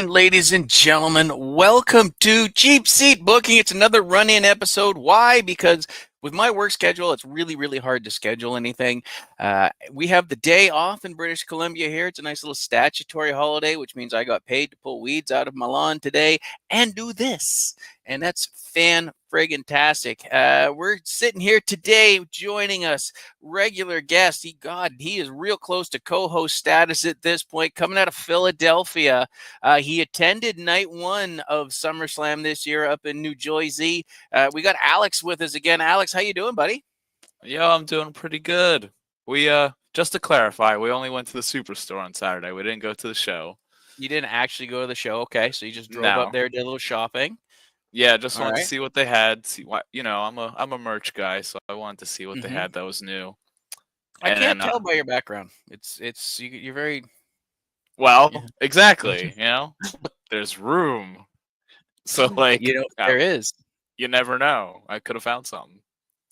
ladies and gentlemen. Welcome to Cheap Seat Booking. It's another run-in episode. Why? Because with my work schedule, it's really hard to schedule anything. We have the day off in British Columbia here. It's a nice little statutory holiday, which means I got paid to pull weeds out of my lawn today and do this. And that's fan-friggin-tastic. We're sitting here today joining us regular guest. He is real close to co-host status at this point, coming out of Philadelphia. He attended night one of SummerSlam this year up in New Jersey. We got Alex with us again. Alex, how you doing, buddy? Yo, I'm doing pretty good. We just to clarify, we only went to the Superstore on Saturday. We didn't go to the show. You didn't actually go to the show, okay? So you just drove up No. there, did a little shopping. Yeah, just All wanted to right. see what they had. See what I'm a merch guy, so I wanted to see what they Mm-hmm. had that was new. I And can't then tell by your background. You're very yeah. well, exactly, there's room. So like There is. you never know. I could have found something.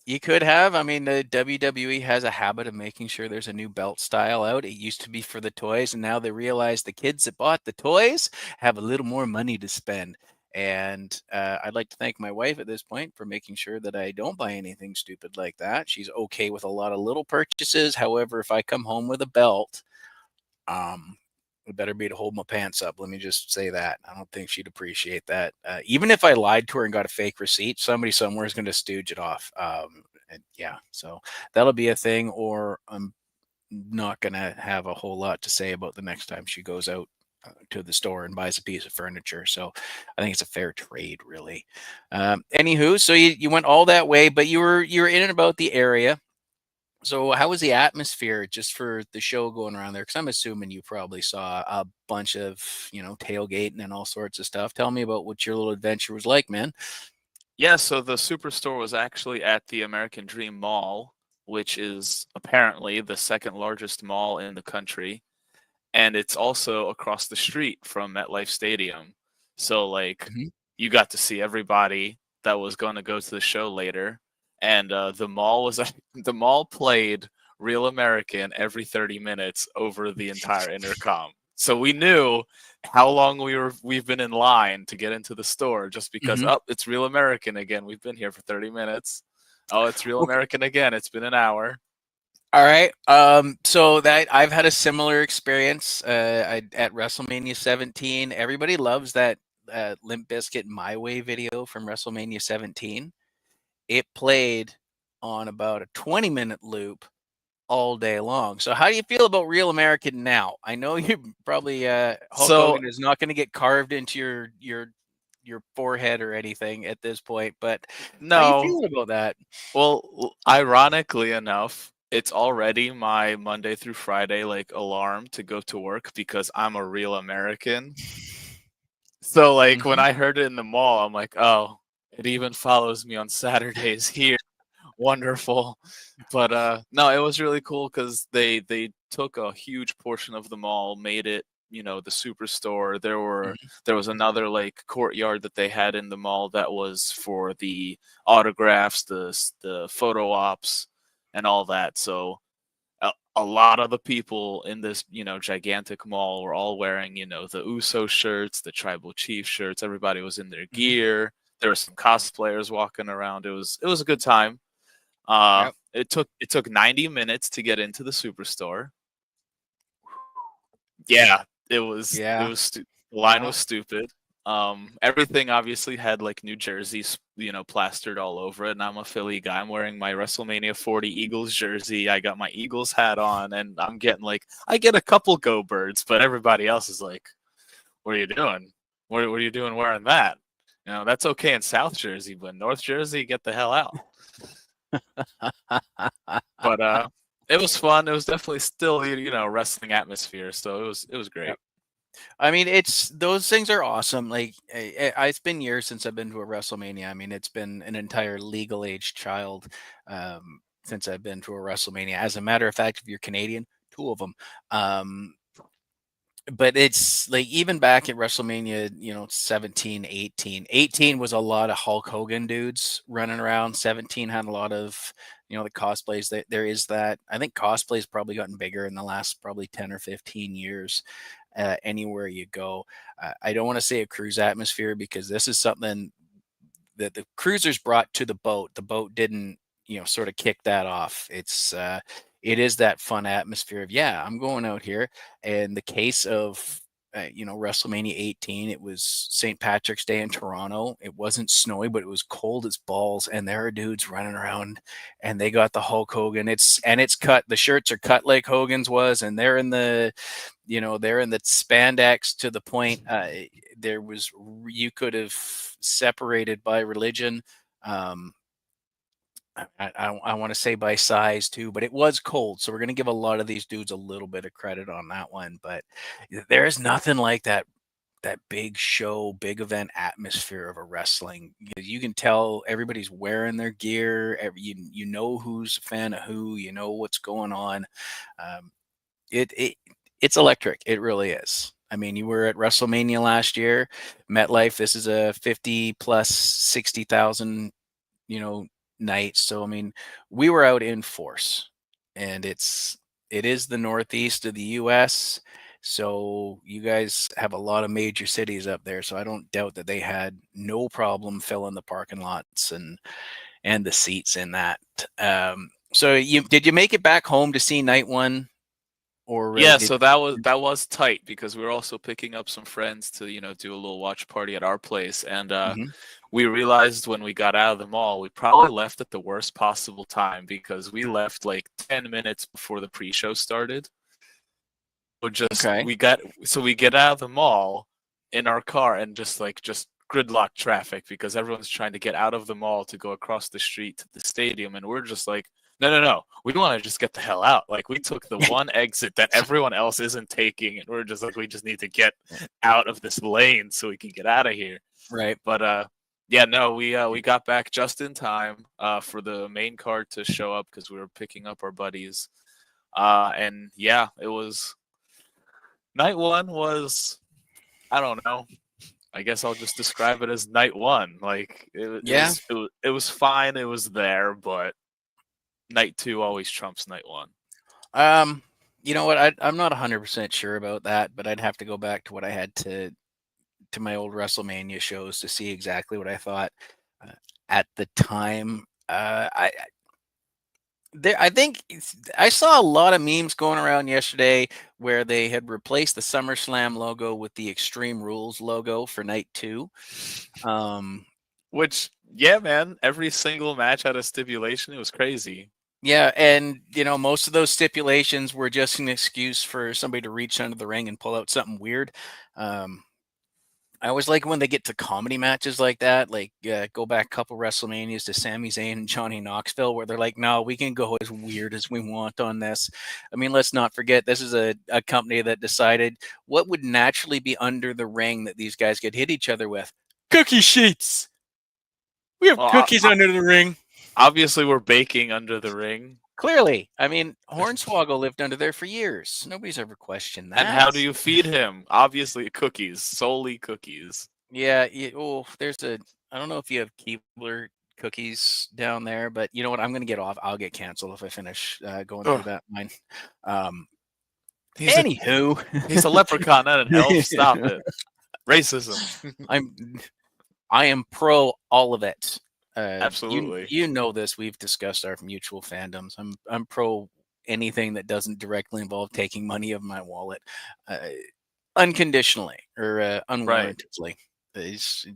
You could have. I mean, the WWE has a habit of making sure there's a new belt style out. It used to be for the toys, and now they realize the kids that bought the toys have a little more money to spend. And I'd like to thank my wife at this point for making sure that I don't buy anything stupid like that. She's okay with a lot of little purchases. However, if I come home with a belt, it better be to hold my pants up. Let me just say that. I don't think she'd appreciate that. Even if I lied to her and got a fake receipt, somebody somewhere is going to stooge it off. And yeah, so that'll be a thing, or I'm not going to have a whole lot to say about the next time she goes out to the store and buys a piece of furniture. So I think it's a fair trade, really. Anywho, so you went all that way, but you were in and about the area. So how was the atmosphere just for the show going around there? Because I'm assuming you probably saw a bunch of, tailgating and all sorts of stuff. Tell me about what your little adventure was like, man. Yeah, so the Superstore was actually at the American Dream Mall, which is apparently the second largest mall in the country. And it's also across the street from MetLife Stadium. So like Mhm. you got to see everybody that was going to go to the show later, and the mall was the mall played Real American every 30 minutes over the entire intercom. So we knew how long we've been in line to get into the store just because Mhm. it's Real American again. We've been here for 30 minutes. Oh, it's Real Okay. American again. It's been an hour. All right. So that I've had a similar experience at WrestleMania 17. Everybody loves that Limp Bizkit My Way video from WrestleMania 17. It played on about a 20-minute loop all day long. So how do you feel about Real American now? I know you probably Hulk So Hogan is not going to get carved into your forehead or anything at this point, but how you no, feeling about that? well, ironically enough, it's already my Monday through Friday like alarm to go to work because I'm a real American. So like when Mhm. I heard it in the mall, I'm like, oh, it even follows me on Saturdays here. Wonderful. But no, it was really cool because they took a huge portion of the mall, made it, the superstore. Mhm. There was another like courtyard that they had in the mall that was for the autographs, the photo ops, and all that. So a lot of the people in this, gigantic mall were all wearing, the USO shirts, the tribal chief shirts. Everybody was in their Mhm. gear. There were some cosplayers walking around. It was a good time. Yep. It took 90 minutes to get into the superstore. Yeah, Yeah. the line Yeah. was stupid. Everything obviously had like New Jersey, plastered all over it. And I'm a Philly guy. I'm wearing my WrestleMania 40 Eagles jersey. I got my Eagles hat on, and I'm getting like I get a couple go birds, but everybody else is like, "What are you doing? What are you doing wearing that?" That's okay in South Jersey, but North Jersey, get the hell out. But it was fun. It was definitely still wrestling atmosphere, so it was great. I mean, it's those things are awesome. Like, it's been years since I've been to a WrestleMania. I mean, it's been an entire legal age child since I've been to a WrestleMania. As a matter of fact, if you're Canadian, two of them. But it's like even back at WrestleMania, 17, 18. 18 was a lot of Hulk Hogan dudes running around. 17 had a lot of, the cosplays. That there is that. I think cosplay's probably gotten bigger in the last probably 10 or 15 years. anywhere you go. I don't want to say a cruise atmosphere because this is something that the cruisers brought to the boat. The boat didn't, sort of kick that off. It is that fun atmosphere of, yeah, I'm going out here. And the case of, WrestleMania 18, it was St. Patrick's Day in Toronto. It wasn't snowy, but it was cold as balls. And there are dudes running around and they got the Hulk Hogan. It's cut. The shirts are cut like Hogan's was. And they're in they're in the spandex to the point. You could have separated by religion. I want to say by size too, but it was cold. So we're going to give a lot of these dudes a little bit of credit on that one. But there's nothing like that big show, big event atmosphere of a wrestling. You can tell everybody's wearing their gear. You know who's a fan of who. You know what's going on. Um, it's electric. It really is. I mean, you were at WrestleMania last year, MetLife. This is a 50 plus 60,000, night. So I mean, we were out in force, and it is the Northeast of the U.S. So you guys have a lot of major cities up there. So I don't doubt that they had no problem filling the parking lots and the seats in that. So did you make it back home to see night one, or Yeah, did? so that was tight because we were also picking up some friends to, do a little watch party at our place. And Mhm. we realized when we got out of the mall, we probably left at the worst possible time because we left like 10 minutes before the pre-show started. Okay. We get out of the mall in our car and just gridlock traffic because everyone's trying to get out of the mall to go across the street to the stadium, and we're just like, no, no, no, we want to just get the hell out. Like, we took the one exit that everyone else isn't taking, and we're just like, we just need to get out of this lane so we can get out of here. Right. But yeah, no, we got back just in time for the main card to show up because we were picking up our buddies. And yeah, it was night one was, I don't know. I guess I'll just describe it as night one. Like, Yeah. it was fine. It was there, but night two always trumps night one. Um, you know what? I'm not 100% sure about that, but I'd have to go back to what I had to my old WrestleMania shows to see exactly what I thought uh, at the time. I think I saw a lot of memes going around yesterday where they had replaced the SummerSlam logo with the Extreme Rules logo for night two. Um, Which, yeah, man, every single match had a stipulation. It was crazy. yeah, and most of those stipulations were just an excuse for somebody to reach under the ring and pull out something weird. Um, I always like when they get to comedy matches like that, like go back a couple WrestleManias to Sami Zayn and Johnny Knoxville, where they're like, no, we can go as weird as we want on this. I mean, let's not forget, this is a company that decided what would naturally be under the ring that these guys could hit each other with. Cookie sheets. We have Well, cookies under the ring. obviously, we're baking under the ring. Clearly. I mean, Hornswoggle lived under there for years. Nobody's ever questioned And that. how do you feed him? Obviously, cookies, solely cookies. Yeah, I don't know if you have Keebler cookies down there, but you know what? I'm going to get off. I'll get canceled if I finish going through Ugh, that line. Um, he's a Anywho, he's a leprechaun, not an elf. Stop it. Racism. I'm I am pro all of it. You Absolutely. you know this. We've discussed our mutual fandoms. I'm pro anything that doesn't directly involve taking money of my wallet, uh, unconditionally or Right. unwarrantedly. It's,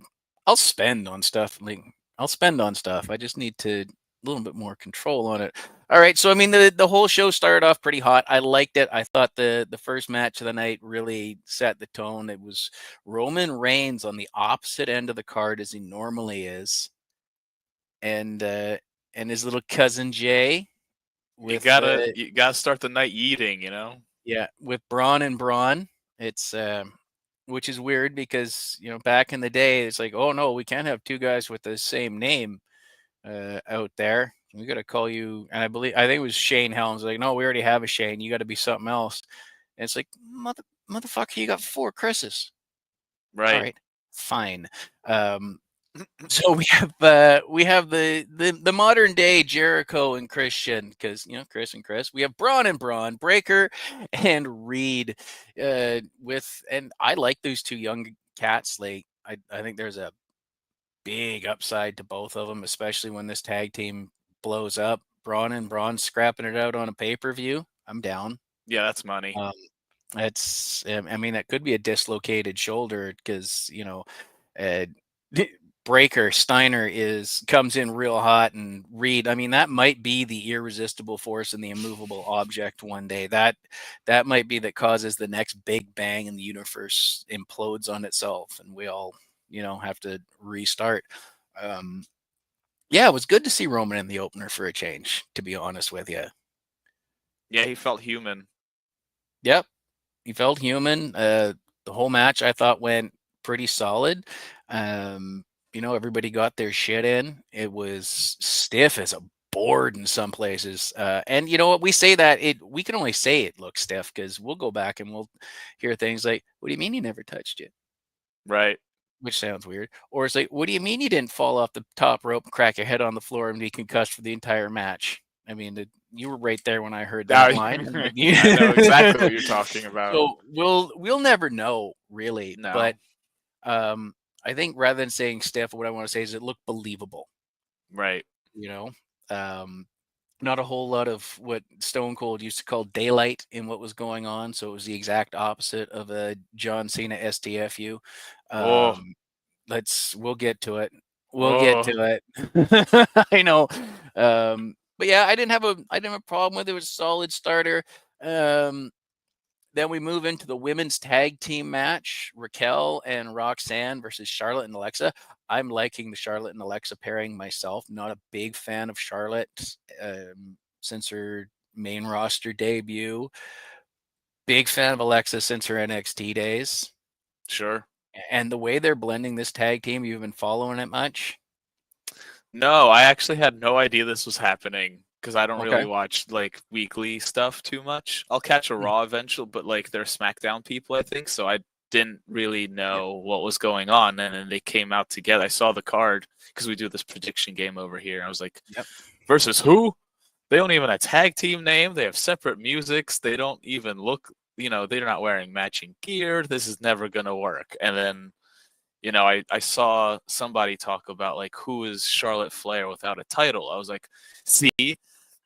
I'll spend on stuff. Like I'll spend on stuff. I just need to a little bit more control on it. All right. So I mean, the whole show started off pretty hot. I liked it. I thought the first match of the night really set the tone. It was Roman Reigns on the opposite end of the card as he normally is, and his little cousin Jay You with gotta you gotta start the night eating, you know? yeah, with Braun and Braun. It's which is weird because back in the day it's like, oh no, we can't have two guys with the same name out there. We got to call you. And I think it was Shane Helms like, no, we already have a Shane. You got to be something else. And it's like, motherfucker, you got four Chris's. All Right. right, fine. Um, So we have the modern day Jericho and Christian, because Chris and Chris. We have Braun and Braun, Breaker and Reed. And I like those two young cats. Like I think there's a big upside to both of them, especially when this tag team blows up. Braun and Braun scrapping it out on a pay-per-view. I'm down. Yeah, that's money. Um, I mean, that could be a dislocated shoulder because uh, Breaker Steiner comes in real hot, and Reed. I mean, that might be the irresistible force and the immovable object one day. That might be that causes the next big bang, and the universe implodes on itself, and we all have to restart. Um, yeah, it was good to see Roman in the opener for a change. To be honest with you, Yeah, he felt human. yep, he felt human. The whole match I thought went pretty solid. Everybody got their shit in. It was stiff as a board in some places. And you know what? We say that we can only say it looks stiff because we'll go back and we'll hear things like, "What do you mean you never touched it?" Right. Which sounds weird. Or it's like, "What do you mean you didn't fall off the top rope and crack your head on the floor and be concussed for the entire match?" I mean, you were right there when I heard Now that line. I know exactly what you're talking about. So we'll never know really, but No. um, I think rather than saying stiff, what I want to say is it looked believable. Right. You know, um, not a whole lot of what Stone Cold used to call daylight in what was going on. So it was the exact opposite of a John Cena STFU. Oh. Um, we'll get to it. We'll get Oh. to it. I know. But yeah, I didn't have a problem with it. It was a solid starter. Um, then we move into the women's tag team match, Raquel and Roxanne versus Charlotte and Alexa. I'm liking the Charlotte and Alexa pairing myself. Not a big fan of Charlotte since her main roster debut. Big fan of Alexa since her NXT days. Sure. And the way they're blending this tag team, you've been following it much? No, I actually had no idea this was happening because I don't Okay. really watch like weekly stuff too much. I'll catch a Mm, Raw eventually, but like they're SmackDown people, I think. So I didn't really yeah. know what was going on, and then they came out together. I saw the card because we do this prediction game over here. I was like, Yep. versus who? They don't even have a tag team name. They have separate musics. They don't even look. They're not wearing matching gear. This is never gonna work. And then I saw somebody talk about like who is Charlotte Flair without a title. I was like, see,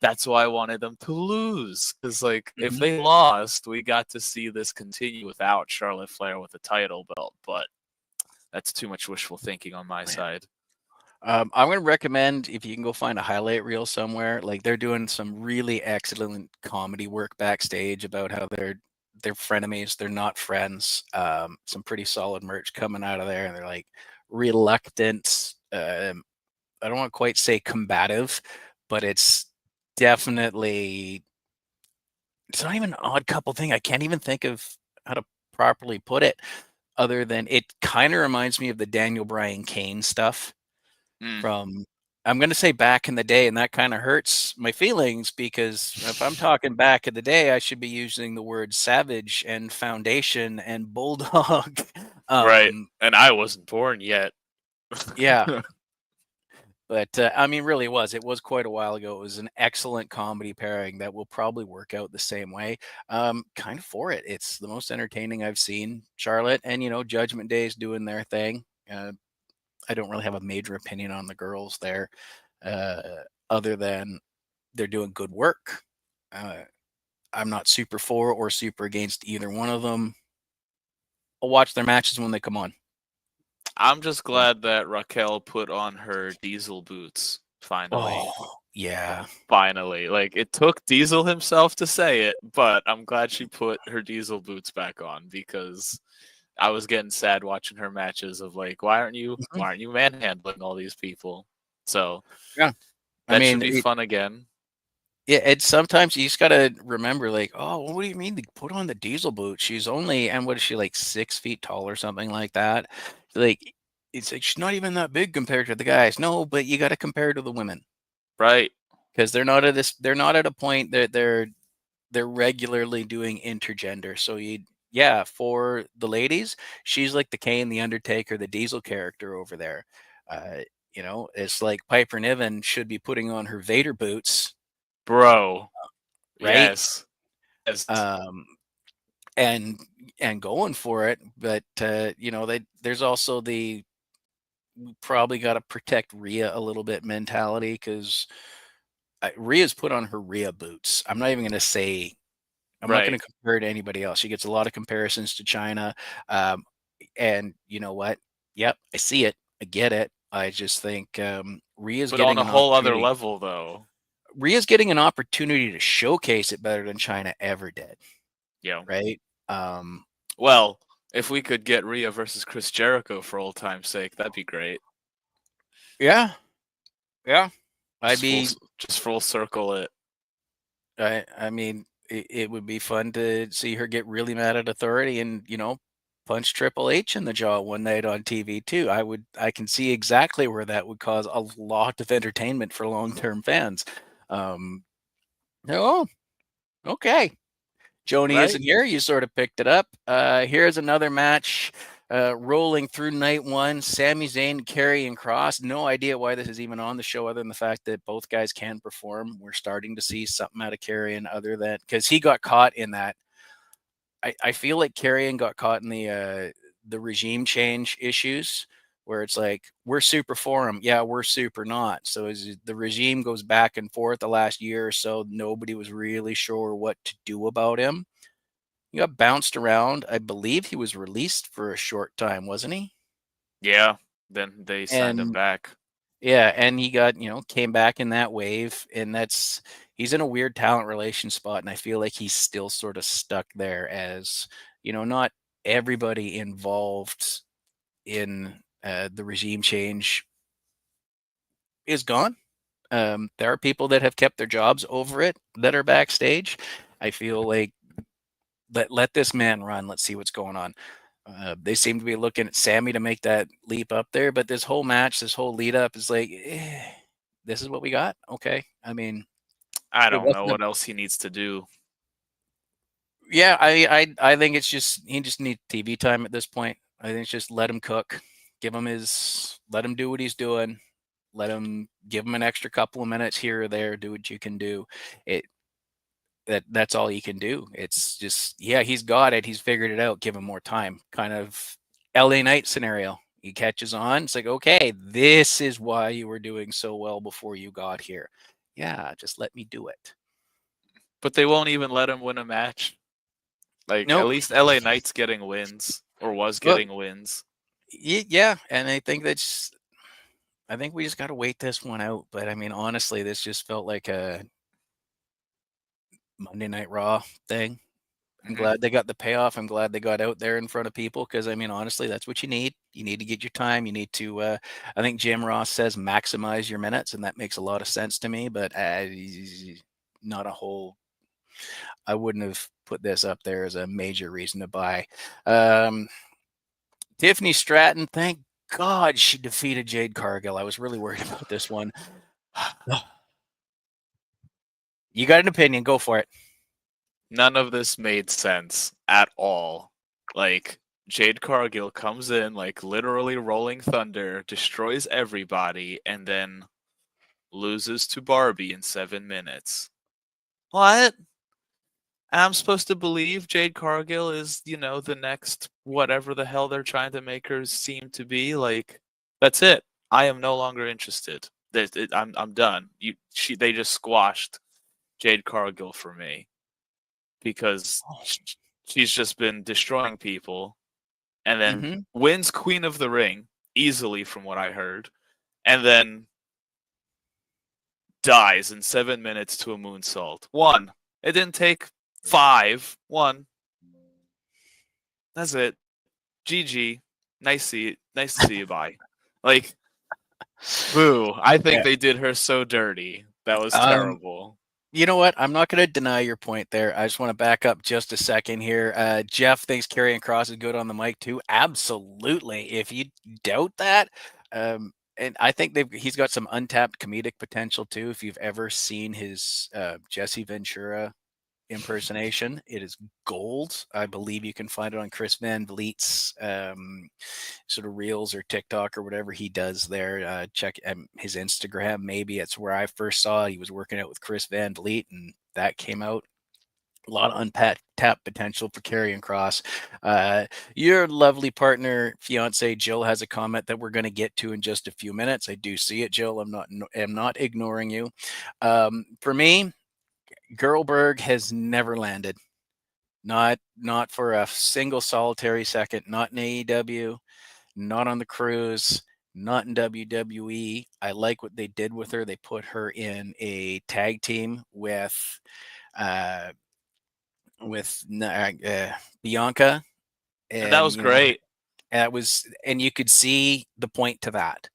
that's why I wanted them to lose. Because like if Hmm. they lost, we got to see this continue without Charlotte Flair with a title belt. But that's too much wishful thinking on my side. I'm going to recommend if you can go find a highlight reel somewhere. Like they're doing some really excellent comedy work backstage about how they're frenemies, they're not friends. Some pretty solid merch coming out of there, and they're like reluctant. I don't want to quite say combative, but definitely it's not even an odd couple thing. I can't even think of how to properly put it, other than it kind of reminds me of the Daniel Bryan Kane stuff Mm. from I'm gonna say back in the day, and that kinda hurts my feelings because if I'm talking back in the day, I should be using the word savage and foundation and bulldog. Right. Um, And I wasn't born yet. yeah, but, I mean, really it was quite a while ago. It was an excellent comedy pairing that will probably work out the same way. Kind of for it. It's the most entertaining I've seen Charlotte, and, Judgment Day is doing their thing. I don't really have a major opinion on the girls there, uh, other than they're doing good work. Uh, I'm not super for or super against either one of them. I'll watch their matches when they come on. I'm just So, glad that Raquel put on her diesel boots finally. oh yeah. Finally. Like it took Diesel himself to say it, but I'm glad she put her Diesel boots back on because I was getting sad watching her matches of like, why aren't you Mhm. why aren't you manhandling all these people? So Yeah. I that should mean, be fun again. it's sometimes you just gotta remember, like, oh, well, what do you mean to put on the diesel boot? She's only, and what is she, like 6 feet tall or something like that? Like, it's like she's not even that big compared to the guys. No, but you got to compare to the women Right. because they're not at a point that they're regularly doing intergender. So yeah, for the ladies, she's like the Kane, the Undertaker, the Diesel character over there. Uh, it's like Piper Niven should be putting on her Vader boots, Bro. right? Yes. Yes. Um, and going for it. But there's also the we probably got to protect Rhea a little bit mentality because Rhea's put on her Rhea boots. I'm not going Right. to compare her to anybody else. She gets a lot of comparisons to China. Um, and you know what? Yep, I see it. I get it. I just think Rhea's But on getting a an whole other opportunity. level, though. Rhea's getting an opportunity to showcase it better than China ever did, Yeah. right? Um, Well, if we could get Rhea versus Chris Jericho for old time's sake, that'd be great. yeah, yeah. I'd Just be. just full circle it. I mean, it would be fun to see her get really mad at authority and punch Triple H in the jaw one night on TV too. I can see exactly where that would cause a lot of entertainment for long term fans. Um, oh, okay. Joni Right? isn't here. You sort of picked it up. Here's another match rolling through night one. Sami Zayn, Karrion Kross. No idea why this is even on the show, other than the fact that both guys can perform. We're starting to see something out of Karrion, other than because he got caught in that. I feel like Karrion got caught in the regime change issues. Where it's like we're super for him, yeah, we're super not. So as the regime goes back and forth the last year or so, nobody was really sure what to do about him. He got bounced around. I believe he was released for a short time, wasn't he? Yeah. Then they signed him And back. yeah, and he got, came back in that wave. And he's in a weird talent relation spot. And I feel like he's still sort of stuck there as, not everybody involved in the regime change is gone. There are people that have kept their jobs over it that are backstage. I feel like let this man run. Let's see what's going on. They seem to be looking at Sammy to make that leap up there, but this whole match, this whole lead up is like, this is what we got. Okay, I mean, I it don't know wasn't a what else he needs to do. yeah. I think it's just he just needs TV time at this point. I think it's just let him cook, let him do what he's doing, give him an extra couple of minutes here or there, do what you can do. It that's all he can do. It's just yeah, he's got it. He's figured it out. Give him more time. Kind of LA Knight scenario. He catches on. It's like, okay, this is why you were doing so well before you got here. Yeah, just let me do it. But they won't even let him win a match. Like, at Nope. least LA Knight's getting wins, or was Well, getting wins. yeah, and I think we just got to wait this one out. But I mean, honestly, this just felt like a Monday Night Raw thing. I'm Hmm. glad they got the payoff. I'm glad they got out there in front of people because I mean, honestly, that's what you need. You need to get your time. You need to. I think Jim Ross says maximize your minutes, and that makes a lot of sense to me. But not a whole. I wouldn't have put this up there as a major reason to buy. Um, Tiffany Stratton, thank God she defeated Jade Cargill. I was really worried about this one. You got an opinion? Go for it. None of this made sense at all. Like, Jade Cargill comes in, like, literally rolling thunder, destroys everybody, and then loses to Barbie in 7 minutes. What? And I'm supposed to believe Jade Cargill is, the next whatever the hell they're trying to make her seem to be. Like, that's it. I am no longer interested. I'm done. They just squashed Jade Cargill for me because she's just been destroying people, and then Mm-hmm. wins Queen of the Ring easily, from what I heard, and then dies in 7 minutes to a moonsault. One. It didn't take five. One. That's it. GG. Nice to see you. Bye. Like, boo. I think Yeah. they did her so dirty. That was Um, terrible. You know what? I'm not going to deny your point there. I just want to back up just a second here. Jeff thinks Karrion Kross is good on the mic too. Absolutely. If you doubt that, and I think he's got some untapped comedic potential too. If you've ever seen his Jesse Ventura impersonation, it is gold. I believe you can find it on Chris Van Vliet's sort of reels or TikTok or whatever he does there. Check his Instagram. Maybe it's where I first saw it. He was working out with Chris Van Vliet, and that came out. A lot of untapped potential for Karrion Kross. Your lovely partner, fiance Jill, has a comment that we're going to get to in just a few minutes. I do see it, Jill. I'm not ignoring you. For me, Girlberg has never landed. Not for a single solitary second. Not in AEW. Not on the cruise. Not in WWE. I like what they did with her. They put her in a tag team uh, with Bianca, And that and was great. and you could see the point to that.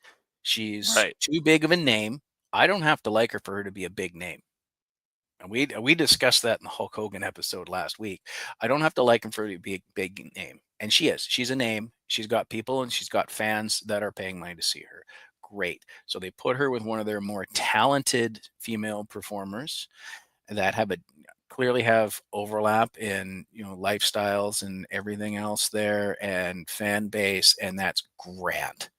She's Right. too big of a name. I don't have to like her for her to be a big name. And we discussed that in the Hulk Hogan episode last week. I don't have to like him for her to be a big name, and she is. She's a name. She's got people and she's got fans that are paying money to see her. Great. So they put her with one of their more talented female performers that clearly have overlap in lifestyles and everything else there and fan base, and that's grand.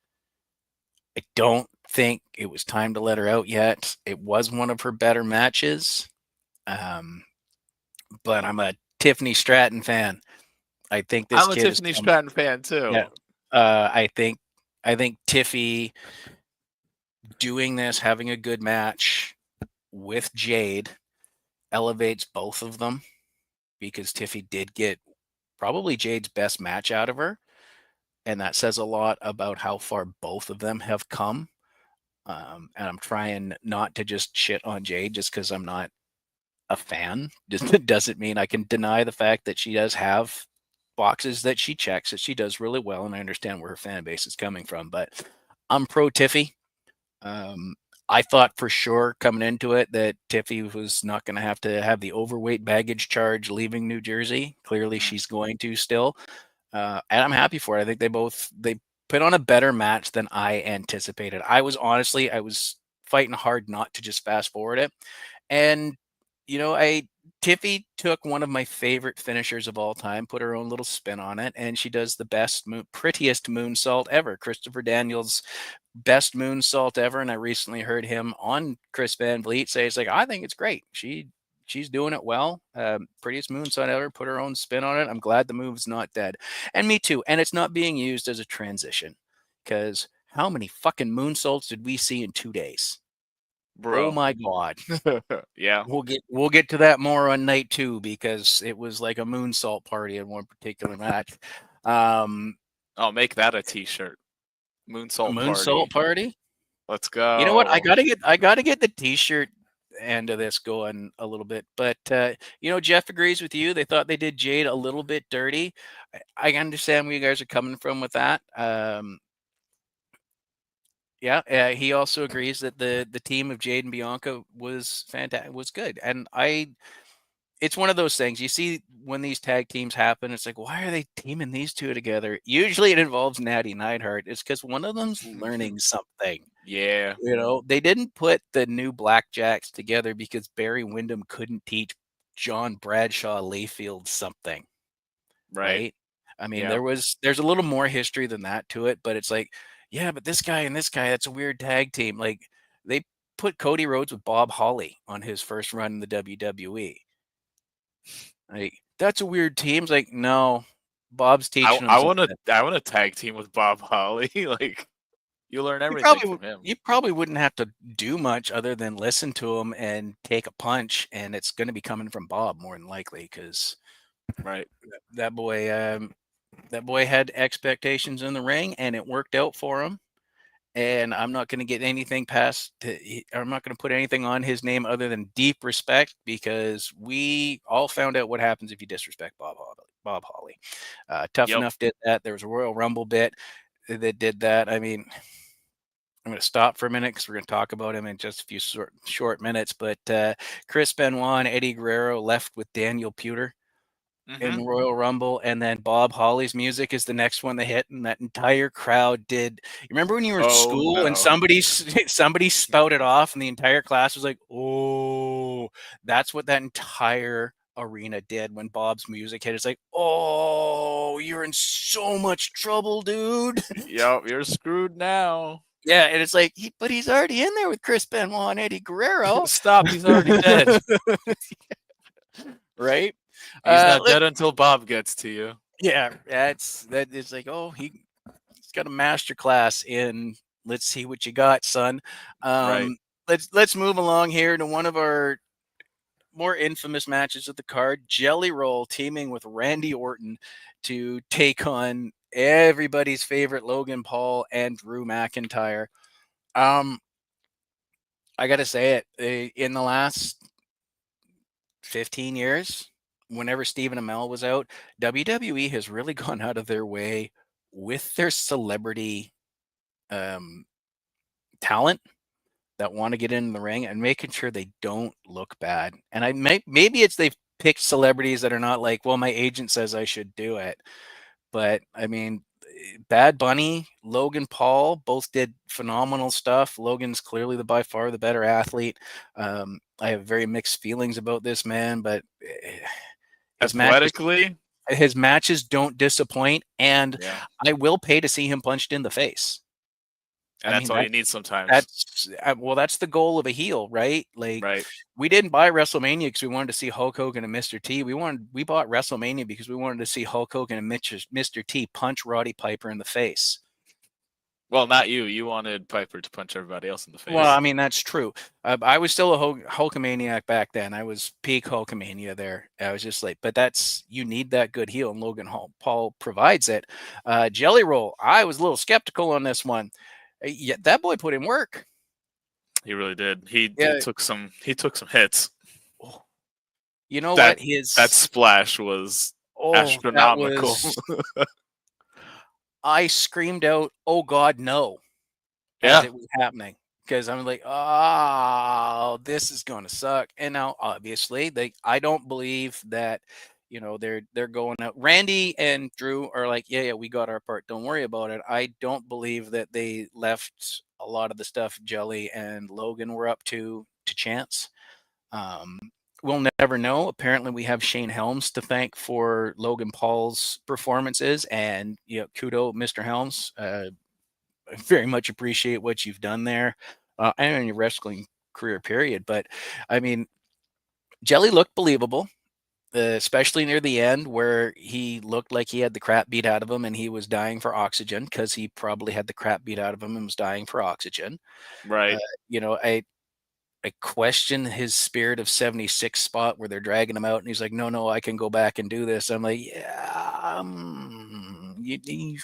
I don't think it was time to let her out yet. It was one of her better matches, um, but I'm a Tiffany Stratton fan. I think this I'm a kid is Tiffany coming. Stratton fan Yeah, too. I think Tiffy doing this, having a good match with Jade, elevates both of them because Tiffy did get probably Jade's best match out of her. And that says a lot about how far both of them have come. And I'm trying not to just shit on Jade just because I'm not a fan. Just doesn't mean I can deny the fact that she does have boxes that she checks, that she does really well. And I understand where her fan base is coming from. But I'm pro Tiffy. Um, I thought for sure coming into it that Tiffy was not going to have the overweight baggage charge leaving New Jersey. Clearly, Mm. she's going to still, and I'm happy for it. I think they put on a better match than I anticipated. I was fighting hard not to just fast forward it, and I Tiffy took one of my favorite finishers of all time, put her own little spin on it, and she does the prettiest moonsault ever. Christopher Daniels' best moonsault ever, and I recently heard him on Chris Van Vliet say, "It's like I think it's great. She's doing it well. Prettiest moonsault ever. Put her own spin on it. I'm glad the move's not dead, and me too. And it's not being used as a transition, because how many fucking moonsaults did we see in 2 days? Oh Bro. my god." Yeah. We'll get to that more on night 2 because it was like a moonsault party in one particular match. I'll make that a t-shirt. A Moonsault moonsault party. party. Let's You know what? I go. gotta get the t-shirt end of this going a little bit. But Jeff agrees with you. They thought they did Jade a little bit dirty. I understand where you guys are coming from with that. Yeah, he also agrees that the team of Jade and Bianca was fantastic, was good, and it's one of those things. You see when these tag teams happen, it's like, why are they teaming these two together? Usually it involves Natty Neidhart. It's because one of them's learning something. Yeah. They didn't put the new Blackjacks together because Barry Windham couldn't teach John Bradshaw Layfield something, Right. right? I mean, Yeah. there's a little more history than that to it, but it's like, yeah, but this guy and this guy, that's a weird tag team. Like they put Cody Rhodes with Bob Holly on his first run in the WWE. Like, that's a weird team. It's like, no, Bob's I teaching him I want to something. I want to tag team with Bob Holly. Like you learn everything from him. You probably wouldn't have to do much other than listen to him and take a punch, and it's going to be coming from Bob more than likely because Right. that boy, that boy had expectations in the ring, and it worked out for him. And I'm not going to get anything I'm not going to put anything on his name other than deep respect because we all found out what happens if you disrespect Bob Holly. Bob Holly. Tough Yep. Enough did that. There was a Royal Rumble bit that did that. I mean, I'm going to stop for a minute because we're going to talk about him in just a few short minutes. But Chris Benoit and Eddie Guerrero left with Daniel Puder in Mhm. the Royal Rumble, and then Bob Holly's music is the next one they hit, and that entire crowd did. You remember when you were in Oh school and no. somebody spouted off, and the entire class was like, "Oh!" That's what that entire arena did when Bob's music hit. It's like, oh, you're in so much trouble, dude. Yep, you're screwed now. Yeah, and it's like, but he's already in there with Chris Benoit and Eddie Guerrero. Stop, he's already dead. Right? He's not Let dead until Bob gets to you. Yeah, that it's like, oh, he's got a master class in let's see what you got, son. Right. Let's move along here to one of our more infamous matches of the card, Jelly Roll teaming with Randy Orton to take on everybody's favorite Logan Paul and Drew McIntyre. Um, I gotta say it, in the last 15 years, whenever Stephen Amell was out, WWE has really gone out of their way with their celebrity um, talent that want to get in the ring and making sure they don't look bad. And maybe it's they've picked celebrities that are not like, well, my agent says I should do it. But I mean, Bad Bunny, Logan Paul, both did phenomenal stuff. Logan's clearly the by far the better athlete. I have very mixed feelings about this man, but his matches Athletically, his matches don't disappoint, and yeah. I will pay to see him punched in the face. And I that's mean, all you need sometimes. that's the goal of a heel, right? Like, Right. we didn't buy WrestleMania because we wanted to see Hulk Hogan and Mr. T. We bought WrestleMania because we wanted to see Hulk Hogan and Mr. T punch Roddy Piper in the face. Well, not you. You wanted Piper to punch everybody else in the Well, face. I mean, that's true. I was still a Hulkamaniac back then. I was peak Hulkamania there. I was just like, but you need that good heel, and Paul provides it. Jelly Roll, I was a little skeptical on this one. Yeah, that boy put in work. He really did. He Yeah. took some hits. Oh, you know That what? that splash was That astronomical. was. I screamed out, "Oh God, no!" as Yeah. it was happening because I'm like, "Oh, this is going to suck." And now, obviously, I don't believe that. They're going out. Randy and Drew are like, yeah, we got our part. Don't worry about it. I don't believe that they left a lot of the stuff Jelly and Logan were up to chance. Um, we'll never know. Apparently, we have Shane Helms to thank for Logan Paul's performances, and kudo, Mr. Helms. I very much appreciate what you've done there, and in your wrestling career, period. But I mean, Jelly looked believable, especially near the end where he looked like he had the crap beat out of him and he was dying for oxygen because he probably had the crap beat out of him and was dying for oxygen. Uh, Right. I question his Spirit of 76 spot where they're dragging him out and he's like, no, I can go back and do this. I'm like, yeah,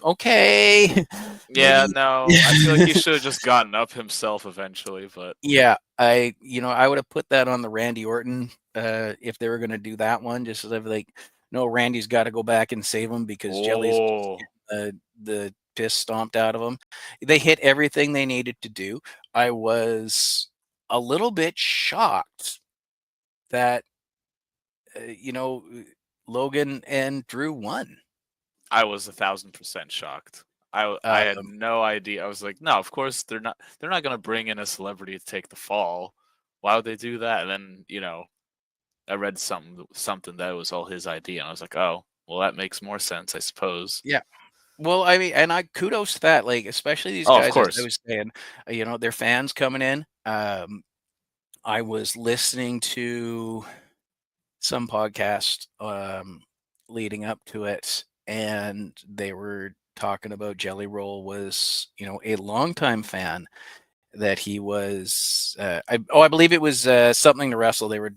okay. Yeah, Maybe. no. I feel like he should have just gotten up himself eventually, but Yeah, I would have put that on the Randy Orton if they were going to do that one, just as I've like, no, Randy's got to go back and save him because Jelly's oh, the piss stomped out of him. They hit everything they needed to do. I was a little bit shocked that uh, you know Logan and Drew won. I was 1,000% shocked. I had Um, no idea. I was like, no, of course they're not gonna bring in a celebrity to take the fall. Why would they do that? And then, I read something that it was all his idea, and I was like, oh, well, that makes more sense, I suppose. yeah. Well, I mean, and I kudos to that, like, especially these Oh, of guys, as I course. was saying, they're fans coming in. I was listening to some podcast leading up to it, and they were talking about Jelly Roll was, a longtime fan that he was. I believe it was something to wrestle. They were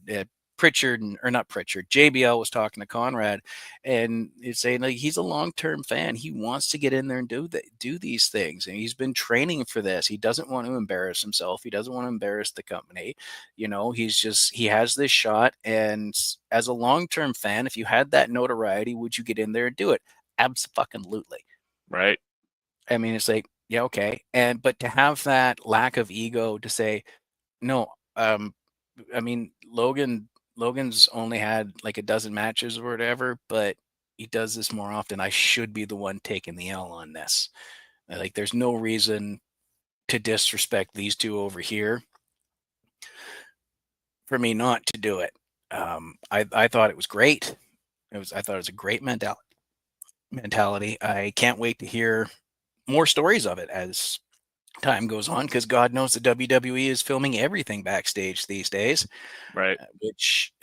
Pritchard or not Pritchard. JBL was talking to Conrad, and he's saying like he's a long term fan. He wants to get in there and do these things, and he's been training for this. He doesn't want to embarrass himself. He doesn't want to embarrass the company. He has this shot, and as a long term fan, if you had that notoriety, would you get in there and do it? Absolutely. Right. I mean, it's like, yeah, okay. But to have that lack of ego to say, no, I mean, Logan's only had like a dozen matches or whatever, but he does this more often. I should be the one taking the L on this. Like, there's no reason to disrespect these two over here for me not to do it. I thought it was great. I thought it was a great mentality. I can't wait to hear more stories of it as time goes on, because God knows the WWE is filming everything backstage these days. Right. Which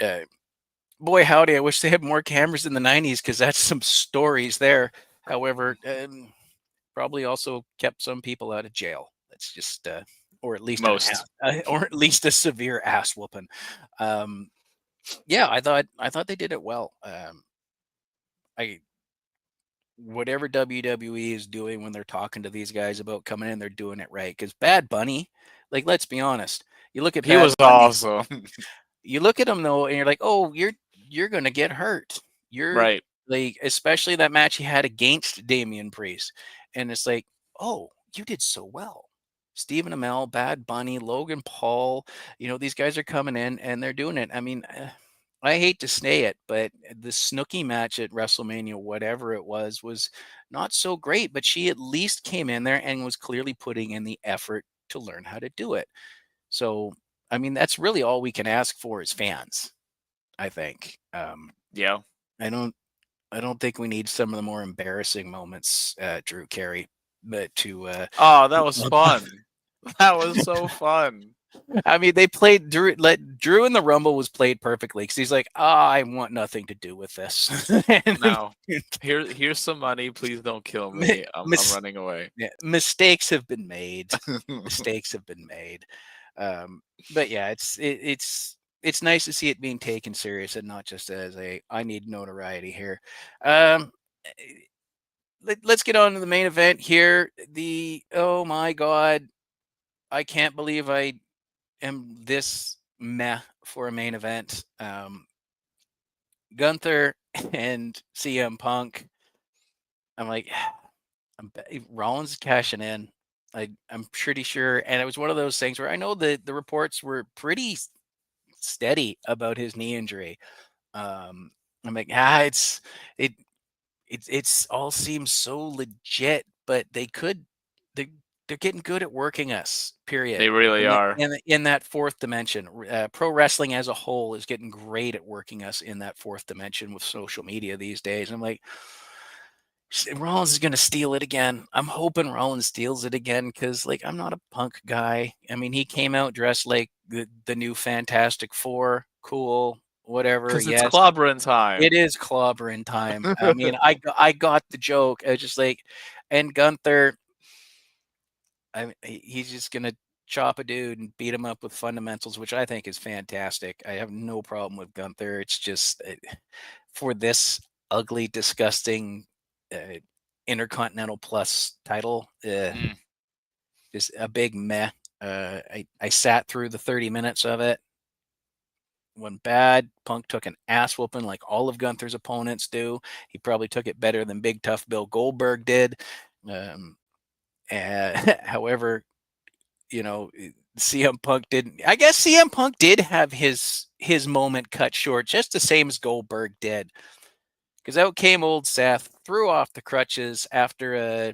boy howdy, I wish they had more cameras in the '90s, because that's some stories there. However, probably also kept some people out of jail. That's just or at least Most. or at least a severe ass whooping. Um, yeah, I thought they did it well. I Whatever WWE is doing when they're talking to these guys about coming in, they're doing it right. Because Bad Bunny, like, let's be honest, you look at He Bad was Bunny, awesome. you look at him though, and you're like, oh, you're gonna get hurt. You're Right. like, especially that match he had against Damian Priest, and it's like, oh, you did so well. Stephen Amell, Bad Bunny, Logan Paul, these guys are coming in and they're doing it. I mean, I hate to say it, but the Snooki match at WrestleMania, whatever it was not so great. But she at least came in there and was clearly putting in the effort to learn how to do it. So, I mean, that's really all we can ask for as fans, I think. Yeah. I don't I don't think we need some of the more embarrassing moments, Drew Carey, but to Oh, that was fun. That was so fun. I mean, they played Drew in the Rumble was played perfectly, because he's like, I want nothing to do with this. And Now, here's some money. Please don't kill mi- me. I'm mis- running away. yeah, mistakes have been made. Mistakes have been made. But yeah, it's nice to see it being taken serious and not just as a I need notoriety here. Um, let's get on to the main event here. Oh my god, I can't believe I am this meh for a main event. Gunther and CM Punk. I'm like, Rollins is cashing in. I'm pretty sure, and it was one of those things where I know that the reports were pretty steady about his knee injury. Um, I'm like, it it's all seems so legit, but they they're getting good at working us. Period. They really are. In that fourth dimension, pro wrestling as a whole is getting great at working us in that fourth dimension with social media these days. I'm like, Rollins is going to steal it again. I'm hoping Rollins steals it again, because, like, I'm not a Punk guy. I mean, he came out dressed like the new Fantastic Four. Cool, whatever. Because it's Yes, clobbering it time. is clobbering time. I mean, I got the joke. I was just like, and Gunther, he's just gonna chop a dude and beat him up with fundamentals, which I think is fantastic. I have no problem with Gunther. It's just for this ugly, disgusting Intercontinental Plus title, Mm, just a big meh. I sat through the 30 minutes of it. When bad, Punk took an ass whooping like all of Gunther's opponents do. He probably took it better than Big Tough Bill Goldberg did. Um, However, CM Punk didn't. I guess CM Punk did have his moment cut short, just the same as Goldberg did. Because out came old Seth, threw off the crutches after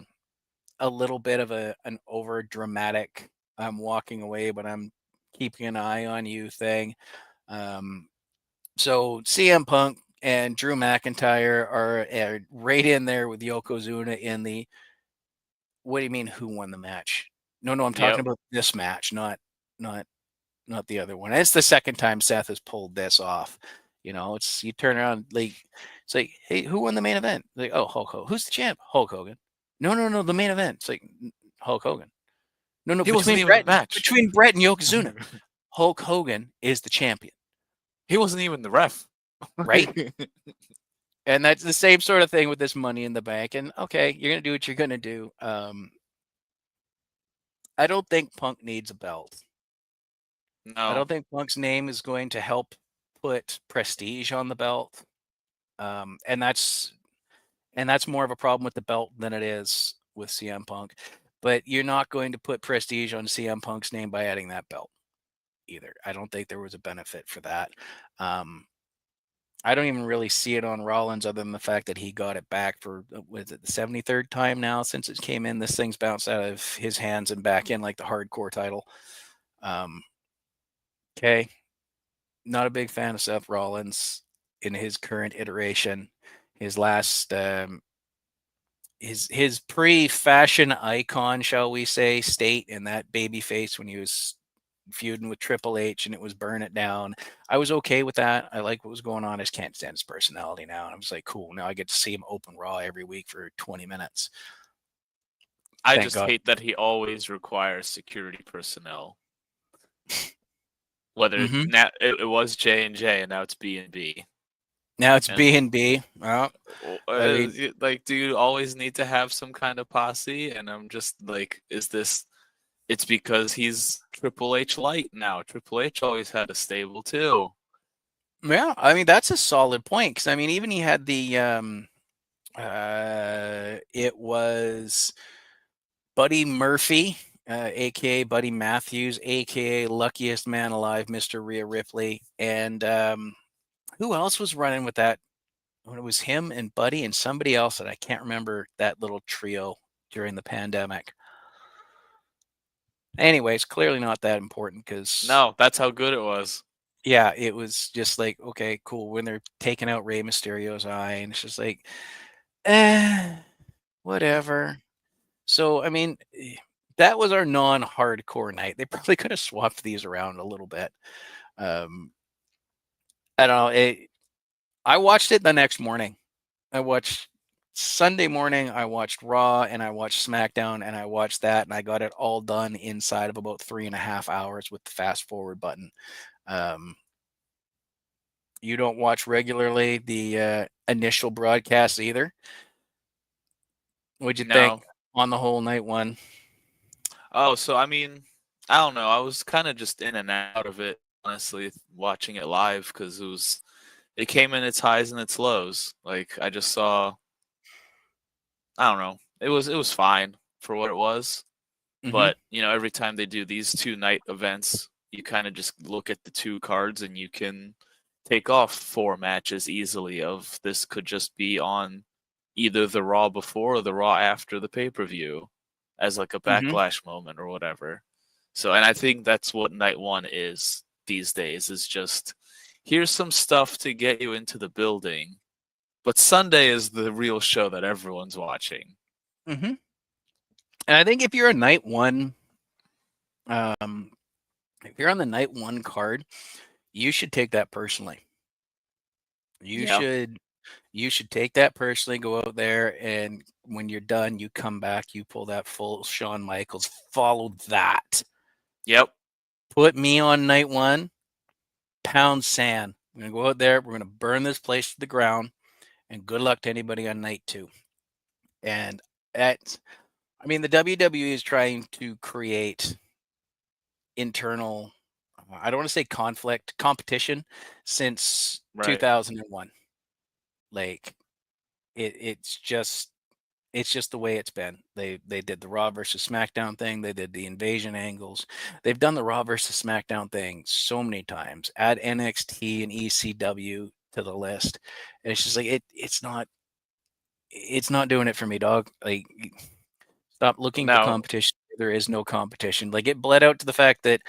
a little bit of an over dramatic "I'm walking away, but I'm keeping an eye on you" thing. Um, so CM Punk and Drew McIntyre are right in there with Yokozuna in the what do you mean who won the match? No, I'm talking yep. about this match, not not the other one. It's the second time Seth has pulled this off. It's you turn around like it's like, hey, who won the main event? Like, oh, Hulk Hogan. Who's the champ? Hulk Hogan. No, the main event. It's like Hulk Hogan. No, He wasn't even in the match. Between Brett and Yokozuna, Hulk Hogan is the champion, He wasn't even the ref. right? And that's the same sort of thing with this Money in the Bank. And okay, you're gonna do what you're gonna do. I don't think Punk needs a belt. I No. don't think Punk's name is going to help put prestige on the belt. Um, and that's and that's more of a problem with the belt than it is with CM Punk. But you're not going to put prestige on CM Punk's name by adding that belt either. I don't think there was a benefit for that. Um, I don't even really see it on Rollins, other than the fact that he got it back for was it the 73rd time now since it came in. This thing's bounced out of his hands and back in like the hardcore title. Um, okay, not a big fan of Seth Rollins in his current iteration. His last his pre-fashion icon, shall we say, state in that baby face when he was feuding with Triple H and it was Burn It Down. I was okay with that. I like what was going on. I just can't stand his personality now. And I was like, cool. Now I get to see him open Raw every week for 20 minutes. I Thank just God. hate that he always requires security personnel. Whether Hmm. now it was J&J and now it's B&B. Now it's And B and B. Well, I mean, like, do you always need to have some kind of posse? And I'm just like, is this? It's because he's Triple H light now. Triple H always had a stable too. yeah, I mean that's a solid point because I mean even he had the it was Buddy Murphy, aka Buddy Matthews, aka Luckiest Man Alive, Mr. Rhea Ripley, and who else was running with that? When it was him and Buddy and somebody else that I can't remember that little trio during the pandemic. Anyways, clearly not that important because No, that's how good it was. yeah, it was just like okay, cool. When they're taking out Rey Mysterio's eye, and it's just like, eh, whatever. So, I mean, that was our non-hardcore night. They probably could have swapped these around a little bit. Um, I don't know. I watched it the next morning. I watched Sunday morning. I watched Raw and I watched SmackDown and I watched that and I got it all done inside of about 3.5 hours with the fast forward button. Um, you don't watch regularly the initial broadcast either. What'd you think No. on the whole night one? Oh, so I mean, I don't know. I was kind of just in and out of it, honestly, watching it live because it came in its highs and its lows. Like I just saw, I don't know. It was fine for what it was. Hmm. But, every time they do these two night events, you kind of just look at the two cards and you can take off four matches easily of this could just be on either the Raw before or the Raw after the pay-per-view as like a Hmm. backlash moment or whatever. So, and I think that's what night one is these days, is just here's some stuff to get you into the building. But Sunday is the real show that everyone's watching. Hmm. And I think if you're a night one, um, if you're on the night one card, you should take that personally. You Yeah. should you should take that personally. Go out there, and when you're done, you come back. You pull that full Shawn Michaels. Follow that. Yep. Put me on night one. Pound sand. I'm gonna go out there. We're gonna burn this place to the ground. And good luck to anybody on night two. And at, I mean, the WWE is trying to create internal, I don't want to say conflict, competition since Right. 2001. Like it's just the way it's been. They did the Raw versus SmackDown thing. They did the invasion angles. They've done the Raw versus SmackDown thing so many times. Add NXT and ECW to the list. And it's just like it's not doing it for me, dog. Like stop looking for Now, competition. There is no competition. Like it bled out to the fact that,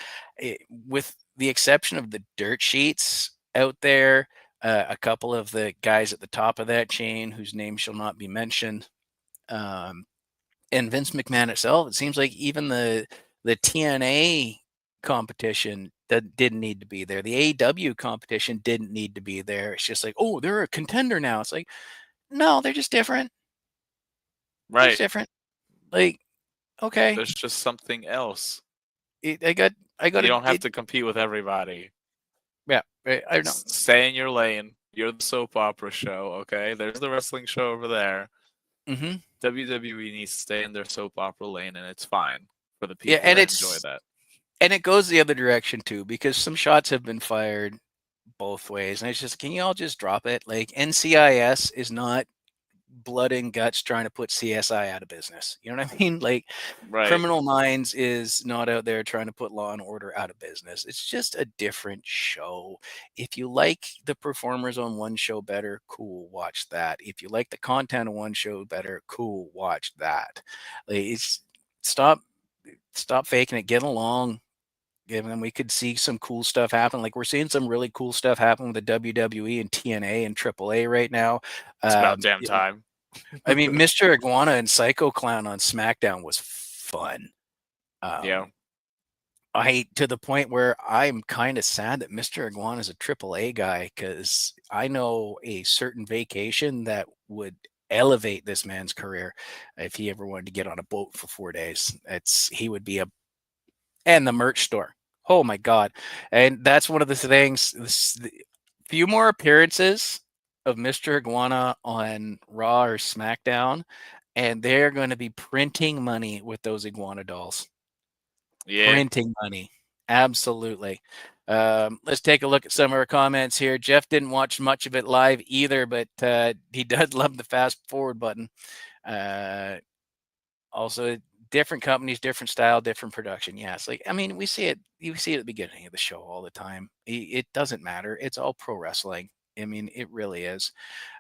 with the exception of the dirt sheets out there, a couple of the guys at the top of that chain whose name shall not be mentioned, um, and Vince McMahon itself, it seems like even the TNA competition that didn't need to be there. The AEW competition didn't need to be there. It's just like, oh, they're a contender now. It's like, no, they're just different. They're just right. different. Like, okay, There's just something else. I got You it. don't have to compete with everybody. Yeah, I don't know. Stay in your lane. You're the soap opera show, okay? There's the wrestling show over there. Hmm. WWE needs to stay in their soap opera lane, and it's fine for the Yeah, people that enjoy that. and it goes the other direction too because some shots have been fired both ways, and it's just, can you all just drop it? Like NCIS is not blood and guts trying to put CSI out of business. You know what I mean? Like Right, Criminal Minds is not out there trying to put Law and Order out of business. It's just a different show. If you like the performers on one show better, cool, watch that. If you like the content on one show better, cool, watch that. Like it's stop stop faking it. Get along. and then we could see some cool stuff happen. Like we're seeing some really cool stuff happen with the WWE and TNA and AAA right now. It's about damn time. I mean, Mr. Iguana and Psycho Clown on SmackDown was fun. Yeah. I to the point where I'm kind of sad that Mr. Iguana is a AAA guy because I know a certain vacation that would elevate this man's career if he ever wanted to get on a boat for 4 days. He would be a and the merch store. Oh my god! And that's one of the things. Few more appearances of Mr. Iguana on Raw or SmackDown, and they're going to be printing money with those iguana dolls. Yeah. Printing money. Absolutely. Let's take a look at some of our comments here. Jeff didn't watch much of it live either, but he does love the fast forward button. Also, different companies, different style, different production. Yes, like I mean, we see it. You see it at the beginning of the show all the time. It doesn't matter. It's all pro wrestling. I mean, it really is.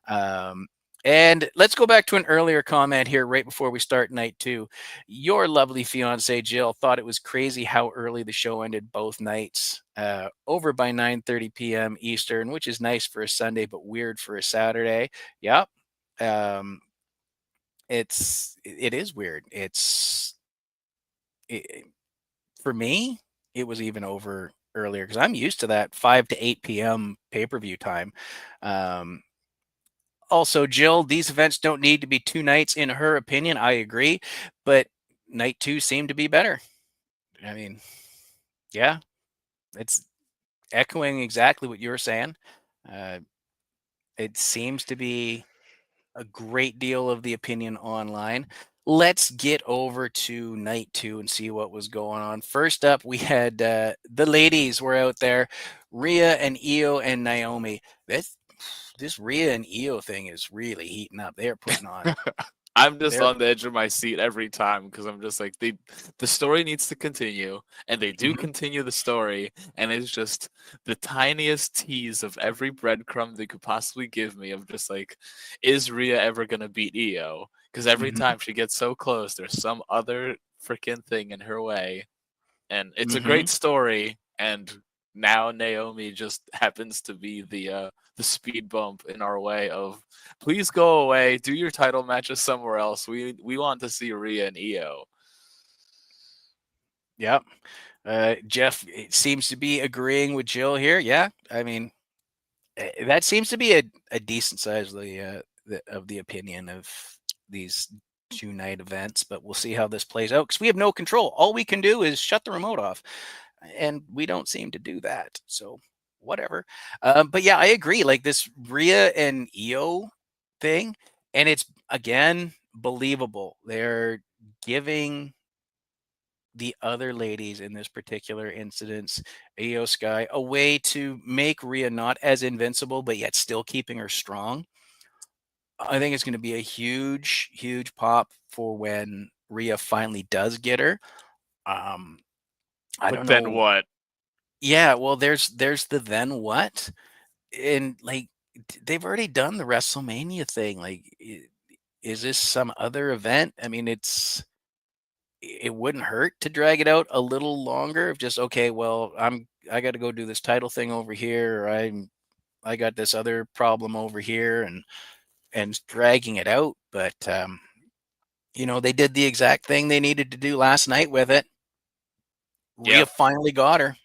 Um, and let's go back to an earlier comment here right before we start night two. Your lovely fiance Jill thought it was crazy how early the show ended both nights, over by 9:30 p.m. Eastern, which is nice for a Sunday, but weird for a Saturday. Yep. Um, it is weird. It, for me, it was even over earlier because I'm used to that 5 to 8 p.m. pay-per-view time. Um, Also, Jill, these events don't need to be 2 nights, in her opinion. I agree, but night two seemed to be better. I mean, yeah, it's echoing exactly what you were saying. Uh, it seems to be a great deal of the opinion online. Let's get over to night two and see what was going on. First up, we had the ladies were out there, Rhea and Io and Naomi. This Rhea and Io thing is really heating up. They're putting on. I'm just They're on the edge of my seat every time because I'm just like the story needs to continue, and they do Mhm. continue the story, and it's just the tiniest tease of every breadcrumb they could possibly give me of just like, is Rhea ever gonna beat Io? Because every Mhm. time she gets so close, there's some other freaking thing in her way, and it's a great Mhm. story. And now Naomi just happens to be the speed bump in our way of, please go away, do your title matches somewhere else. We want to see Rhea and Io. Yep. Jeff seems to be agreeing with Jill here. Yeah, I mean that seems to be a decent size of the opinion of these 2 night events, but we'll see how this plays out because we have no control. All we can do is shut the remote off, and we don't seem to do that. So whatever. But yeah, I agree. Like this Rhea and Io thing, and it's again believable. They're giving the other ladies in this particular instance, Io Sky, a way to make Rhea not as invincible, but yet still keeping her strong. I think it's going to be a huge, huge pop for when Rhea finally does get her. Um, I But don't then know. what? Yeah, well, there's the then what, and like they've already done the WrestleMania thing. Like, is this some other event? I mean, it wouldn't hurt to drag it out a little longer of just okay, well, I got to go do this title thing over here, or I got this other problem over here, and dragging it out. But they did the exact thing they needed to do last night with it. Rhea Yep. finally got her,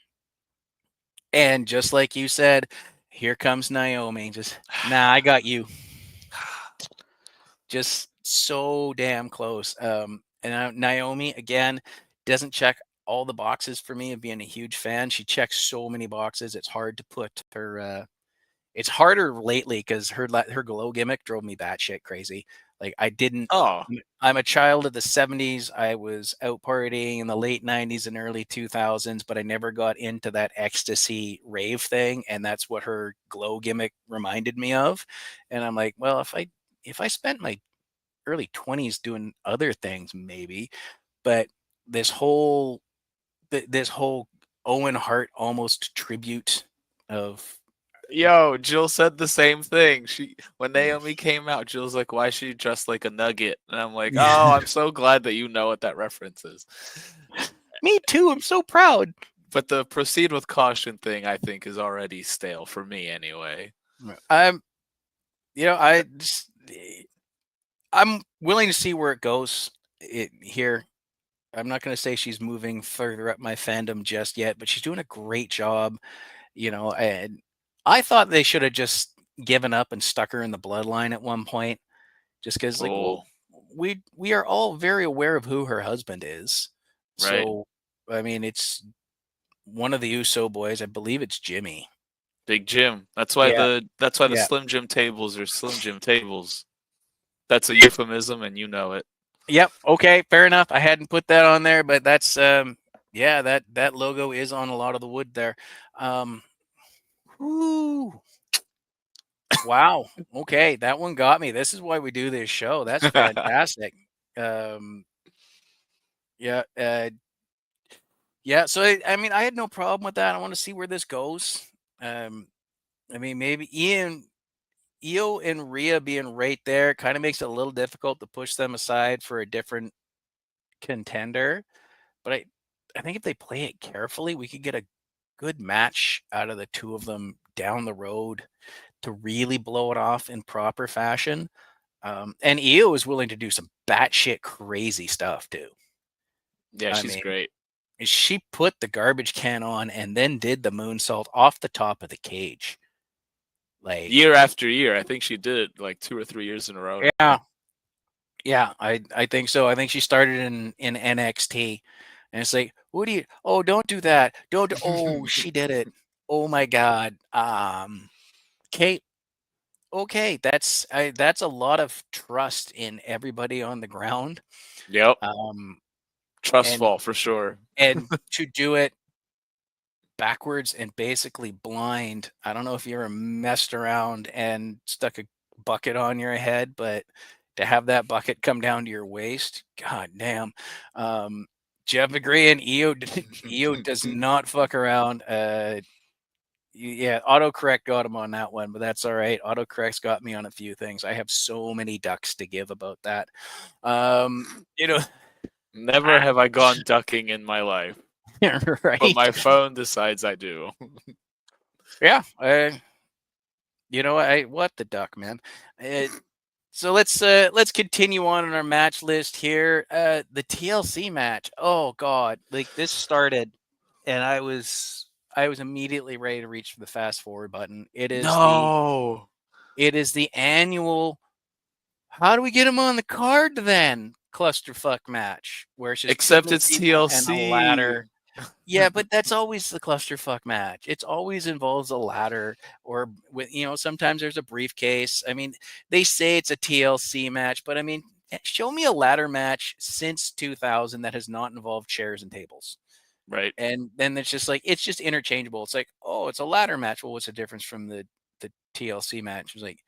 and just like you said, here comes Naomi. Just nah, I got you. Just so damn close. And Naomi again doesn't check all the boxes for me of being a huge fan. She checks so many boxes. It's hard to put her. It's harder lately because her glow gimmick drove me batshit crazy. Like I didn't. Oh, I'm a child of the 70s. I was out partying in the late 90s and early 2000s, but I never got into that ecstasy rave thing, and that's what her glow gimmick reminded me of. And I'm like, well, if I spent my early 20s doing other things maybe, but this whole this whole Owen Hart almost tribute of yo, Jill said the same thing. When Naomi came out, Jill's like, "Why is she dressed like a nugget?" And I'm like, "Oh, yeah. I'm so glad that you know what that reference is." Me too, I'm so proud. But the proceed with caution thing, I think, is already stale for me anyway. I'm, I just, I'm willing to see where it goes here. I'm not going to say she's moving further up my fandom just yet, but she's doing a great job. And I thought they should have just given up and stuck her in the bloodline at one point, just because, like, well, Oh, we are all very aware of who her husband is. right. So, I mean, it's one of the Uso boys. I believe it's Jimmy. Big Jim. Yeah, That's why the yeah. Slim Jim tables are Slim Jim tables. That's a euphemism, and you know it. Yep. Okay. Fair enough. I hadn't put that on there, but that's yeah, that logo is on a lot of the wood there. Um, whoo, wow. Okay, that one got me. This is why we do this show. That's fantastic. Um, yeah. Yeah. So I mean, I had no problem with that. I want to see where this goes. Um, I mean, maybe Io and Rhea being right there kind of makes it a little difficult to push them aside for a different contender. But I think if they play it carefully, we could get a good match out of the two of them down the road to really blow it off in proper fashion. And Io is willing to do some batshit crazy stuff too. Yeah, I she's mean, great. she put the garbage can on and then did the moonsault off the top of the cage. Like, Year after year, I think she did it like 2 or 3 years in a row yeah, now. yeah, I think so. I think she started in NXT, and it's like, what do you? Oh, don't do that. Don't. Oh, she did it. Oh my God. Kate. Okay, that's a lot of trust in everybody on the ground. Yep, Um, trust and fall for sure. to do it backwards and basically blind. I don't know if you ever messed around and stuck a bucket on your head, but to have that bucket come down to your waist, god damn. Um, Jeff agree and EO does not fuck around. Yeah, autocorrect got him on that one, but that's all right. Autocorrect's got me on a few things. I have so many ducks to give about that. You know, Never have I gone ducking in my life, but right? my phone decides I do. Yeah. I what the duck, man. Uh, so let's continue on in our match list here. The TLC match. Oh God, like this started, and I was immediately ready to reach for the fast forward button. No. It is the annual. How do we get him on the card then? Clusterfuck match where it's just Except putting it's people and a TLC. ladder. Yeah, but that's always the clusterfuck match. It's always involves a ladder or with sometimes there's a briefcase. I mean, they say it's a TLC match, but I mean, show me a ladder match since 2000 that has not involved chairs and tables. Right. And then it's just like it's just interchangeable. It's like, "Oh, it's a ladder match." Well, what's the difference from the TLC match? It's like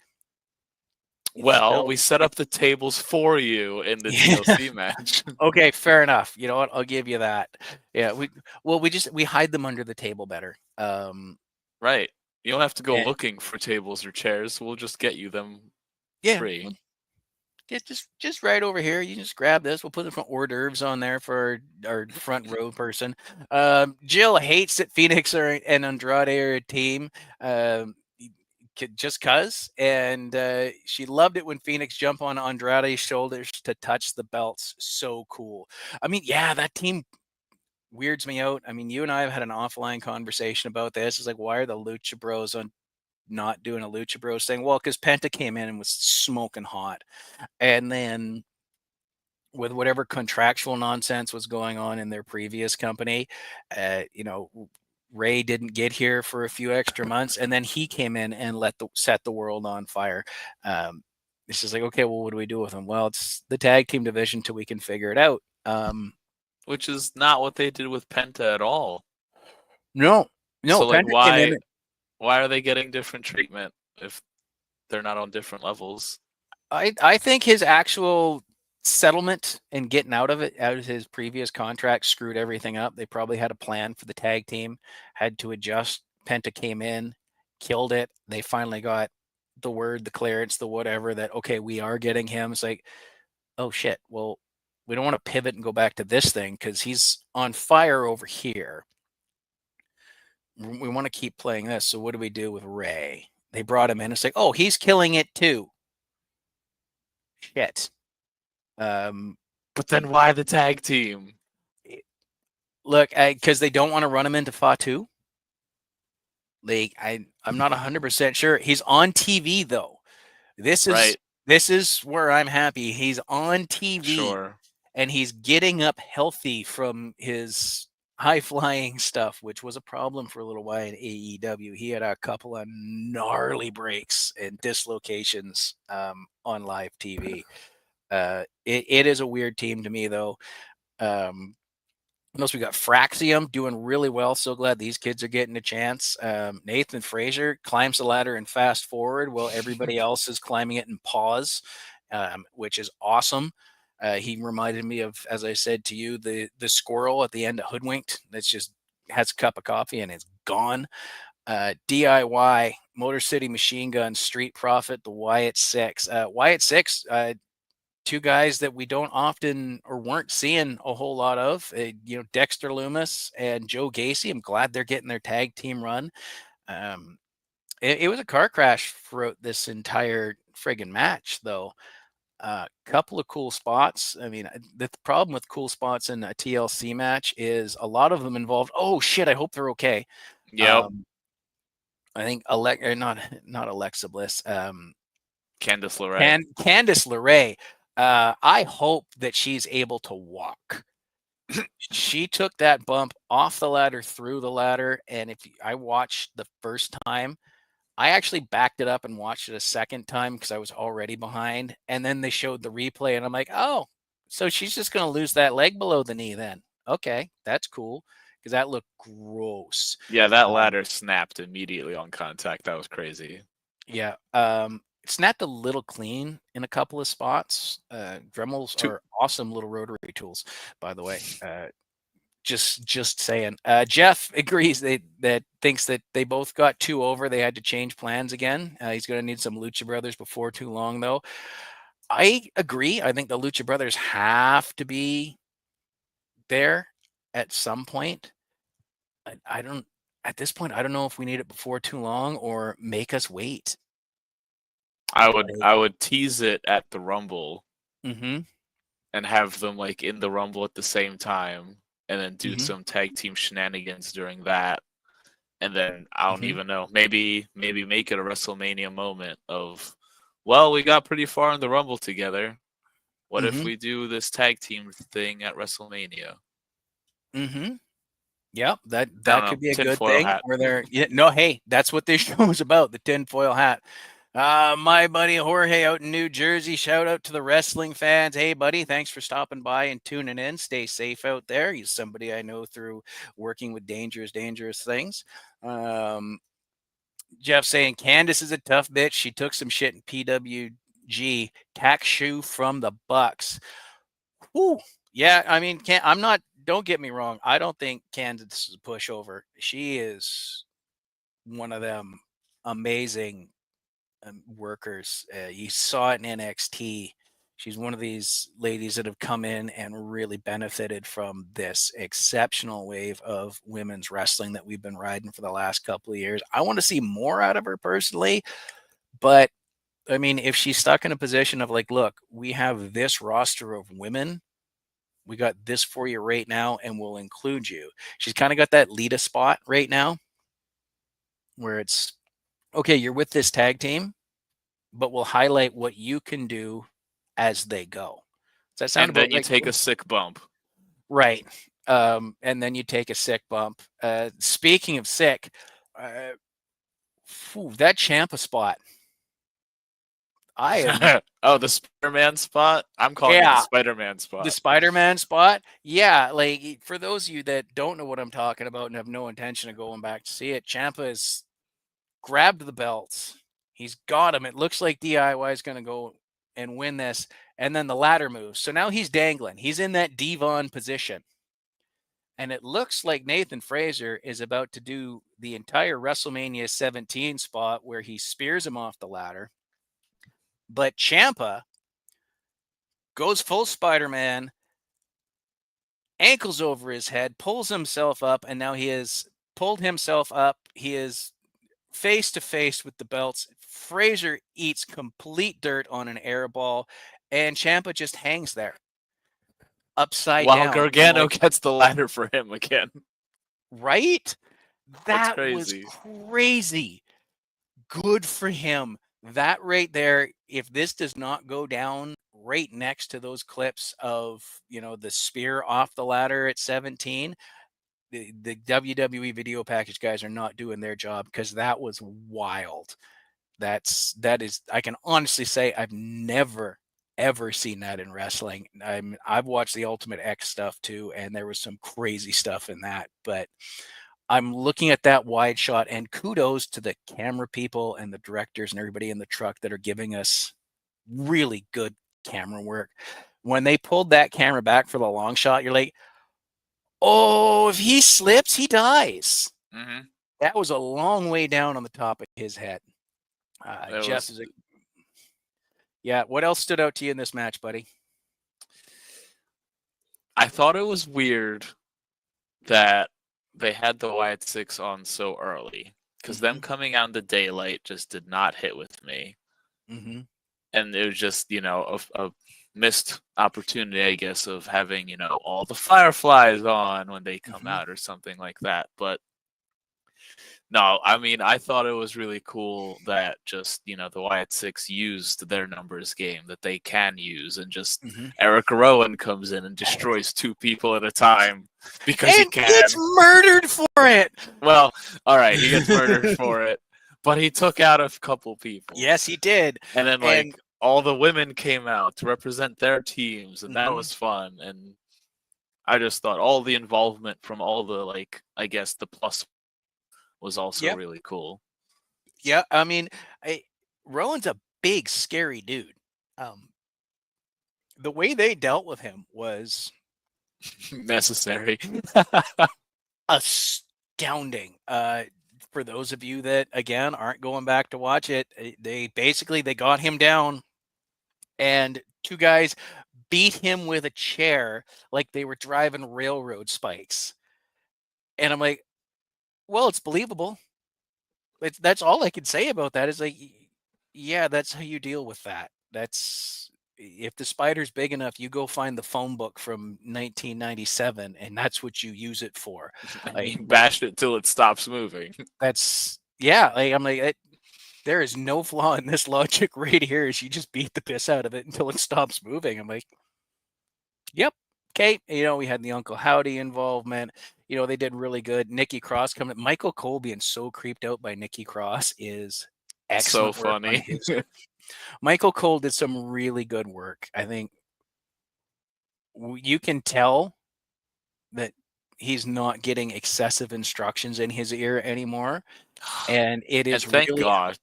it's Well, still we set up the tables for you in the yeah. TLC match. Okay, fair enough. You know what? I'll give you that. Yeah, we hide them under the table better. Right. You don't have to go And looking for tables or chairs. We'll just get you them yeah, free. just right over here. You just grab this. We'll put some hors d'oeuvres on there for our front row person. Jill hates that Phoenix and Andrade are a team. Um, just cuz and she loved it when Phoenix jumped on Andrade's shoulders to touch the belts. So cool. I mean, yeah, that team weirds me out. I mean, you and I have had an offline conversation about this. It's like, why are the Lucha Bros on not doing a Lucha Bros thing? Well, because Penta came in and was smoking hot. And then with whatever contractual nonsense was going on in their previous company, uh, you know, Ray didn't get here for a few extra months, and then he came in and set the world on fire. It's just like, okay, well, what do we do with him? Well, it's the tag team division till we can figure it out. Which is not what they did with Penta at all. No, no, So like Penta came in. why are they getting different treatment if they're not on different levels? I think his actual settlement and getting out of his previous contract, screwed everything up. They probably had a plan for the tag team, had to adjust. Penta came in, killed it. They finally got the word, the clearance, the whatever that, okay, we are getting him. It's like, oh shit. Well, we don't want to pivot and go back to this thing because he's on fire over here. we want to keep playing this. So what do we do with Ray? They brought him in. It's like, oh, he's killing it too. Shit. Um, But then why the tag team? look, because they don't want to run him into Fatu. Like I'm not 100% sure. He's on TV though. This is Right. this is where I'm happy. He's on TV Sure. and he's getting up healthy from his high flying stuff, which was a problem for a little while in AEW. He had a couple of gnarly breaks and dislocations on live TV. It is a weird team to me though. What else we got? Fraxium doing really well. So glad these kids are getting a chance. Nathan Frazier climbs the ladder and fast forward while everybody else is climbing it and pause, which is awesome. He reminded me of, as I said to you, the squirrel at the end of Hoodwinked. That's just has a cup of coffee and it's gone. DIY, Motor City Machine Gun, Street Profit, the Wyatt Six. Wyatt Six, two guys that we don't often or weren't seeing a whole lot of. Dexter Loomis and Joe Gacy. I'm glad they're getting their tag team run. It was a car crash throughout this entire friggin' match, though. Couple of cool spots. I mean, the problem with cool spots in a TLC match is a lot of them involved. Oh shit! I hope they're okay. Yep. Um, I think not Alexa Bliss. Candice LeRae. Candice LeRae. I hope that she's able to walk. She took that bump off the ladder, through the ladder, and if I watched the first time, I actually backed it up and watched it a second time because I was already behind, and then they showed the replay, and I'm like, oh, so she's just going to lose that leg below the knee then. Okay, that's cool because that looked gross. Yeah, that ladder snapped immediately on contact. That was crazy. Yeah. Snapped a little clean in a couple of spots. Dremels are awesome little rotary tools, by the way. Just saying. Jeff agrees that thinks that they both got too over. They had to change plans again. He's going to need some Lucha Brothers before too long, though. I agree. I think the Lucha Brothers have to be there at some point. I don't. At this point, I don't know if we need it before too long or make us wait. I would tease it at the Rumble Mm-hmm. and have them like in the Rumble at the same time, and then do Mhm. some tag team shenanigans during that. And then I don't Mhm. even know. Maybe make it a WrestleMania moment of, well, we got pretty far in the Rumble together. What if Mhm. we do this tag team thing at WrestleMania? Mhm. Yep, that I don't that know. could be a good Tinfoil thing hat. where they're no, hey, that's what this show is about, the tinfoil hat. My buddy Jorge out in New Jersey, shout out to the wrestling fans. Hey, buddy, thanks for stopping by and tuning in. Stay safe out there. He's somebody I know through working with dangerous things. Um, Jeff saying Candace is a tough bitch. She took some shit in PWG. Tack shoe from the Bucks. Whew. Yeah, I mean, I'm not. Don't get me wrong. I don't think Candace is a pushover. She is one of them amazing workers. You saw it in NXT. She's one of these ladies that have come in and really benefited from this exceptional wave of women's wrestling that we've been riding for the last couple of years. I want to see more out of her personally, but I mean, if she's stuck in a position of like, look, we have this roster of women, we got this for you right now, and we'll include you. She's kind of got that Lita spot right now where it's okay, you're with this tag team, but we'll highlight what you can do as they go. Does that sound And about then you right? take a sick bump. Right. And then you take a sick bump. Speaking of sick, uh, that Champa spot. I am, Oh, the Spider-Man spot? I'm calling it the yeah, Spider-Man the spot. Spider-Man spot. Yeah, like for those of you that don't know what I'm talking about and have no intention of going back to see it, Champa is grabbed the belts. He's got him. It looks like DIY is going to go and win this. And then the ladder moves. So now he's dangling. He's in that Devon position. And it looks like Nathan Frazier is about to do the entire WrestleMania 17 spot where he spears him off the ladder. But Champa goes full Spider Man, ankles over his head, pulls himself up, and now he is pulled himself up. He is face to face with the belts. Fraser eats complete dirt on an air ball, and Ciampa just hangs there, upside While down. I'm Gargano like, gets the ladder for him again. right? That's That was crazy. crazy. Good for him. That right there, if this does not go down right next to those clips of, the spear off the ladder at 17, the WWE video package guys are not doing their job, because that was wild. That is, I can honestly say I've never ever seen that in wrestling. I've watched the Ultimate X stuff too, and there was some crazy stuff in that. But I'm looking at that wide shot, and kudos to the camera people and the directors and everybody in the truck that are giving us really good camera work. When they pulled that camera back for the long shot, you're like, oh, if he slips, he dies. Hmm. That was a long way down on the top of his head. It Jeff was. is a Yeah. What else stood out to you in this match, buddy? I thought it was weird that they had the Wyatt Six on so early because Mm-hmm. them coming out in the daylight just did not hit with me, Mm-hmm. and it was just a missed opportunity, I guess, of having all the Fireflies on when they come Mm-hmm. out or something like that. But no, I mean, I thought it was really cool that just, the Wyatt Six used their numbers game that they can use, and just Mm-hmm. Eric Rowan comes in and destroys two people at a time because he And gets can. murdered for it. Well, all right, he gets murdered for it, but he took out a couple people. Yes, he did. And then, And like, all the women came out to represent their teams, and that mm-hmm. was fun. And I just thought all the involvement from all the, like, I guess the plus was also Yep. really cool. Yeah. I mean, Rowan's a big, scary dude. Um, the way they dealt with him was Necessary. astounding. For those of you that again aren't going back to watch it, they got him down, and two guys beat him with a chair like they were driving railroad spikes. And I'm like, well, it's believable. That's all I can say about that is like, yeah, that's how you deal with that. That's If the spider's big enough, you go find the phone book from 1997, and that's what you use it for. And Like, you bash it till it stops moving. that's yeah. Like I'm like, there is no flaw in this logic right here. Is you just beat the piss out of it until it stops moving. I'm like, yep. Okay. We had the Uncle Howdy involvement. They did really good. Nikki Cross coming. Michael Cole being so creeped out by Nikki Cross is So excellent work on funny. his. Michael Cole did some really good work. I think you can tell that he's not getting excessive instructions in his ear anymore, and it And is thank really God.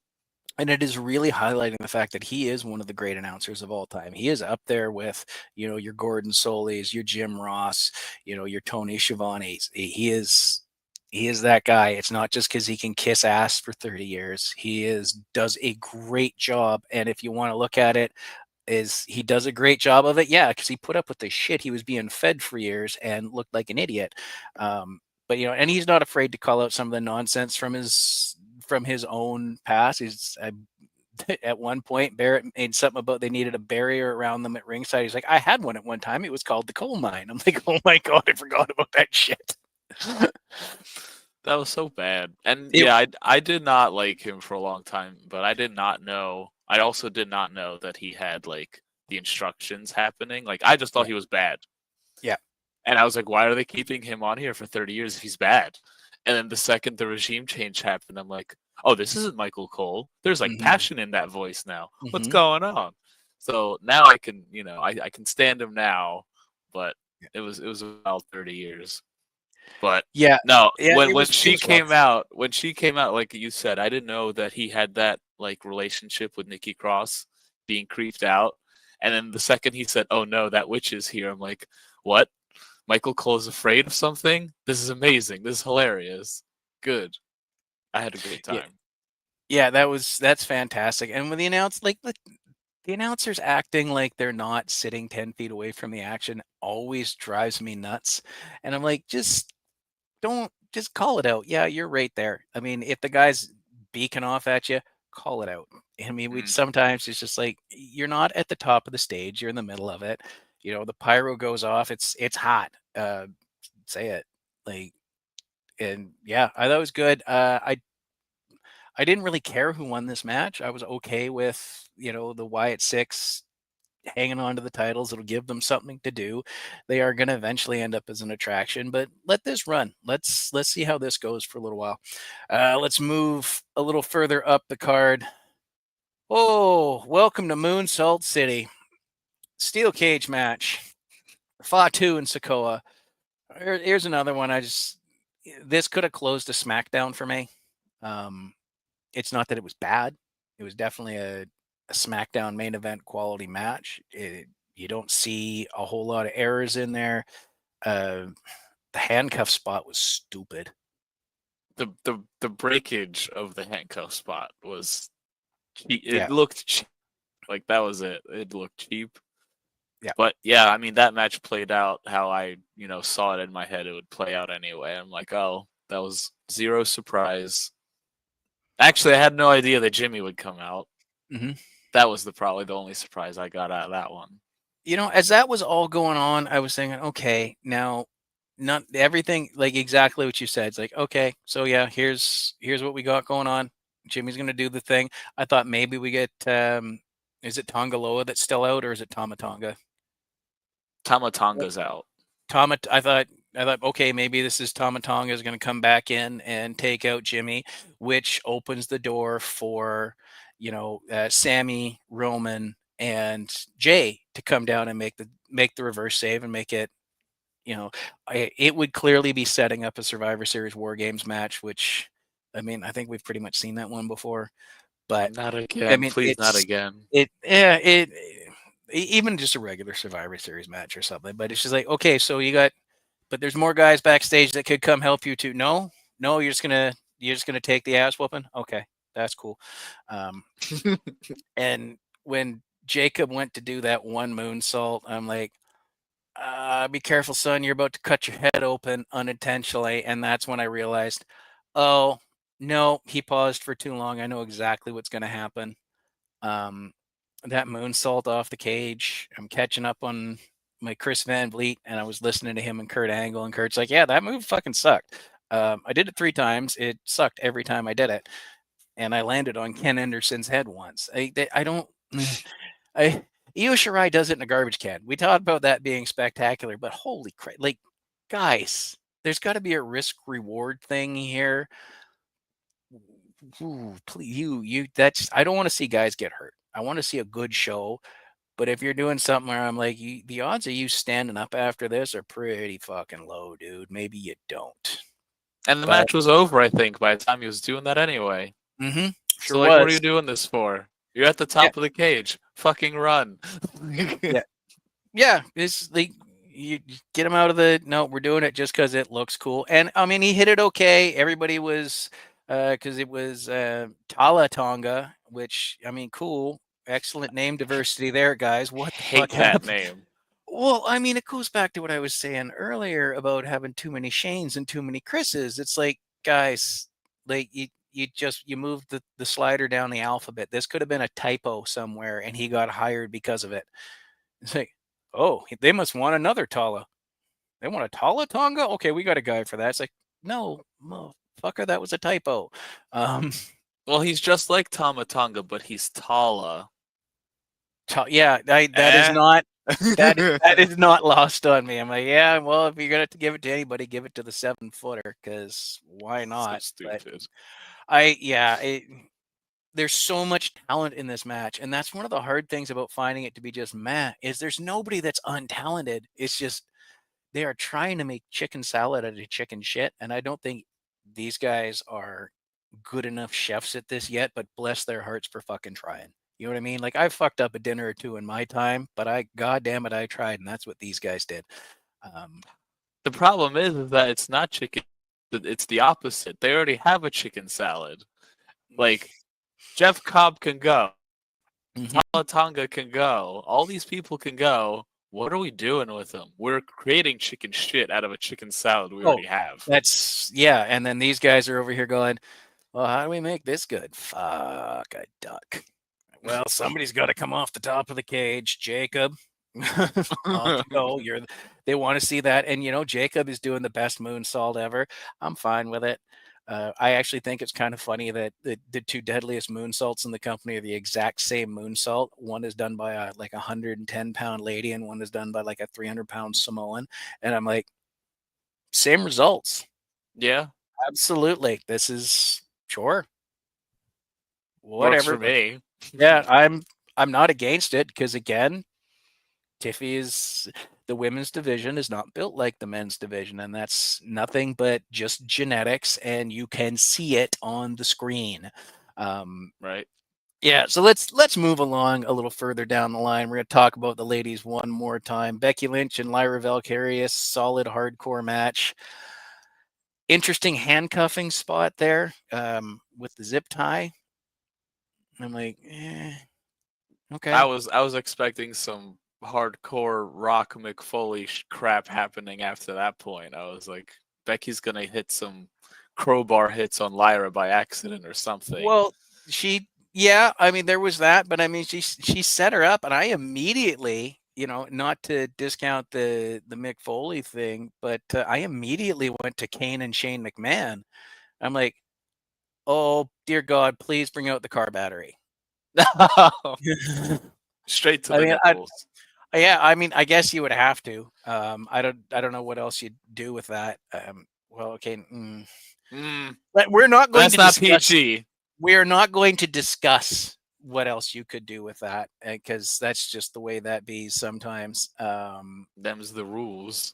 and it is really highlighting the fact that he is one of the great announcers of all time. He is up there with, your Gordon Solys, your Jim Ross, your Tony Schiavone's. He is that guy. It's not just because he can kiss ass for 30 years. Does a great job. And if you want to look at it, is he does a great job of it? Yeah, because he put up with the shit he was being fed for years and looked like an idiot. But and he's not afraid to call out some of the nonsense from his own past. At one point, Barrett made something about they needed a barrier around them at ringside. He's like, I had one at one time. It was called the coal mine. I'm like, oh my god, I forgot about that shit. That was so bad. And It, yeah, I did not like him for a long time, but I did not know. I also did not know that he had like the instructions happening. Like I just thought yeah, he was bad. yeah. And I was like, why are they keeping him on here for 30 years if he's bad? And then the second the regime change happened, I'm like, oh, this isn't Michael Cole. There's like Mm-hmm, passion in that voice now. What's mm-hmm. going on? So now I can, I can stand him now, but it was about 30 years. But Yeah, no, yeah. when It when was it she was rough. came out, like you said, I didn't know that he had that like relationship with Nikki Cross, being creeped out. And then the second he said, "Oh no, that witch is here," I'm like, "What? Michael Cole is afraid of something? This is amazing. This is hilarious. Good. I had a great Yeah, time." yeah. That's fantastic. And when the announcers acting like they're not sitting 10 feet away from the action always drives me nuts. And I'm like, just just call it out. Yeah, you're right there. I mean, if the guy's beaking off at you, call it out. I mean, we Mm. sometimes it's just like you're not at the top of the stage, you're in the middle of it. You know, the pyro goes off, it's hot. Say it. Like and yeah, I thought it was good. I didn't really care who won this match. I was okay with, you know, the Wyatt Six hanging on to the titles. It'll give them something to do. They are going to eventually end up as an attraction, but let this run. Let's see how this goes for a little while. Let's move a little further up the card. Oh, welcome to Moonsault City. Steel cage match. Fatu and Sokoa. Here's another one. This could have closed a SmackDown for me. Um, it's not that it was bad. It was definitely a SmackDown main event quality match. You don't see a whole lot of errors in there. The handcuff spot was stupid. The breakage of the handcuff spot was cheap. Yeah, It looked cheap. Like that was it. It looked cheap. yeah. But yeah, I mean that match played out how I, saw it in my head it would play out anyway. I'm like, oh, that was zero surprise. Actually, I had no idea that Jimmy would come out. hmm That was probably the only surprise I got out of that one. You know, as that was all going on, I was thinking, okay, now not everything like exactly what you said. It's like, okay, so yeah, here's what we got going on. Jimmy's gonna do the thing. I thought maybe we get is it Tongaloa that's still out or is it Tamatonga? Tamatonga's out. I thought okay, maybe this is Tamatonga is going to come back in and take out Jimmy, which opens the door for Sammy, Roman, and Jay to come down and make the reverse save and make it. It would clearly be setting up a Survivor Series War Games match, which I mean I think we've pretty much seen that one before, but Not I again. mean Please, not again. even just a regular Survivor Series match or something. But it's just like okay, so but there's more guys backstage that could come help you too. No, no, you're just gonna take the ass whooping. Okay, that's cool. Um, and when Jacob went to do that one moonsault, I'm like, be careful, son. You're about to cut your head open unintentionally. And that's when I realized, oh no, he paused for too long. I know exactly what's going to happen. Um, that moonsault off the cage. I'm catching up on my Chris Van Vliet, and I was listening to him and Kurt Angle, and Kurt's like, "Yeah, that move fucking sucked." I did it 3 times. It sucked every time I did it, and I landed on Ken Anderson's head once. I don't. I Io Shirai does it in a garbage can. We talked about that being spectacular, but holy crap! Like, guys, there's got to be a risk reward thing here. Ooh, please, that's I don't want to see guys get hurt. I want to see a good show. But if you're doing something where I'm like, the odds of you standing up after this are pretty fucking low, dude. Maybe you don't. And the But match was over, I think, by the time he was doing that anyway. sure So, like, what are was. you doing this for? You're at the Yeah, top of the cage. Fucking run. yeah, yeah. It's like you get him out of the. No, we're doing it just because it looks cool. And I mean, he hit it okay. Everybody was because it was Tala Tonga, which I mean, cool. Excellent name diversity there, guys. What the fuck Hate that happened? name. Well, I mean, it goes back to what I was saying earlier about having too many Shanes and too many Chris's. It's like, guys, like you moved the slider down the alphabet. This could have been a typo somewhere, and he got hired because of it. It's like, oh, they must want another Tala. They want a Tala Tonga? Okay, we got a guy for that. It's like, no, motherfucker, that was a typo. Um, Well, he's just like Tamatonga, but he's taller. yeah, that is Eh? not that is not lost on me. I'm like, yeah, well, if you're gonna give it to anybody, give it to the 7-footer, because why So not? But stupid. there's so much talent in this match, and that's one of the hard things about finding it to be just meh, is there's nobody that's untalented. It's just they are trying to make chicken salad out of chicken shit, and I don't think these guys are good enough chefs at this yet, but bless their hearts for fucking trying. You know what I mean? Like I've fucked up a dinner or two in my time, but goddamn it, I tried, and that's what these guys did. Um, The problem is that it's not chicken. It's the opposite. They already have a chicken salad. Like, Jeff Cobb can go. mhm. Tonga can go. All these people can go. what are we doing with them? We're creating chicken shit out of a chicken salad we Oh, already have. that's yeah. And then these guys are over here going, well, how do we make this good? Fuck a duck. Well, somebody's got to come off the top of the cage. Jacob, off you go. They want to see that. And, Jacob is doing the best moonsault ever. I'm fine with it. I actually think it's kind of funny that the two deadliest moonsaults in the company are the exact same moonsault. One is done by like 110-pound lady, and one is done by like a 300-pound Samoan. And I'm like, same results. Yeah, Absolutely. This is sure. works for Whatever. me. Yeah, I'm not against it because again, Tiffy is the women's division is not built like the men's division, and that's nothing but just genetics, and you can see it on the screen. Um, Right. yeah, so let's move along a little further down the line. We're going to talk about the ladies one more time. Becky Lynch and Lyra Valkyria, solid hardcore match. Interesting handcuffing spot there with the zip tie. I'm like, I okay. was I was expecting some hardcore Rock McFoley crap happening after that point. I was like, Becky's gonna hit some crowbar hits on Lyra by accident or something. Well, yeah, I mean, there was that, but I mean, she set her up, and I immediately, not to discount the Mick Foley thing, but I immediately went to Kane and Shane McMahon. I'm like, oh dear God, please bring out the car battery. Straight to I the mean, nipples. yeah, I mean, I guess you would have to. I don't know what else you'd do with that. Well, okay, Mm, but we're not going that's to not discuss. PG. We are not going to discuss what else you could do with that because that's just the way that be sometimes. Them's the rules.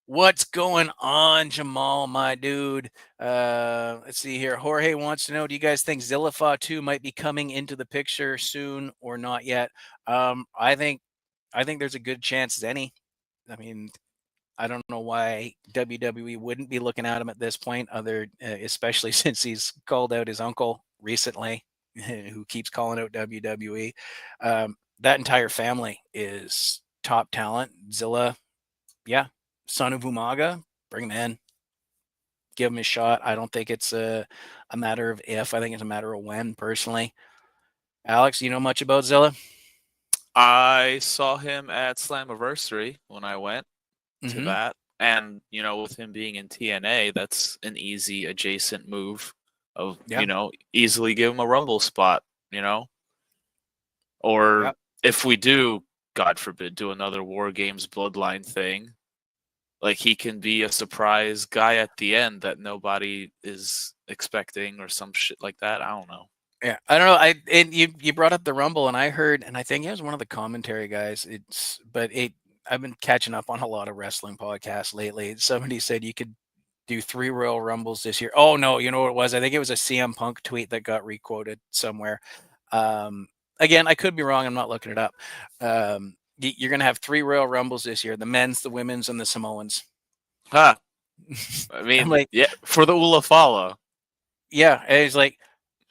What's going on, Jamal, my dude? Let's see here. Jorge wants to know: do you guys think Zilla Fatu might be coming into the picture soon or not yet? I think there's a good chance as any. I mean, I don't know why WWE wouldn't be looking at him at this point, especially since he's called out his uncle recently, who keeps calling out WWE. That entire family is top talent. Zilla, yeah, son of Umaga, bring him in, give him a shot. I don't think it's a matter of if. I think it's a matter of when. Personally, Alex, you know much about Zilla? I saw him at Slammiversary when I went to Mm-hmm. that. And, with him being in TNA, that's an easy adjacent move of, Yeah. easily give him a Rumble spot, you know? Or Yep. if we do, God forbid, do another War Games Bloodline thing, like he can be a surprise guy at the end that nobody is expecting or some shit like that. I don't know. Yeah, I don't know. And you brought up the Rumble, and I heard, and I think it was one of the commentary guys. I've been catching up on a lot of wrestling podcasts lately. Somebody said you could do 3 Royal Rumbles this year. Oh no, you know what it was? I think it was a CM Punk tweet that got requoted somewhere. Again, I could be wrong. I'm not looking it up. You're gonna have 3 Royal Rumbles this year: the men's, the women's, and the Samoans. Huh. I I'm mean, like, yeah, for the Ulafala. yeah, and he's like,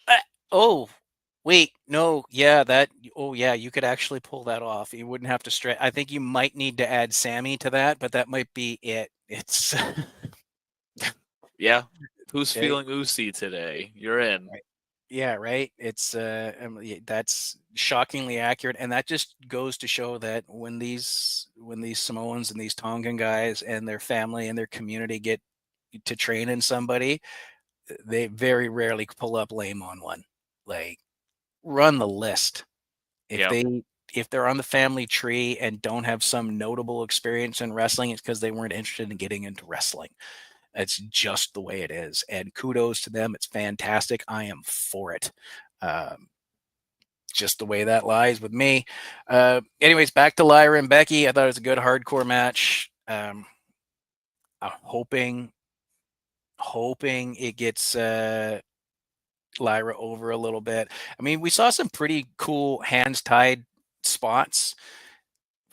"Uh, oh, wait, no, yeah, oh, yeah, you could actually pull that off. You wouldn't have to stretch. I think you might need to add Sammy to that, but that might be it. It's Yeah. Who's okay, feeling Usi today? You're in. right. Yeah, right. That's shockingly accurate, and that just goes to show that when these Samoans and these Tongan guys and their family and their community get to train in somebody, they very rarely pull up lame on one. Like, run the list. If Yep. they if they're on the family tree and don't have some notable experience in wrestling, it's because they weren't interested in getting into wrestling. It's just the way it is. And kudos to them. It's fantastic. I am for it. Um, just the way that lies with me. Anyways, back to Lyra and Becky. I thought it was a good hardcore match. I'm hoping it gets Lyra over a little bit. I mean, we saw some pretty cool hands tied spots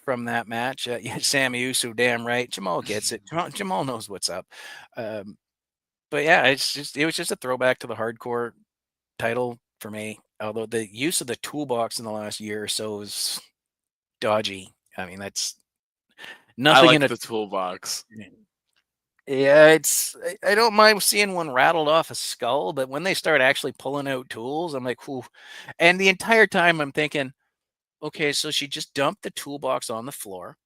from that match. Yeah, Sammy Uso, damn right. Jamal gets it. Jamal knows what's up. Um, but yeah, it was just a throwback to the hardcore title for me. Although the use of the toolbox in the last year or so is dodgy. I mean, that's I Nothing in like a the toolbox. yeah, I don't mind seeing one rattled off a skull, but when they start actually pulling out tools, I'm like, "Ooh." And the entire time I'm thinking, "Okay, so she just dumped the toolbox on the floor.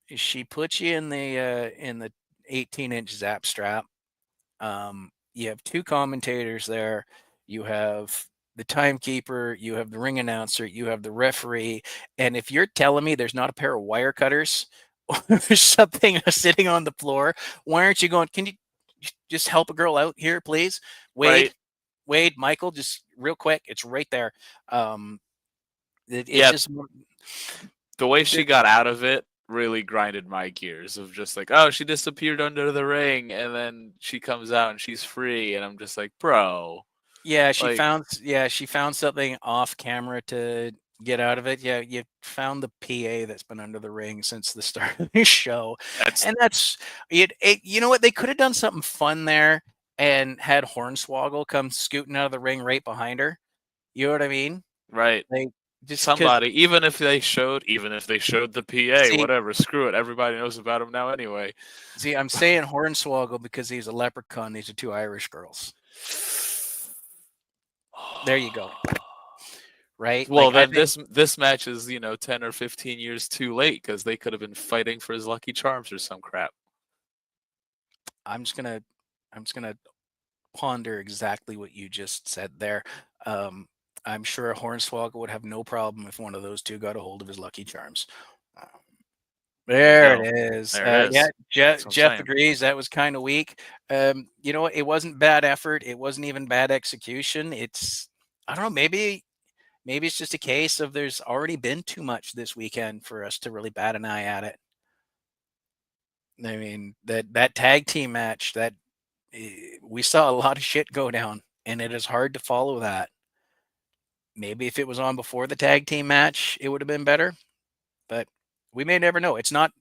She put you in the 18-inch zap strap. You have two commentators there. You have the timekeeper, you have the ring announcer, you have the referee. And if you're telling me there's not a pair of wire cutters or something sitting on the floor, why aren't you going, can you just help a girl out here, please? Wade, Right? Wade, Michael, just real quick. It's right there. Um, it's Yeah, just, the way she the, got out of it really grinded my gears of just like, oh, she disappeared under the ring and then she comes out and she's free and I'm just like, bro, like yeah, she found something off camera to get out of it. Yeah, you found the PA that's been under the ring since the start of the show. that's And that's it you know what? They could have done something fun there and had Hornswoggle come scooting out of the ring right behind her. You know what I mean? right. Like just because Somebody, even if they showed the PA, see whatever, screw it. Everybody knows about him now anyway. see, I'm saying Hornswoggle because he's a leprechaun. These are two Irish girls. There you go. Right? Well, Like I then think this match is 10 or 15 years too late because they could have been fighting for his Lucky Charms or some crap. I'm just gonna I'm just gonna ponder exactly what you just said there. Um, I'm sure Hornswoggle would have no problem if one of those two got a hold of his Lucky Charms. Um, There you there it go. is. There it Yeah, is. That's what I'm Jeff saying. agrees. That was kind of weak. You know what? It wasn't bad effort. It wasn't even bad execution. I don't know. Maybe it's just a case of there's already been too much this weekend for us to really bat an eye at it. I mean that tag team match that we saw a lot of shit go down, and it is hard to follow that. Maybe if it was on before the tag team match, it would have been better, but we may never know. It's not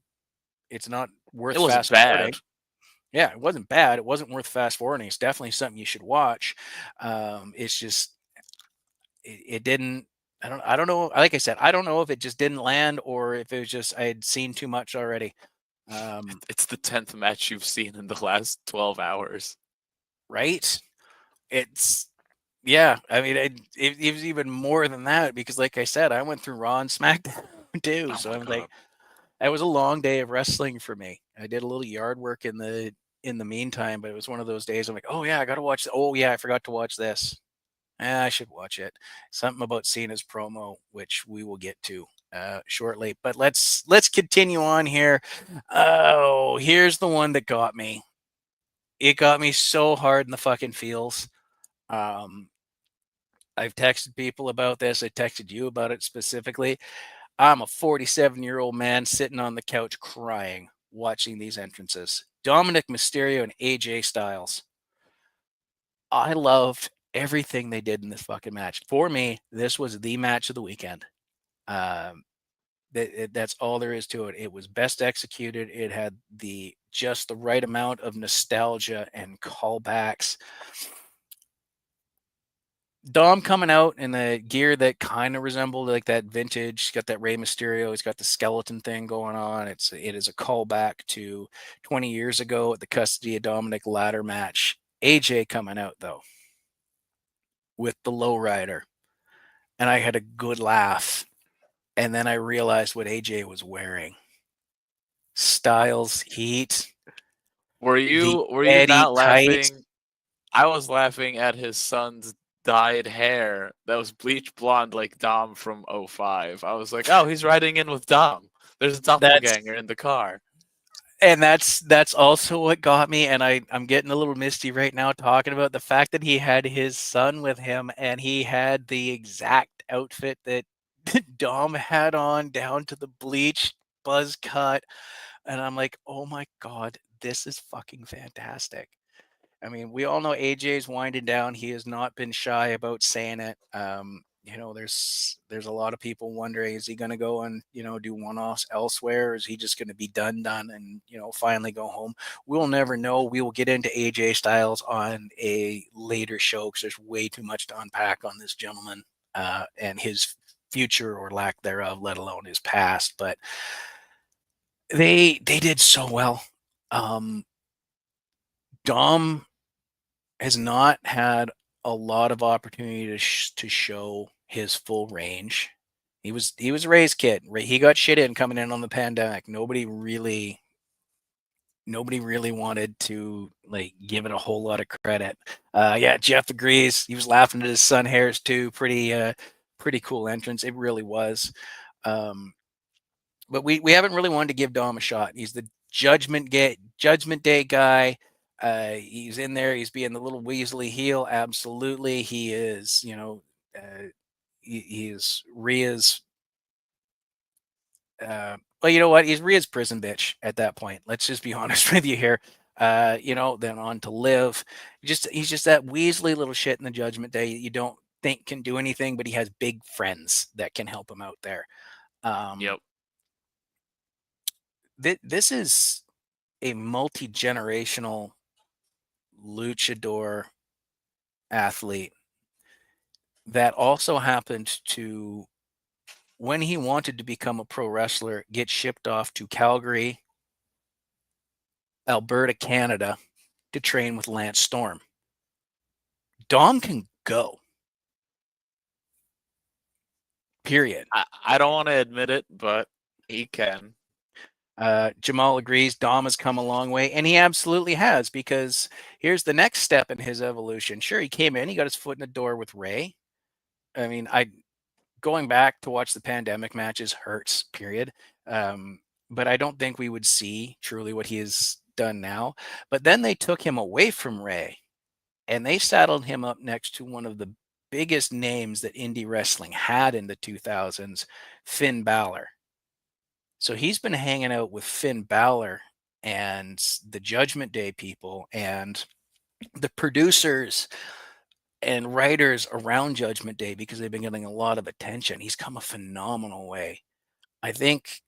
It worth wasn't fast bad. forwarding. Yeah, it wasn't bad. It wasn't worth fast forwarding. It's definitely something you should watch. It's just it didn't. I don't know. Like I said, I don't know if it just didn't land or if it was just I had seen too much already. It's the 10th match you've seen in the last 12 hours. Right? It's Yeah, I mean, it was even more than that because, like I said, I went through Raw and SmackDown too. Oh So my I was like, god. that was a long day of wrestling for me. I did a little yard work in the meantime, but it was one of those days. I'm like, oh yeah, I got to watch. Oh yeah, I forgot to watch this. I should watch it. Something about Cena's promo, which we will get to shortly. But let's continue on here. Oh, here's the one that got me. It got me so hard in the fucking feels. Um, I've texted people about this. I texted you about it specifically. I'm a 47-year-old man sitting on the couch crying watching these entrances. Dominic Mysterio and AJ Styles. I loved everything they did in this fucking match. For me, this was the match of the weekend. Um, that's all there is to it. It was best executed. It had just the right amount of nostalgia and callbacks. Dom coming out in the gear that kind of resembled like that vintage. He's got that Rey Mysterio. He's got the skeleton thing going on. It is a callback to 20 years ago at the Custody of Dominic ladder match. AJ coming out though with the lowrider, and I had a good laugh. And then I realized what AJ was wearing: Styles Heat, the Were you Eddie not tights. laughing? I was laughing at his son's dyed hair that was bleach blonde like Dom from '05. I was like, "Oh, he's riding in with Dom. There's a That's doppelganger in the car." that's also what got me, and I'm getting a little misty right now talking about the fact that he had his son with him and he had the exact outfit that Dom had on down to the bleach buzz cut, and I'm like, "Oh my god, this is fucking fantastic." I mean, we all know AJ's winding down. He has not been shy about saying it. There's a lot of people wondering, is he going to go and do one-offs elsewhere? Or is he just going to be done and finally go home? We'll never know. We will get into AJ Styles on a later show because there's way too much to unpack on this gentleman and his future or lack thereof, let alone his past. But They did so well. Um, Dom has not had a lot of opportunity to show his full range. He was a Rays kid. He got shit in coming in on the pandemic. Nobody really wanted to like give it a whole lot of credit. Yeah, Jeff agrees. He was laughing at his son hairs too. Pretty cool entrance. It really was. Um, but we haven't really wanted to give Dom a shot. He's the Judgment Day guy. He's in there. He's being the little Weasley heel. Absolutely, he is. He is Rhea's. Well, you know what? He's Rhea's prison bitch at that point. Let's just be honest with you here. Then on to Liv. He's just that Weasley little shit in the Judgment Day you don't think can do anything, but he has big friends that can help him out there. Um, Yep. this is a multi-generational luchador athlete that also happened to, when he wanted to become a pro wrestler, get shipped off to Calgary, Alberta, Canada to train with Lance Storm. Dom can go. Period. I don't want to admit it, but he can. Jamal agrees. Dom has come a long way, and he absolutely has, because here's the next step in his evolution. Sure, he came in, he got his foot in the door with Ray. I mean, going back to watch the pandemic matches hurts, period. But I don't think we would see truly what he has done now. But then they took him away from Ray and they saddled him up next to one of the biggest names that indie wrestling had in the 2000s, Finn Balor. So he's been hanging out with Finn Balor and the Judgment Day people and the producers and writers around Judgment Day, because they've been getting a lot of attention. He's come a phenomenal way. I think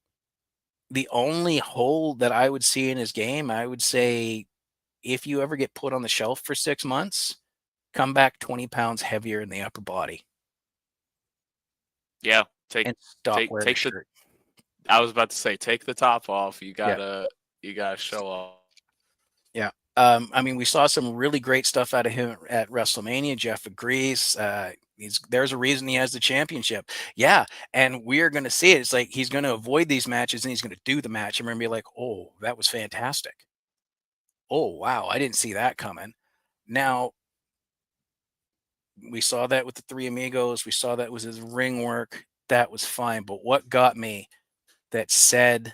the only hole that I would see in his game, I would say, if you ever get put on the shelf for 6 months, come back 20 pounds heavier in the upper body Yeah. Take and stop take wearing a take the shirt. I was about to say take the top off. Yeah. You gotta show off. Yeah. I mean, we saw some really great stuff out of him at WrestleMania. Jeff agrees. There's a reason he has the championship. Yeah. And we are going to see it. It's like he's going to avoid these matches and he's going to do the match. And we're going to be like, oh, that was fantastic. Oh, wow. I didn't see that coming. Now, we saw that with the Three Amigos. We saw that was his ring work. That was fine. But what got me, that said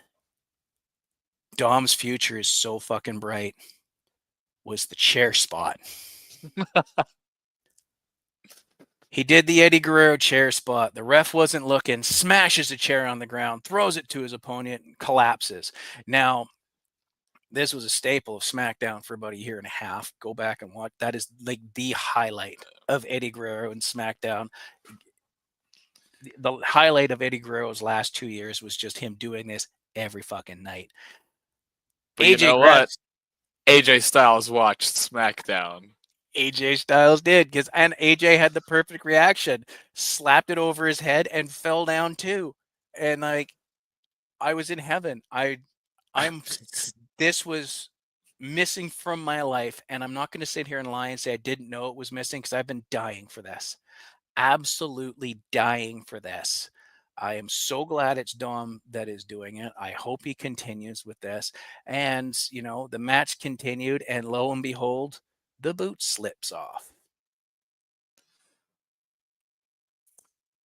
Dom's future is so fucking bright, was the chair spot. He did the Eddie Guerrero chair spot. The ref wasn't looking, smashes the chair on the ground, throws it to his opponent, and collapses. Now, this was a staple of SmackDown for about a year and a half. Go back and watch. That is like the highlight of Eddie Guerrero in SmackDown. The highlight of Eddie Guerrero's last 2 years was just him doing this every fucking night. But you AJ know what? grabs AJ Styles watched SmackDown. AJ Styles did, and AJ had the perfect reaction, slapped it over his head and fell down too. And like, I was in heaven. I'm this was missing from my life, and I'm not going to sit here and lie and say I didn't know it was missing, because I've been dying for this. Absolutely dying for this. I am so glad it's Dom that is doing it. I hope he continues with this. And, the match continued, and lo and behold, the boot slips off.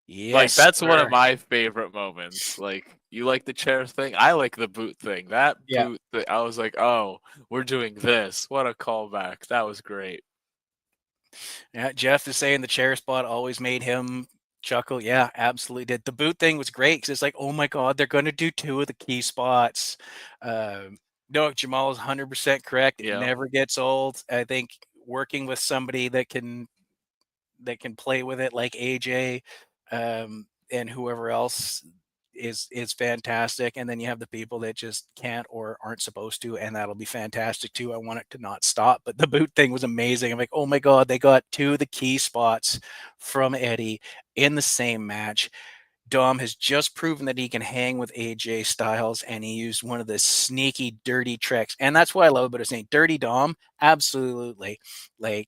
Like Yes, that's one of sir. my favorite moments. Like you like the chair thing, I like the boot thing. That Yeah. boot thing, I was like, oh, we're doing this. What a callback! That was great. Yeah. Jeff is saying the chair spot always made him chuckle. Yeah, absolutely did. The boot thing was great because it's like, oh my God, they're going to do two of the key spots. No, Jamal is 100% correct. It Yeah. never gets old. I think working with somebody that can play with it like AJ, and whoever else is fantastic. And then you have the people that just can't or aren't supposed to, and that'll be fantastic too. I want it to not stop. But the boot thing was amazing. I'm like, oh my God, they got two of the key spots from Eddie in the same match. Dom has just proven that he can hang with AJ Styles, and he used one of the sneaky, dirty tricks. And that's what I love about his name, Dirty Dom. Absolutely, like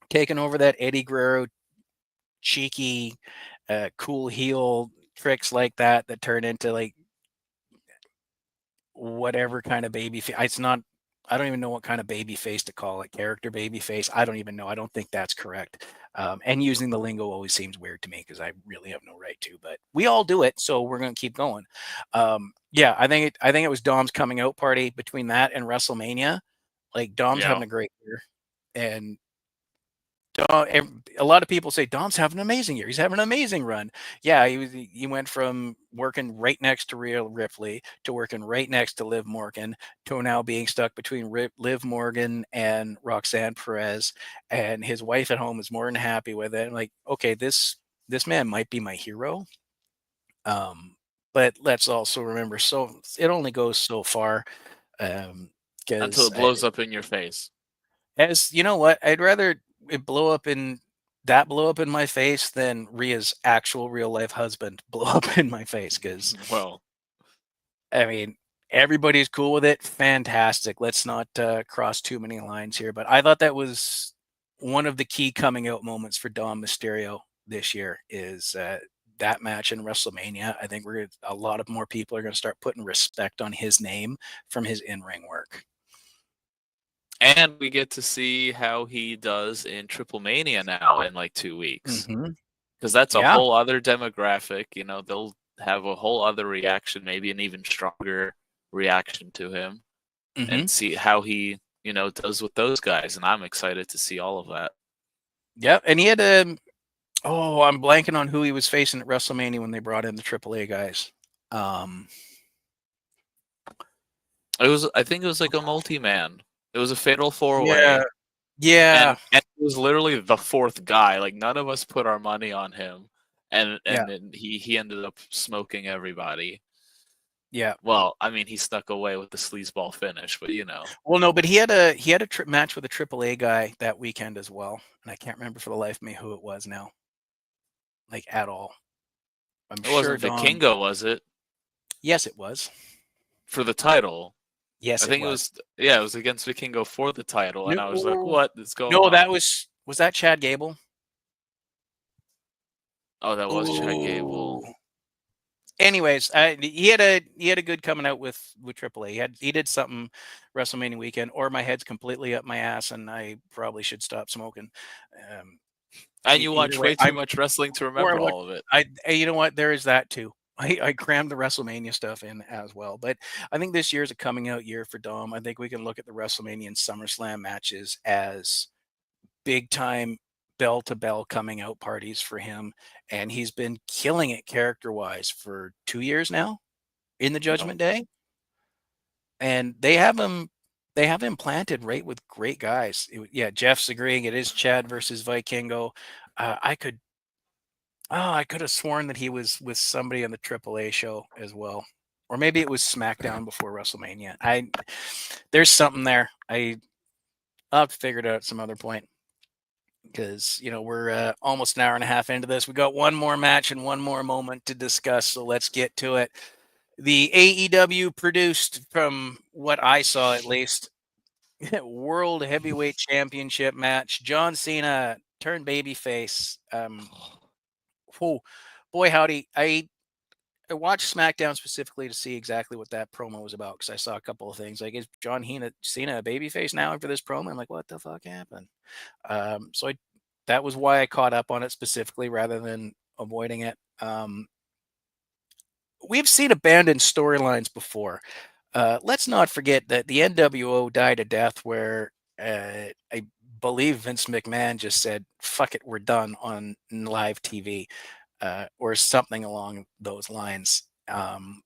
taking over that Eddie Guerrero cheeky, cool heel tricks like that turn into like whatever kind of baby face. It's not. I don't even know what kind of baby face to call it. Character baby face. I don't even know. I don't think that's correct. And using the lingo always seems weird to me because I really have no right to. But we all do it, so we're going to keep going. Yeah, I think it was Dom's coming out party between that and WrestleMania. Like Dom's Yeah. having a great year, and a lot of people say Dom's having an amazing year. He's having an amazing run. Yeah, he went from working right next to Rhea Ripley to working right next to Liv Morgan to now being stuck between Liv Morgan and Roxanne Perez, and his wife at home is more than happy with it. Like, okay, this man might be my hero. But let's also remember, so it only goes so far. Until Because it blows up in your face. as you know what, I'd rather it blow up in my face than Rhea's actual real life husband blow up in my face. Because Well, I mean, everybody's cool with it. Fantastic. Let's not cross too many lines here. But I thought that was one of the key coming out moments for Dom Mysterio this year. Is that match in WrestleMania? I think a lot of more people are going to start putting respect on his name from his in ring work. and we get to see how he does in Triple Mania now in like 2 weeks. Mm-hmm. Because that's a Yeah. whole other demographic. You know, they'll have a whole other reaction, maybe an even stronger reaction to him, Mm-hmm. and see how he, does with those guys. And I'm excited to see all of that. Yeah, and he had a. Oh, I'm blanking on who he was facing at WrestleMania when they brought in the AAA guys. Um, I think it was like a multi-man. It was a fatal yeah, four-way, yeah, and it was literally the fourth guy. Like none of us put our money on him, and yeah, then he ended up smoking everybody. yeah. Well, I mean, he snuck away with the sleazeball finish, but Well, no, but he had a match with a AAA guy that weekend as well, and I can't remember for the life of me who it was now, like at all. I'm it sure wasn't Dom. Vikingo, was it, Yes, it was. for the title? I Yes, it think was. it was against Vikingo for the title, and I was like, No, what is going no, on? was that Chad Gable? Oh, that was Chad Oh. Gable. Anyways, he had a good coming out with AAA. He did something WrestleMania weekend, or my head's completely up my ass, and I probably should stop smoking. Um, And you Either watch way, way too much wrestling to or remember what all of it. you know what, there is that too. I crammed the WrestleMania stuff in as well, but I think this year is a coming out year for Dom. I think we can look at the WrestleMania and SummerSlam matches as big time bell to bell coming out parties for him, and he's been killing it character wise for 2 years now in the Yep. Judgment Day, and they have him planted right with great guys. Yeah, Jeff's agreeing it is Chad versus Vikingo. I could I could have sworn that he was with somebody on the AAA show as well, or maybe it was SmackDown before WrestleMania. There's something there. I'll have to figure it out at some other point, because we're almost an hour and a half into this. We got one more match and one more moment to discuss, so let's get to it. The AEW produced, from what I saw at least, World Heavyweight Championship match. John Cena turned babyface. Oh, boy, howdy! I watched SmackDown specifically to see exactly what that promo was about, because I saw a couple of things like, is Cena a babyface now for this promo? I'm like, what the fuck happened? So that was why I caught up on it specifically rather than avoiding it. We've seen abandoned storylines before. Let's not forget that the NWO died a death where I believe Vince McMahon just said, fuck it, we're done on live TV, or something along those lines. The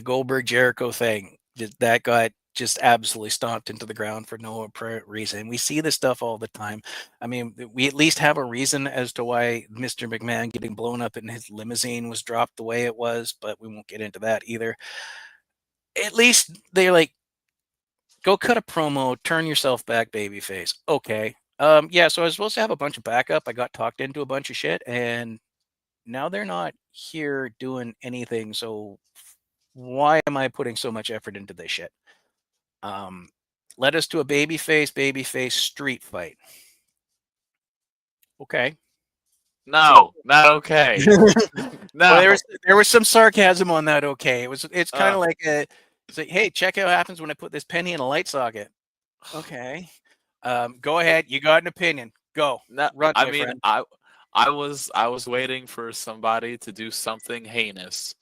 Goldberg Jericho thing, that got just absolutely stomped into the ground for no apparent reason. We see this stuff all the time. I mean, we at least have a reason as to why Mr. McMahon getting blown up in his limousine was dropped the way it was, but we won't get into that either. At least they're like, go cut a promo, turn yourself back, babyface. Okay. Yeah, so I was supposed to have a bunch of backup. I got talked into a bunch of shit, and now they're not here doing anything. So why am I putting so much effort into this shit? Um, led us to a babyface street fight. Okay. So No, not okay. well, No. there was some sarcasm on that. Okay, it's kind Uh, of like a it's like, hey, check out what happens when I put this penny in a light socket. Okay, go ahead. You got an opinion. Go no, run, I my mean, friend. I was waiting for somebody to do something heinous,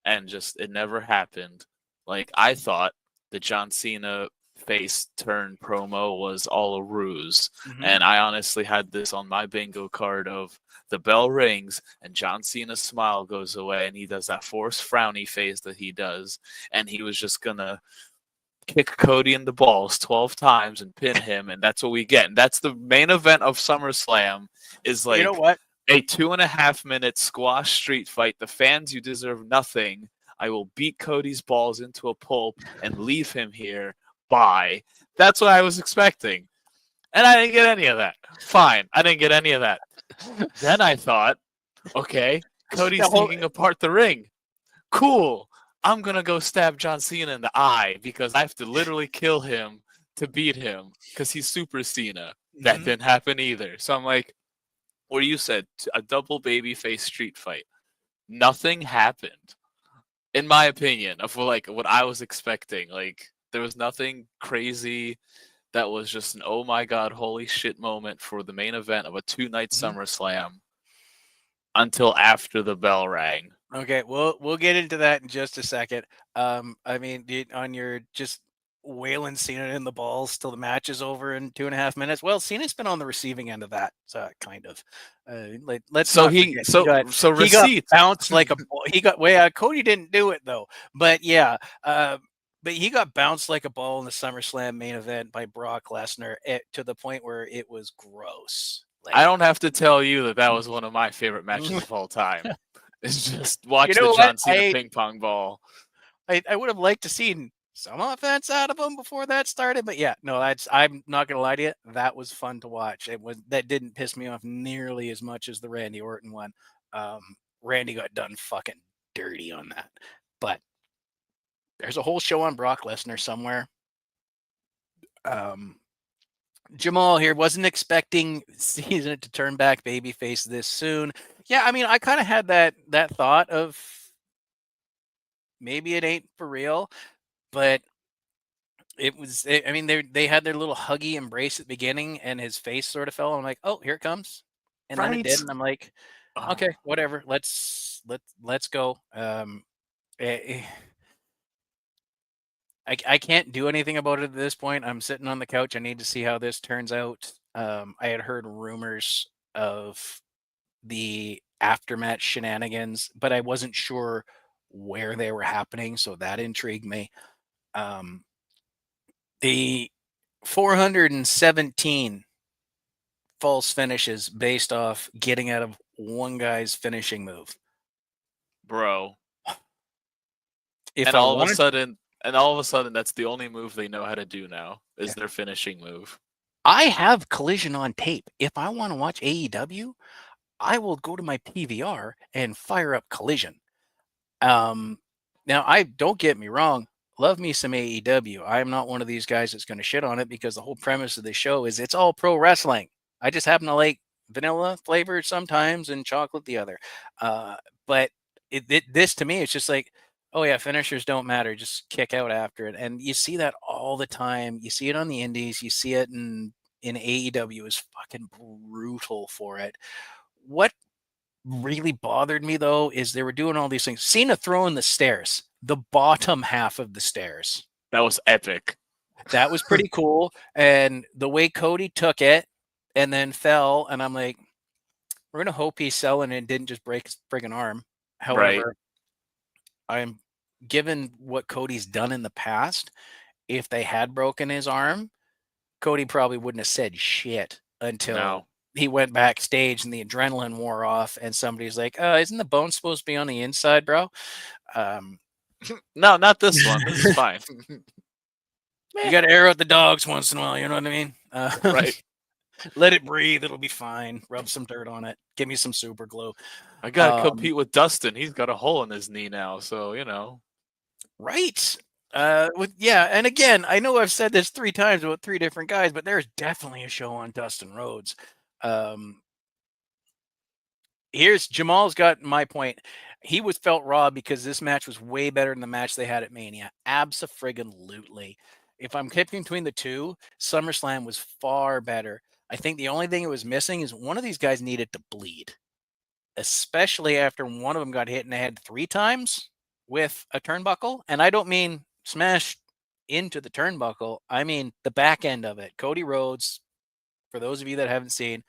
and just it never happened. Like I thought the John Cena face turn promo was all a ruse, Hmm. and I honestly had this on my bingo card of the bell rings and John Cena's smile goes away and he does that forced frowny face that he does, and he was just gonna kick Cody in the balls 12 times and pin him, and that's what we get. And that's the main event of SummerSlam is You know like what? a 2.5 minute squash street fight. The fans, you deserve nothing. I will beat Cody's balls into a pulp and leave him here. Bye. That's what I was expecting. And I didn't get any of that. Fine. I didn't get any of that. Then I thought, okay, The Cody's whole taking apart the ring. Cool. I'm gonna go stab John Cena in the eye because I have to literally kill him to beat him because he's Super Cena. That Mhm. didn't happen either. So I'm like, what you said, a double babyface street fight. Nothing happened, in my opinion, of like what I was expecting. Like there was nothing crazy. That was just an oh my god, holy shit moment for the main event of a 2 night Mhm. SummerSlam until after the bell rang. Okay, we'll get into that in just a second. I mean, on your just wailing Cena in the balls till the match is over in 2.5 minutes. Well, Cena's been on the receiving end of that, kind of. Let's So not he forget so he got receipt. bounced like a ball. He got Cody didn't do it though, but yeah, but he got bounced like a ball in the SummerSlam main event by Brock Lesnar to the point where it was gross. I Like, don't have to tell you that that was one of my favorite matches of all time. It's just you watch the know what? John Cena ping pong ball. I would have liked to seen some offense out of him before that started, but yeah, no, I'm not gonna lie to you, that was fun to watch. It was that didn't piss me off nearly as much as the Randy Orton one. Um, Randy got done fucking dirty on that, but there's a whole show on Brock Lesnar somewhere. Um, Jamal here wasn't expecting season to turn back babyface this soon. Yeah, I mean, I kind of had that thought of maybe it ain't for real, but I mean, they had their little huggy embrace at the beginning, and his face sort of fell. I'm like, oh, here it comes, and then it Right? did, and I'm like, Oh, okay, whatever. Let's go. Eh, eh, I can't do anything about it at this point. I'm sitting on the couch. I need to see how this turns out. I had heard rumors of the aftermatch shenanigans, but I wasn't sure where they were happening, so that intrigued me. Um, the 417 false finishes based off getting out of one guy's finishing move. bro. If And I all of a wanted, sudden and all of a sudden that's the only move they know how to do now is yeah, their finishing move. I have Collision on tape. If I want to watch AEW, I will go to my PVR and fire up Collision. Um, Now, I don't get me wrong, love me some AEW. I am not one of these guys that's going to shit on it because the whole premise of the show is it's all pro wrestling. I just happen to like vanilla flavor sometimes and chocolate the other. But this to me, it's just like, oh yeah, finishers don't matter. Just kick out after it, and you see that all the time. You see it on the indies. You see it in AEW is fucking brutal for it. What really bothered me though is they were doing all these things. Cena throwing the stairs, the bottom half of the stairs. That was epic. That was pretty cool. And the way Cody took it and then fell, and I'm like, we're gonna hope he's selling and didn't just break his friggin' arm. Right? However, I'm given what Cody's done in the past, if they had broken his arm, Cody probably wouldn't have said shit until No. he went backstage and the adrenaline wore off and somebody's like, isn't the bone supposed to be on the inside, bro? Um, No, not this one. This is fine. you Meh. got to air out the dogs once in a while. You know what I mean? Right. Let it breathe. It'll be fine. Rub some dirt on it. Give me some super glue. I gotta Um, compete with Dustin. He's got a hole in his knee now, so right. Yeah, and again, I know I've said this 3 times about 3 different guys, but there's definitely a show on Dustin Rhodes. Um, Here's Jamal's got my point. He was felt raw because this match was way better than the match they had at Mania. Abso-friggin-lutely. If I'm picking between the two, SummerSlam was far better. I think the only thing it was missing is one of these guys needed to bleed, especially after one of them got hit in the head 3 times with a turnbuckle. And I don't mean smash into the turnbuckle. I mean the back end of it. Cody Rhodes, for those of you that haven't seen,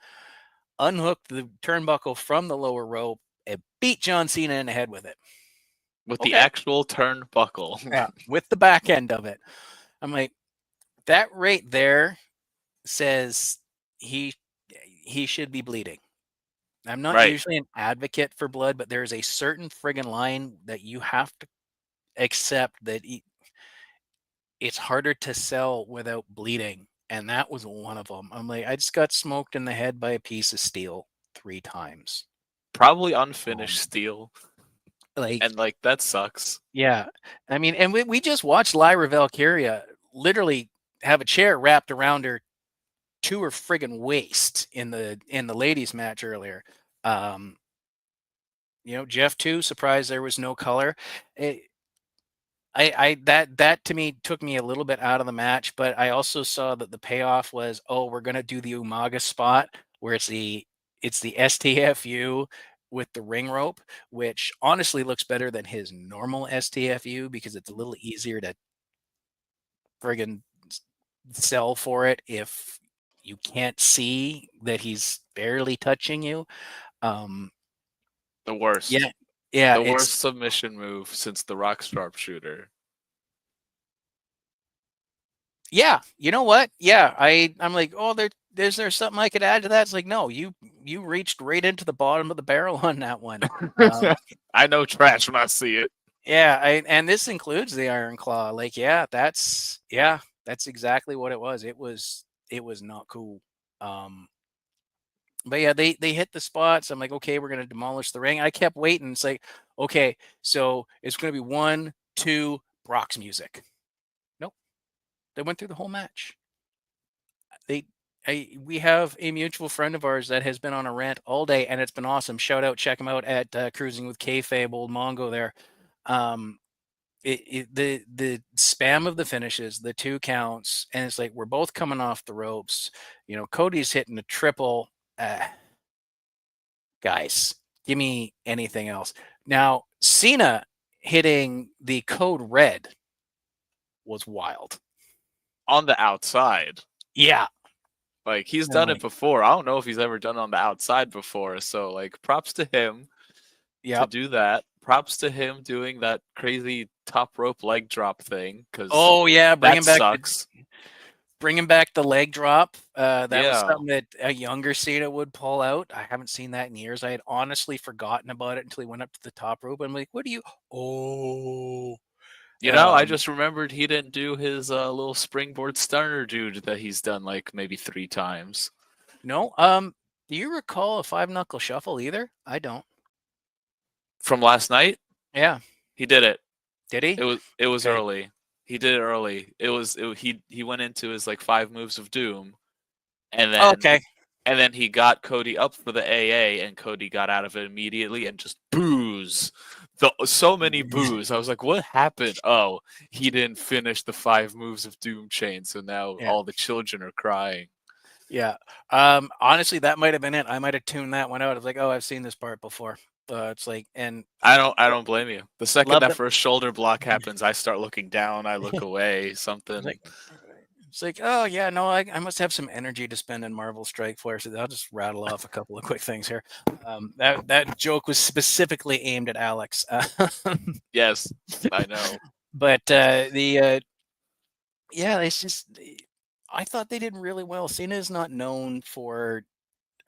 unhooked the turnbuckle from the lower rope and beat John Cena in the head with it. with the Okay. actual turnbuckle. Yeah. With the back end of it. I'm like, that right there says he he should be bleeding. I'm not Right. usually an advocate for blood, but there's a certain friggin' line that you have to accept that it's harder to sell without bleeding. And that was one of them. I'm like, I just got smoked in the head by a piece of steel 3 times. Probably unfinished Um, steel. like, And that sucks. yeah. I mean, and we just watched Lyra Valkyria literally have a chair wrapped around her to her friggin' waist in the ladies match earlier. Um, Jeff too, surprised there was no color. It, I that to me took me a little bit out of the match, but I also saw that the payoff was, oh, we're gonna do the Umaga spot where it's the STFU with the ring rope, which honestly looks better than his normal STFU because it's a little easier to friggin' sell for it if you can't see that he's barely touching you. Um, The yeah, worst. yeah, The it's worst submission move since the Rock Sharpshooter. yeah. You know what? Yeah, I'm like, oh, is there something I could add to that? It's like, no, you reached right into the bottom of the barrel on that one. Um, I know trash when I see it. yeah, and this includes the Iron Claw. Like, that's exactly what it was. It was not cool. Um, but yeah, they hit the spots. I'm like, okay, we're gonna demolish the ring. I kept waiting. It's like, okay, so it's gonna be 1, 2, Brock's music. Nope, they went through the whole match. They, we have a mutual friend of ours that has been on a rant all day, and it's been awesome. Shout out, check him out at Cruising with Kayfabe, old Mongo there. Um, the spam of the finishes, the 2 counts, and it's like we're both coming off the ropes. Cody's hitting a triple. Guys, give me anything else. Now, Cena hitting the code red was wild. On the outside. Yeah. He's And I'm done it like, before. I don't know if he's ever done it on the outside before. So props to him to yep. do that. Props to him doing that crazy top rope leg drop thing because Oh yeah, that sucks. bringing back the leg drop. That was Yeah. something that a younger Cena would pull out. I haven't seen that in years. I had honestly forgotten about it until he went up to the top rope. I'm like, what do you? Oh, I um, just remembered he didn't do his little springboard stunner dude that he's done maybe 3 times. no. Do you recall a 5 knuckle shuffle either? I don't. From last night, Yeah. he did it. Did he? It was Okay. early. He did it early. He went into his 5 moves of doom, and then Okay. he got Cody up for the AA, and Cody got out of it immediately and just boos. So many boos. I was like, what happened? Oh, he didn't finish the 5 moves of doom chain, so now Yeah. all the children are crying. Yeah. Honestly, that might have been it. I might have tuned that one out. I was like, oh, I've seen this part before. It's like, and I don't blame you. The second love that them. first shoulder block happens, I start looking down, I look away, It's something. like, oh yeah, no, I must have some energy to spend in Marvel Strike Force. I'll just rattle off a couple of quick things here. That joke was specifically aimed at Alex, Yes, I know. but yeah, it's just I thought they did really well. Cena is not known for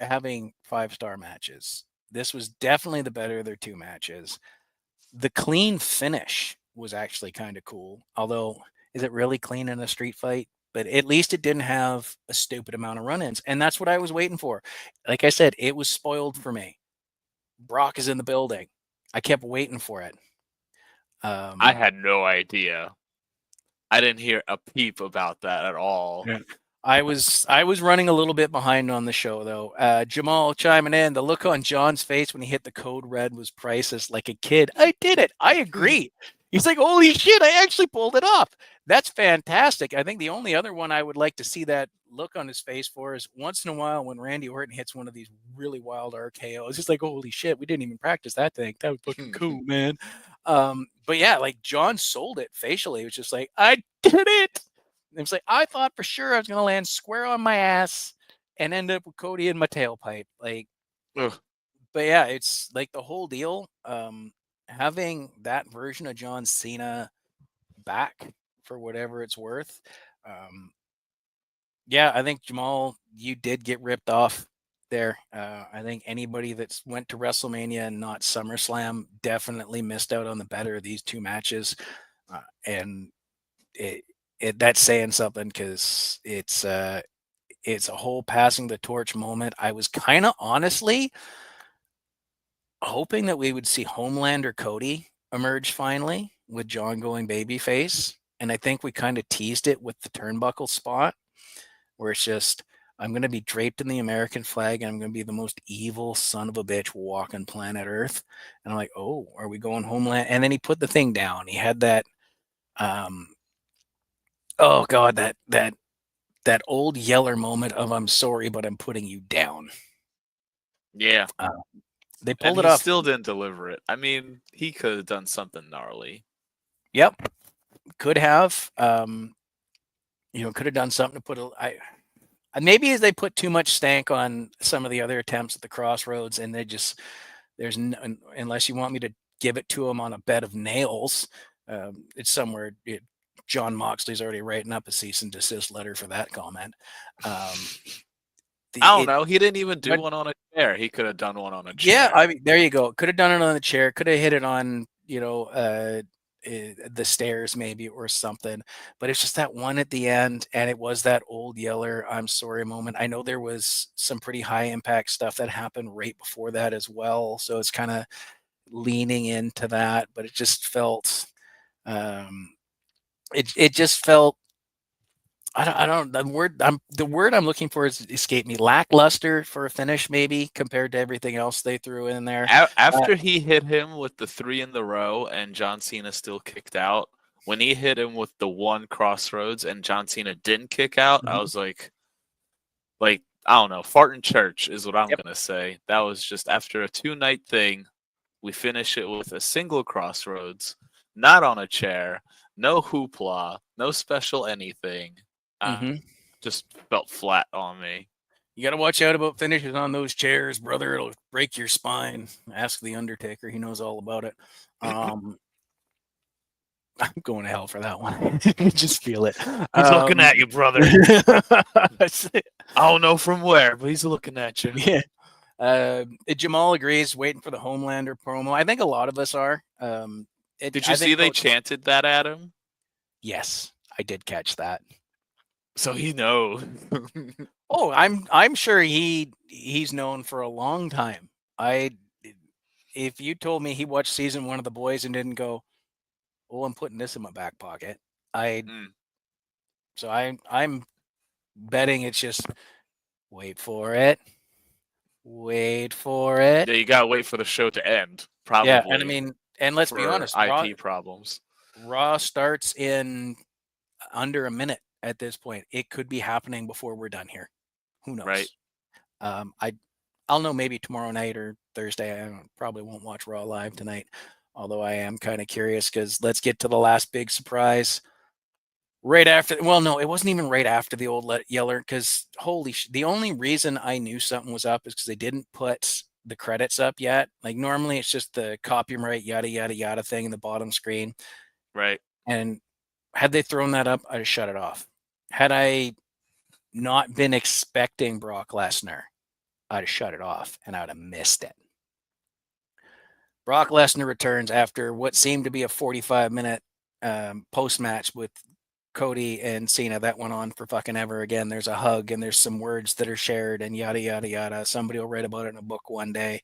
having 5-star matches. This was definitely the better of their 2 matches. The clean finish was actually kind of cool. Although, is it really clean in a street fight? but at least it didn't have a stupid amount of run-ins, and that's what I was waiting for. Like I said, it was spoiled for me. Brock is in the building. I kept waiting for it. I Um, had no idea. I didn't hear a peep about that at all. Yeah. I was running a little bit behind on the show though. Jamal chiming in. The look on John's face when he hit the code red was priceless. Like a kid, I did it. I agree. He's like, holy shit! I actually pulled it off. That's fantastic. I think the only other one I would like to see that look on his face for is once in a while when Randy Orton hits one of these really wild RKOs. It's like, holy shit, we didn't even practice that thing. That was fucking cool, man. But yeah, like John sold it facially. It was just like, I did it. It was like, I thought for sure I was going to land square on my ass and end up with Cody in my tailpipe. Like, Ugh. but yeah, it's like the whole deal. Having that version of John Cena back for whatever it's worth. Um, yeah, I think Jamal, you did get ripped off there. I think anybody that's went to WrestleMania and not SummerSlam definitely missed out on the better of these two matches, and it, that's saying something because it's a whole passing the torch moment. I was kind of honestly hoping that we would see Homelander Cody emerge finally with John going babyface, and I think we kind of teased it with the turnbuckle spot where it's just I'm going to be draped in the American flag and I'm going to be the most evil son of a bitch walking planet Earth. And I'm like, oh, are we going Homeland? And then he put the thing down. He had that, um, oh god, that old Yeller moment of I'm sorry, but I'm putting you down. Yeah. Uh, they And pulled it he off. still didn't deliver it. I mean, he could have done something gnarly. Yep, could have. Could have done something to put a. Maybe they put too much stank on some of the other attempts at the Crossroads, and they just there's no, unless you want me to give it to him on a bed of nails. It's somewhere. John Moxley's already writing up a cease and desist letter for that comment. Um, I don't know. He didn't even do but one on a chair. He could have done one on a yeah, chair. I mean, there you go. Could have done it on the chair. Could have hit it on the stairs maybe or something. But it's just that one at the end, and it was that old Yeller "I'm sorry" moment. I know there was some pretty high impact stuff that happened right before that as well, so it's kind of leaning into that. But it just felt, it just felt. I don't. The word I'm looking for is escape me. Lackluster for a finish, maybe compared to everything else they threw in there. Uh, After he hit him with the 3 in the row and John Cena still kicked out, when he hit him with the one Crossroads and John Cena didn't kick out, I mhm. was like I don't know, fart in church is what I'm Yep. gonna say. That was just after a 2-night thing. We finish it with a single Crossroads, not on a chair, no hoopla, no special anything. Uh, hmm just felt flat on me. You got to watch out about finishes on those chairs, brother. It'll break your spine. Ask the Undertaker; he knows all about it. Um, I'm going to hell for that one. Just feel it. He's looking at you, brother. I don't know from where, but he's looking at you. yeah. Jamal agrees, waiting for the Homelander promo. I think a lot of us are. Did you I see think they Coach. chanted that at him? Yes, I did catch that. So he knows. Oh, I'm sure he's known for a long time. I If you told me he watched season one of The Boys and didn't go, "Oh, I'm putting this in my back pocket," I Mm. so I'm betting it's just wait for it, wait for it. Yeah, you gotta wait for the show to end, Yeah, and I probably mean, and let's be for honest, IP problems. Raw starts in under a minute at this point. It could be happening before we're done here. Who Right. knows? I I'll know maybe tomorrow night or Thursday. Probably won't watch Raw live tonight, although I am kind of curious because let's get to the last big surprise. Right after, well, no, it wasn't even right after the old Yeller because the only reason I knew something was up is because they didn't put the credits up yet. Like normally it's just the copyright yada yada yada thing in the bottom screen. Right. And had they thrown that up, I'd have shut it off. Had I not been expecting Brock Lesnar, I'd have shut it off and I'd have missed it. Brock Lesnar returns after what seemed to be a 45-minute post match with Cody and Cena, that went on for fucking ever again. There's a hug and there's some words that are shared and yada yada yada. Somebody will write about it in a book one day.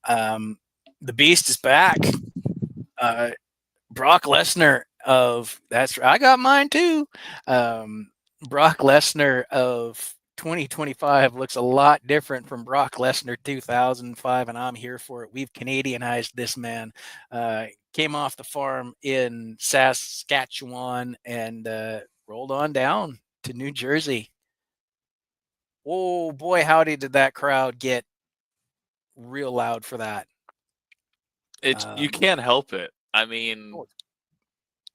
Um, the Beast is back. Uh, Brock Lesnar of that's I got mine too. Brock Lesnar of 2025 looks a lot different from Brock Lesnar 2005, and I'm here for it. We've Canadianized this man. Came off the farm in Saskatchewan and rolled on down to New Jersey. Oh boy, howdy did that crowd get real loud for that. You Um, can't help it. I mean, oh,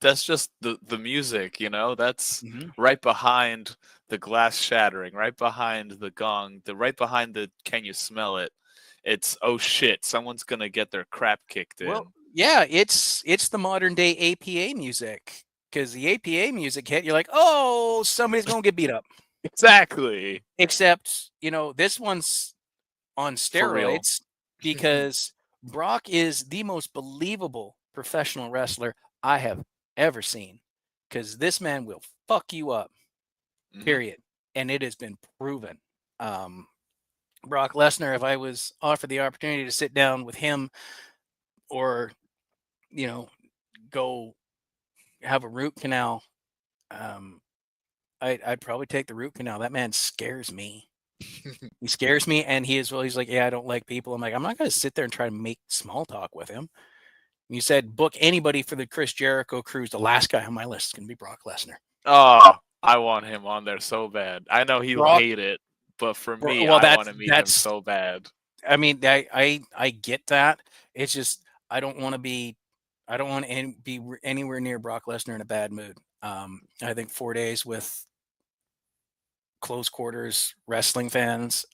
that's just the music, That's mhm. right behind the glass shattering, right behind the gong, the right behind the can you smell it? It's oh shit, someone's gonna get their crap kicked Well, in. yeah, it's the modern day APA music because the APA music hit, you're like, oh, somebody's gonna get beat up. Exactly. Except, this one's on For real. steroids because Brock is the most believable professional wrestler I have ever seen. Because this man will fuck you up, Hmm. period. And it has been proven. Um, Brock Lesnar, if I was offered the opportunity to sit down with him or, you know, go have a root canal, um, I'd probably take the root canal. That man scares me. He scares me, and he's like, yeah, I don't like people. I'm like, I'm not going to sit there and try to make small talk with him. You said book anybody for the Chris Jericho cruise. The last guy on my list is going to be Brock Lesnar. Oh, I want him on there so bad. I know he'll Brock, hate it, but for me, well, I that's want to meet him that's. so bad. I mean, I get that. It's just I don't want to be, I don't want to be anywhere near Brock Lesnar in a bad mood. I think 4 days with close quarters wrestling fans,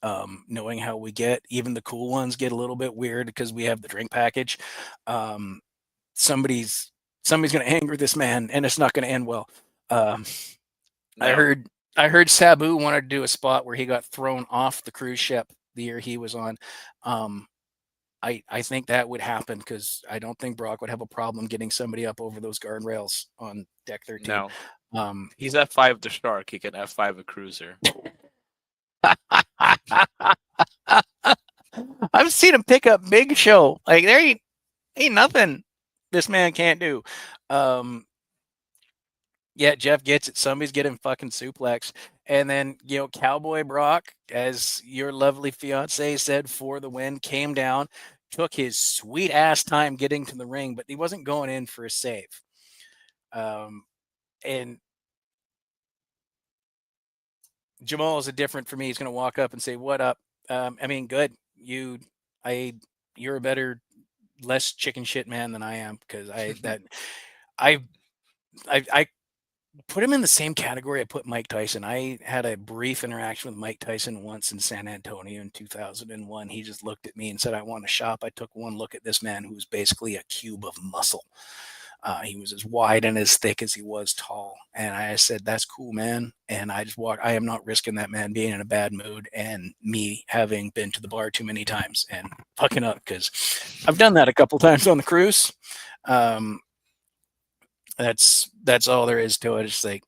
knowing how we get, even the cool ones get a little bit weird because we have the drink package. Um, somebody's somebody's going to anger this man, and it's not going to end well. Um, I No. heard I heard Sabu wanted to do a spot where he got thrown off the cruise ship the year he was on. Um, I think that would happen because I don't think Brock would have a problem getting somebody up over those guardrails on deck 13. No. Um, He's F5 the shark. He can F5 a cruiser. I've seen him pick up Big Show. Like there ain't nothing this man can't do. Um, yeah, Jeff gets it. Somebody's getting fucking suplex. And then, Cowboy Brock, as your lovely fiance said, for the win, came down, took his sweet ass time getting to the ring, but he wasn't going in for a save. And Jamal is a different for me. He's going to walk up and say, "What up?" I mean, good. I, you're a better, less chicken shit man than I am because I, I put him in the same category I put Mike Tyson. I had a brief interaction with Mike Tyson once in San Antonio in 2001. He just looked at me and said, I want to shop. I took one look at this man who was basically a cube of muscle. He was as wide and as thick as he was tall. And I said, that's cool, man. And I just walked. I am not risking that man being in a bad mood and me having been to the bar too many times and fucking up because I've done that a couple times on the cruise. Um, that's all there is to it. It's like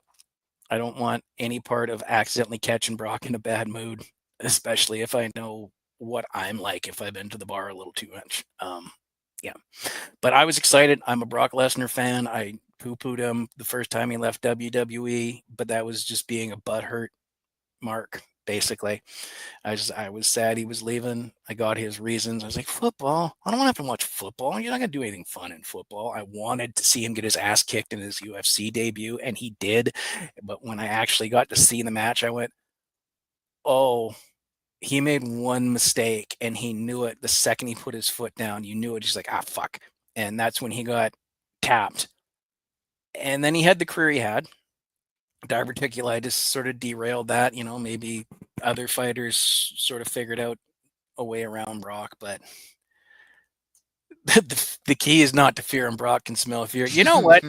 I don't want any part of accidentally catching Brock in a bad mood, especially if I know what I'm like if I've been to the bar a little too much. Yeah, but I was excited. I'm a Brock Lesnar fan. I poo-pooed him the first time he left WWE, but that was just being a butthurt mark, basically. I was sad he was leaving. I got his reasons. I was like, football? I don't want to have to watch football. You're not gonna do anything fun in football. I wanted to see him get his ass kicked in his UFC debut, and he did. But when I actually got to see the match, I went, oh, he made one mistake and he knew it the second he put his foot down. You knew it. He's like, ah, fuck. And that's when he got tapped. And then he had the career he had. Diverticulitis sort of derailed that. Maybe other fighters sort of figured out a way around Brock, but the key is not to fear, and Brock can smell fear. You know what?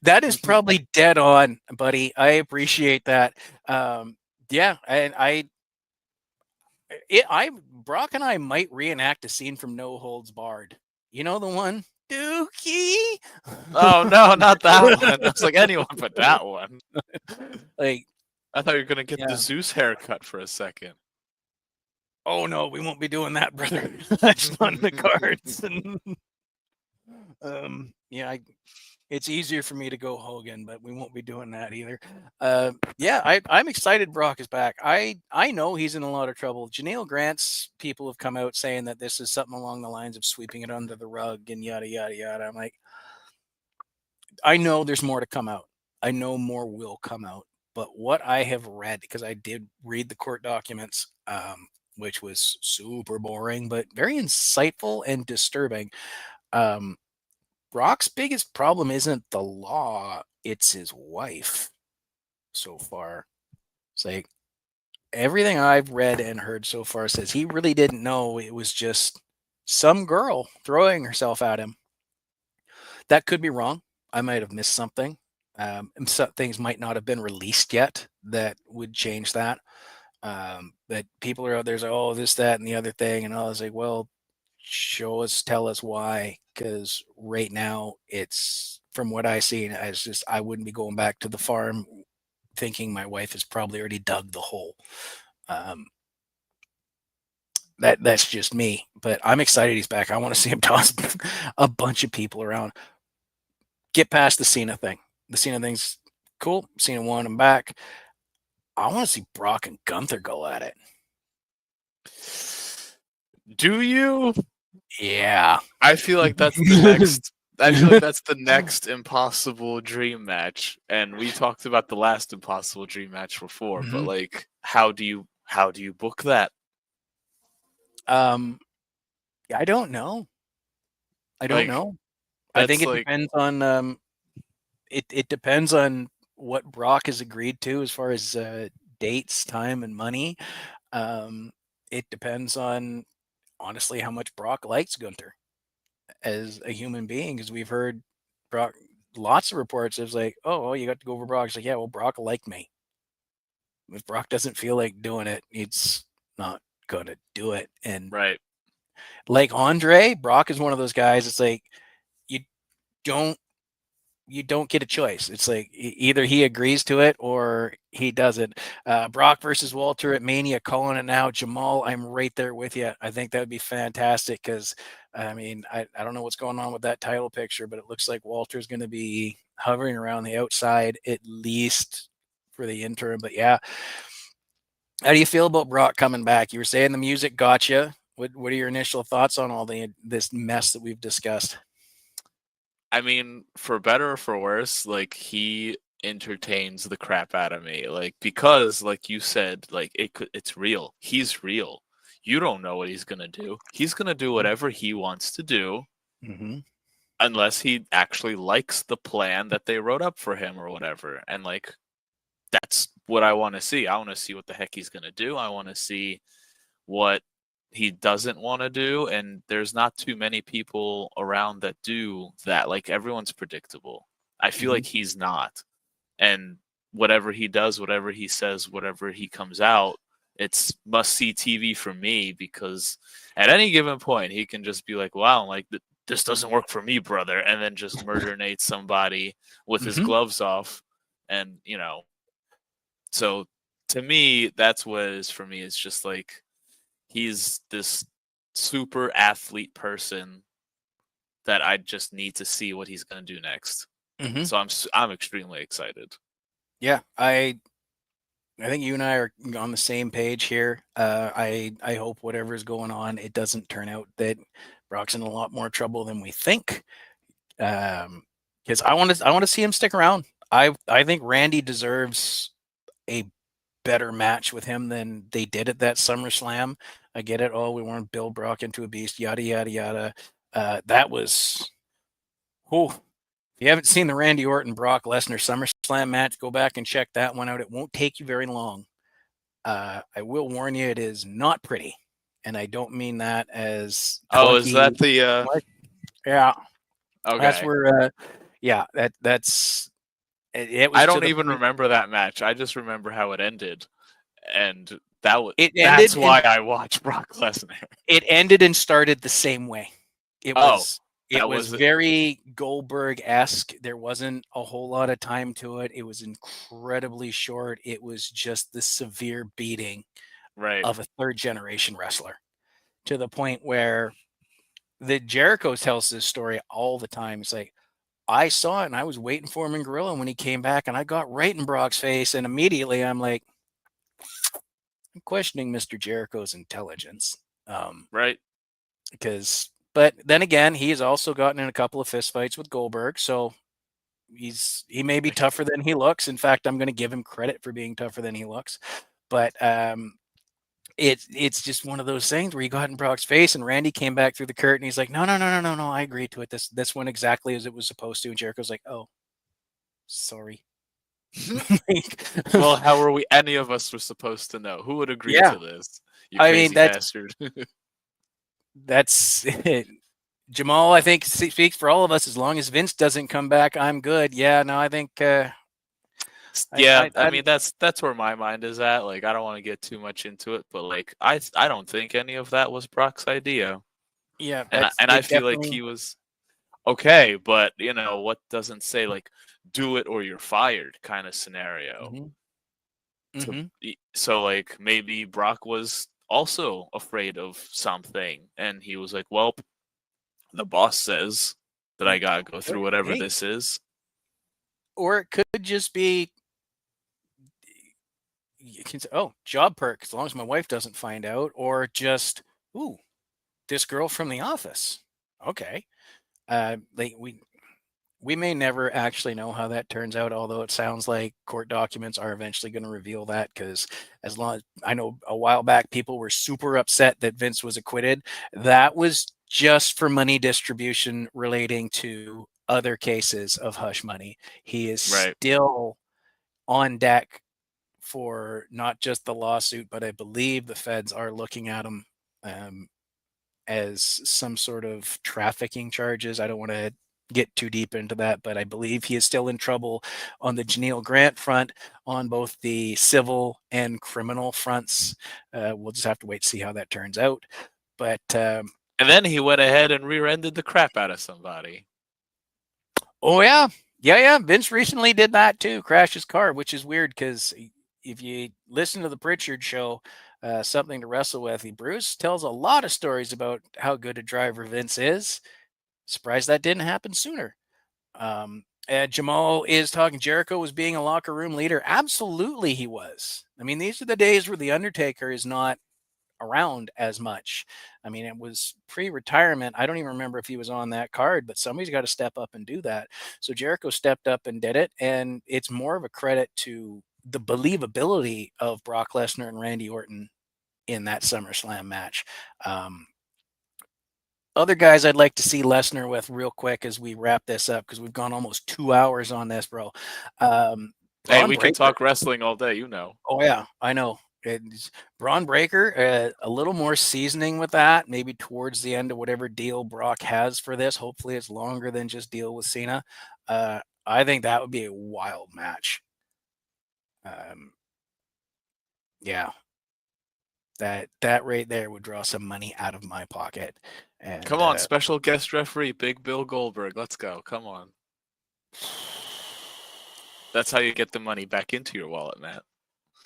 That is probably dead on, buddy. I appreciate that. Yeah, and I Brock and I might reenact a scene from No Holds Barred. You know the one? Dookie. Oh no, not that one. I was like, anyone but that one. Like, I thought you were gonna get the yeah. Zeus haircut for a second. Oh no, we won't be doing that, brother. That's not in the cards. Yeah, it's easier for me to go Hogan, but we won't be doing that either. Yeah, I'm excited Brock is back. I know he's in a lot of trouble. Janelle Grant's people have come out saying that this is something along the lines of sweeping it under the rug and yada yada yada. I'm like, I know there's more to come out. I know more will come out. But what I have read, because I did read the court documents, which was super boring, but very insightful and disturbing. Um, Brock's biggest problem isn't the law, it's his wife so far. It's like everything I've read and heard so far says he really didn't know it was just some girl throwing herself at him. That could be wrong. I might have missed something. And some things might not have been released yet that would change that. But people are out there saying, oh, this, that, and the other thing. And I was like, well, show us, tell us why. Because right now, it's from what I see, I wouldn't be going back to the farm thinking my wife has probably already dug the hole. Um, that's just me, but I'm excited he's back. I want to see him toss a bunch of people around. Get past the Cena thing. The Cena thing's cool. Cena won him back. I want to see Brock and Gunther go at it. Do you? Yeah. I feel like that's the next. I feel like that's the next impossible dream match, and we talked about the last impossible dream match before. But like, how do you book that? I don't know. I don't know. I think it depends on it depends on what Brock has agreed to as far as dates, time, and money. It depends on honestly how much Brock likes Gunther as a human being, because we've heard Brock lots of reports. It's like, oh, you got to go over Brock. It's like, yeah, well, Brock liked me. If Brock doesn't feel like doing it, he's not gonna do it. And right, like Andre, Brock is one of those guys. It's like you don't get a choice. It's like either he agrees to it or he doesn't. Brock versus Walter at Mania, calling it now. Jamal, I'm right there with you. I think that would be fantastic because, I mean, I don't know what's going on with that title picture, but it looks like Walter's going to be hovering around the outside at least for the interim. But yeah, how do you feel about Brock coming back? You were saying the music got you. What are your initial thoughts on all this mess that we've discussed? I mean, for better or for worse, like he entertains the crap out of me. Like because, like you said, like it's real. He's real. You don't know what he's gonna do. He's gonna do whatever he wants to do, unless he actually likes the plan that they wrote up for him or whatever. And like, that's what I want to see. I want to see what the heck he's gonna do. I want to see what he doesn't want to do, and there's not too many people around that do that. Like everyone's predictable. I feel like he's not. And whatever he does, whatever he says, whatever he comes out, it's must see TV for me, because at any given point he can just be like, wow, like this doesn't work for me, brother, and then just murder Nate somebody with his gloves off. And so to me, that's what it is for me. It's just like he's this super athlete person that I just need to see what he's going to do next. So I'm extremely excited. Yeah, I think you and I are on the same page here. I hope whatever's going on, it doesn't turn out that Brock's in a lot more trouble than we think. Because I want to see him stick around. I think Randy deserves a better match with him than they did at that SummerSlam. I get it. Oh, we want to build Brock into a beast. Yada yada yada. That was. Oh, if you haven't seen the Randy Orton Brock Lesnar SummerSlam match, go back and check that one out. It won't take you very long. I will warn you, it is not pretty, and I don't mean that as clunky. Oh, is that the? Yeah. Okay. That's where. Yeah. That's. It was. I don't even remember that match. I just remember how it ended, and that's why I watched Brock Lesnar. It ended and started the same way. It was. It That was was very Goldberg-esque. There wasn't a whole lot of time to it. It was incredibly short. It was just the severe beating right, of a third generation wrestler to the point where the Jericho tells this story all the time. It's like, I saw it and I was waiting for him in Gorilla when he came back and I got right in Brock's face. And immediately I'm like, I'm questioning Mr. Jericho's intelligence. right. Because, but then again, he has also gotten in a couple of fistfights with Goldberg. So he may be tougher than he looks. In fact, I'm going to give him credit for being tougher than he looks. But it's just one of those things where he got in Brock's face and Randy came back through the curtain. He's like, no, no, no, no, no, no. I agree to it. This went exactly as it was supposed to. And Jericho's like, oh, sorry. Well, how were we? Any of us were supposed to know? Who would agree Yeah. to this? You I mean, crazy bastard. that's it. Jamal, I think, speaks for all of us. As long as Vince doesn't come back, I'm good. Yeah, no, I think Yeah, I I mean that's where my mind is at. Like I don't want to get too much into it, but like I don't think any of that was Brock's idea. yeah, And that's I it feel like definitely. he was okay, but you know, what doesn't say like do it or you're fired kind of scenario. Hmm. To Hmm. so like maybe Brock was also afraid of something and he was like, "Well, the boss says that I got to go through whatever Hey, this is." or it could just be you can say, oh, job perk as long as my wife doesn't find out, or just ooh, this girl from the office. Okay, like we may never actually know how that turns out, although it sounds like court documents are eventually going to reveal that. Because as long as I know, a while back, people were super upset that Vince was acquitted. That was just for money distribution relating to other cases of hush money. He is Right. still on deck for not just the lawsuit, but I believe the feds are looking at him um, as some sort of trafficking charges. I don't want to get too deep into that, but I believe he is still in trouble on the Janelle Grant front on both the civil and criminal fronts. We'll just have to wait to see how that turns out. But And then he went ahead and rear-ended the crap out of somebody. oh yeah, yeah, yeah. Vince recently did that too. Crashed his car, which is weird because if you listen to the Pritchard show, something to wrestle with, Bruce tells a lot of stories about how good a driver Vince is. Surprised that didn't happen sooner. Jamal is talking. Jericho was being a locker room leader. Absolutely, he was. I mean, these are the days where the Undertaker is not around as much. I mean, it was pre-retirement. I don't even remember if he was on that card, but somebody's got to step up and do that. So Jericho stepped up and did it, and it's more of a credit to the believability of Brock Lesnar and Randy Orton in that SummerSlam match. Other guys I'd like to see Lesnar with real quick as we wrap this up because we've gone almost 2 hours on this, bro. Hey, Braun we can Breaker. talk wrestling all day, you know. Oh yeah, I know. It's Braun Breaker, a little more seasoning with that, maybe towards the end of whatever deal Brock has for this. Hopefully, it's longer than just deal with Cena. I think that would be a wild match. Um, yeah, that right there would draw some money out of my pocket. Come And on, special guest referee, Big Bill Goldberg. Let's go. Come on. That's how you get the money back into your wallet, Matt.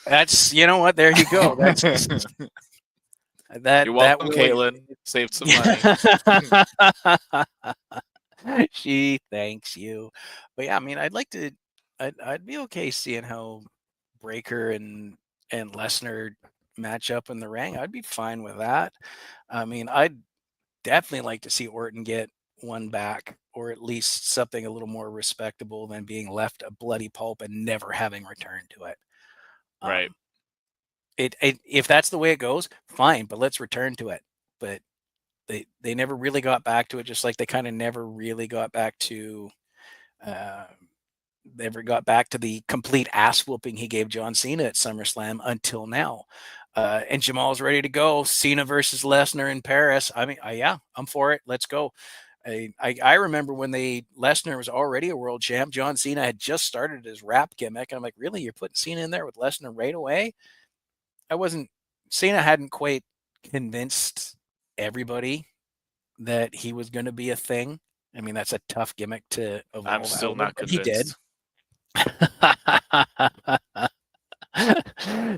that's you know what? There you go. That's You're that welcome, will. Caitlin. Saved some money. She thanks you. But yeah, I mean, I'd be okay seeing how Breaker and Lesnar match up in the ring. I'd be fine with that. I mean, I'd definitely like to see Orton get one back, or at least something a little more respectable than being left a bloody pulp and never having returned to it. Right. Um, if that's the way it goes, fine, but let's return to it. But they never really got back to it, just like they kind of never really got back to uh, never got back to the complete ass whooping he gave John Cena at SummerSlam until now. And Jamal's ready to go. Cena versus Lesnar in Paris. I mean, yeah, I'm for it. Let's go. I remember when Lesnar was already a world champ. John Cena had just started his rap gimmick. I'm like, really? You're putting Cena in there with Lesnar right away? I wasn't. Cena hadn't quite convinced everybody that he was going to be a thing. I mean, that's a tough gimmick to I'm evolve out still of, not but he did. convinced.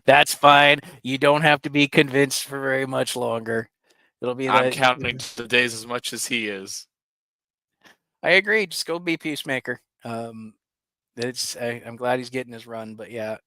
That's fine. You don't have to be convinced for very much longer. It'll be I'm that. counting the days as much as he is. I agree. Just go be Peacemaker. I'm glad he's getting his run, but yeah,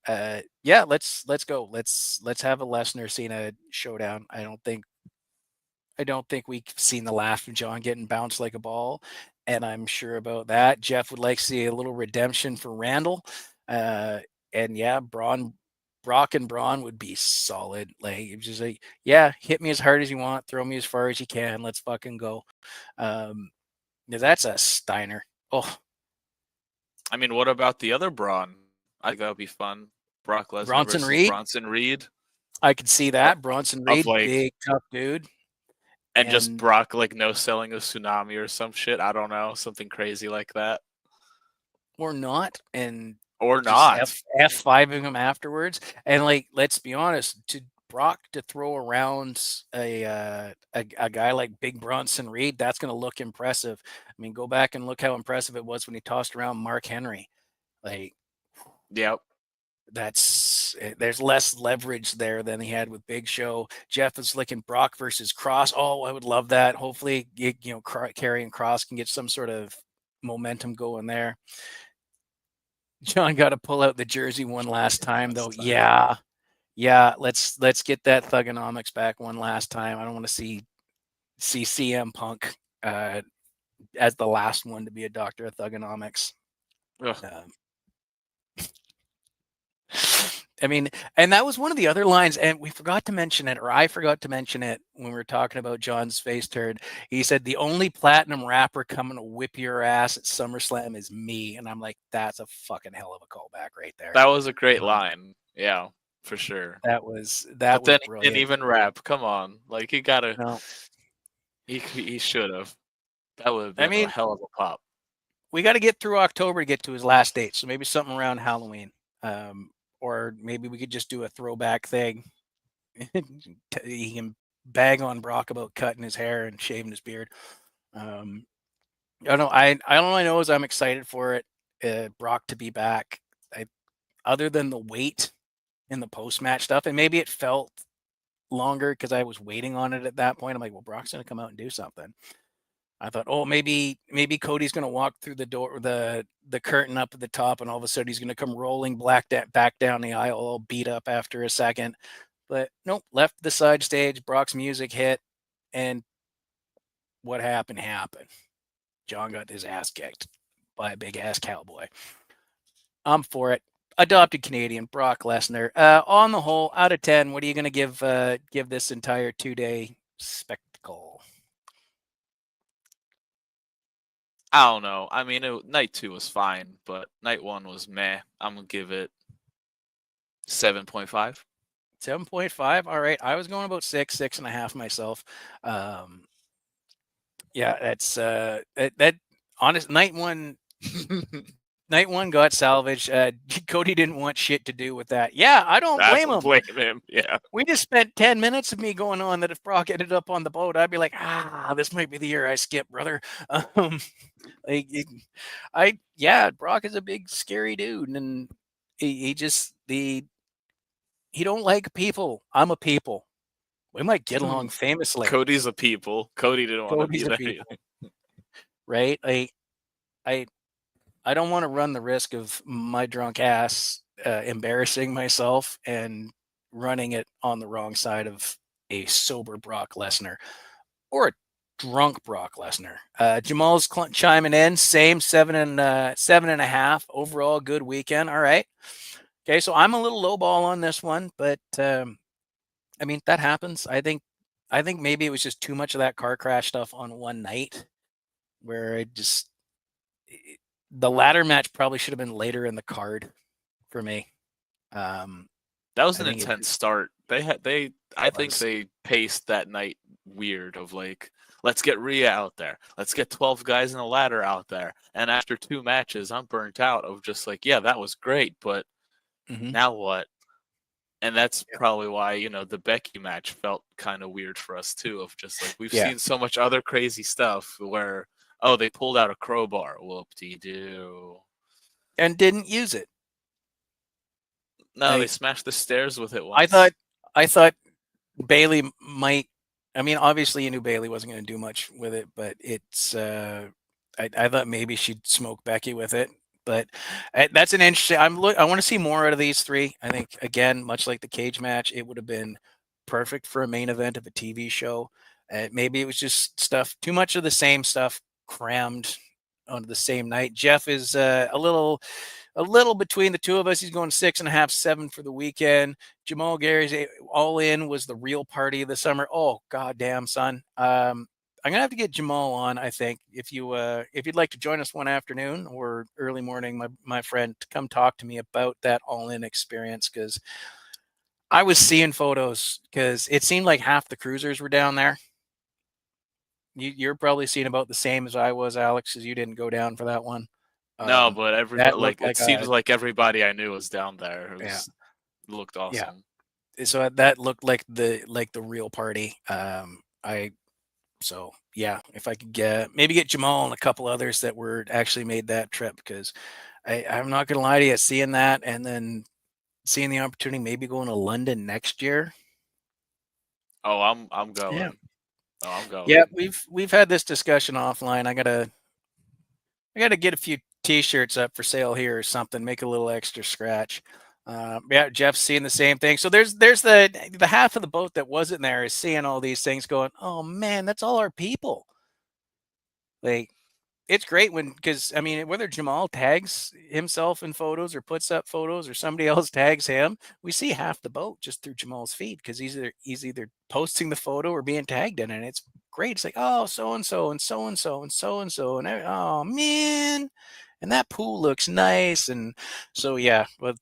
yeah. Let's go. Let's have a Lesnar Cena showdown. I don't think we've seen the last of John getting bounced like a ball, and I'm sure about that. Jeff would like to see a little redemption for Randall, uh, and yeah, Brock and Braun would be solid. Like just like, yeah, hit me as hard as you want, throw me as far as you can. Let's fucking go. Um, yeah, that's a Steiner. Oh, I mean, what about the other Braun? I think that would be fun. Brock Lesnar Bronson versus Reed. Bronson Reed. I could see Uh, that. Bronson of Reed, like, big tough dude, and just and Brock like no selling a tsunami or some shit. I don't know, something crazy like that, or not, and or just not. F5ing him afterwards. And like, let's be honest, to Brock to throw around a guy like Big Bronson Reed, that's going to look impressive. I mean, go back and look how impressive it was when he tossed around Mark Henry. Like Yep. there's less leverage there than he had with Big Show. Jeff is looking Brock versus Cross. Oh, I would love that. Hopefully, Carry and Cross can get some sort of momentum going there. John got to pull out the jersey one last time, though. Yeah, yeah. Let's get that thugonomics back one last time. I don't want to see CM Punk as the last one to be a doctor of thugonomics. Ugh. I mean, and that was one of the other lines, and we forgot to mention it, or I forgot to mention it when we were talking about John's face turd. He said, "The only platinum rapper coming to whip your ass at SummerSlam is me," and I'm like, "That's a fucking hell of a callback right there." That was a great Um, line. Yeah, for sure. that But was then he didn't brilliant. even rap. Come on, like he gotta. No, He should have. That would have I been a mean, hell of a pop. we got to get through October to get to his last date, so maybe something around Halloween, um, or maybe we could just do a throwback thing. He can bag on Brock about cutting his hair and shaving his beard. Um, I don't know. I don't know is I'm excited for it. Brock to be back. I, other than the wait in the post match stuff, and maybe it felt longer because I was waiting on it at that point. I'm like, well, Brock's gonna come out and do something. I thought, oh, maybe Cody's gonna walk through the door, the curtain up at the top, and all of a sudden he's gonna come rolling back down the aisle, all beat up after a second. But nope, left the side stage. Brock's music hit, and what happened happened. John got his ass kicked by a big ass cowboy. I'm for it. Adopted Canadian, Brock Lesnar. On the whole, out of 10, what are you going to give this entire 2-day spectacle? I don't know. I mean, night 2 was fine, but night 1 was meh. I'm gonna give it 7.5. 7.5. All right. I was going about 6.5 myself. Yeah, that's that honest night one got salvaged. Cody didn't want shit to do with that. Yeah, I don't I blame don't him. blame him. Yeah. We just spent 10 minutes of me going on that if Brock ended up on the boat, I'd be like, this might be the year I skip, brother. Um, like, yeah, Brock is a big, scary dude. And he don't like people. I'm a people. We might get along famously. Cody's a people. Cody didn't want to be Cody's a there. people, right? I, I don't want to run the risk of my drunk ass embarrassing myself and running it on the wrong side of a sober Brock Lesnar or a drunk Brock Lesnar. Jamal's chiming in, same 7.5 overall. Good weekend. All right. Okay, so I'm a little low ball on this one, but I mean that happens. I think maybe it was just too much of that car crash stuff on one night where the ladder match probably should have been later in the card for me. Um, That was I an think it intense start. I think was. they paced that night weird of like, let's get Rhea out there. Let's get 12 guys in the ladder out there. And after 2 matches, I'm burnt out of just like, yeah, that was great, but Mhm. now what? And that's Yeah. probably why, the Becky match felt kind of weird for us too, of just like we've Yeah. seen so much other crazy stuff where Oh, they pulled out a crowbar. Whoop-de-doo. and didn't use it. No, they Like smashed the stairs with it I thought, once. I thought Bailey might. I mean, obviously, you knew Bailey wasn't going to do much with it, but it's. I thought maybe she'd smoke Becky with it, but that's an interesting. I want to see more out of these three. I think again, much like the cage match, it would have been perfect for a main event of a TV show. Maybe it was just stuff, too much of the same stuff crammed onto the same night. Jeff is a little between the two of us. He's going 6.5, 7 for the weekend. Jamal Gary's all in was the real party of the summer. Oh, goddamn, son. I'm gonna have to get Jamal on. I think if you'd like to join us one afternoon or early morning, my friend, to come talk to me about that all in experience, because I was seeing photos because it seemed like half the cruisers were down there. You're probably seeing about the same as I was, Alex, as you didn't go down for that one. No, but everybody, That like, looked it like seems like everybody I knew was down there. yeah, It looked yeah. awesome. So that looked like the real party. I so yeah, if I could get Jamal and a couple others that were actually made that trip, because I'm not gonna lie to you, seeing that and then seeing the opportunity maybe going to London next year. Oh, I'm Yeah. going. Oh, I'm Yeah, going. we've had this discussion offline. I gotta get a few T-shirts up for sale here or something. Make a little extra scratch. Yeah, Jeff's seeing the same thing. So there's the half of the boat that wasn't there is seeing all these things, going, oh man, that's all our people. Like it's great when, because I mean, whether Jamal tags himself in photos or puts up photos or somebody else tags him, we see half the boat just through Jamal's feed because he's either posting the photo or being tagged in it. And it's great. It's like, oh, so and so and so and so and so and so, and oh man, and that pool looks nice. And so yeah, but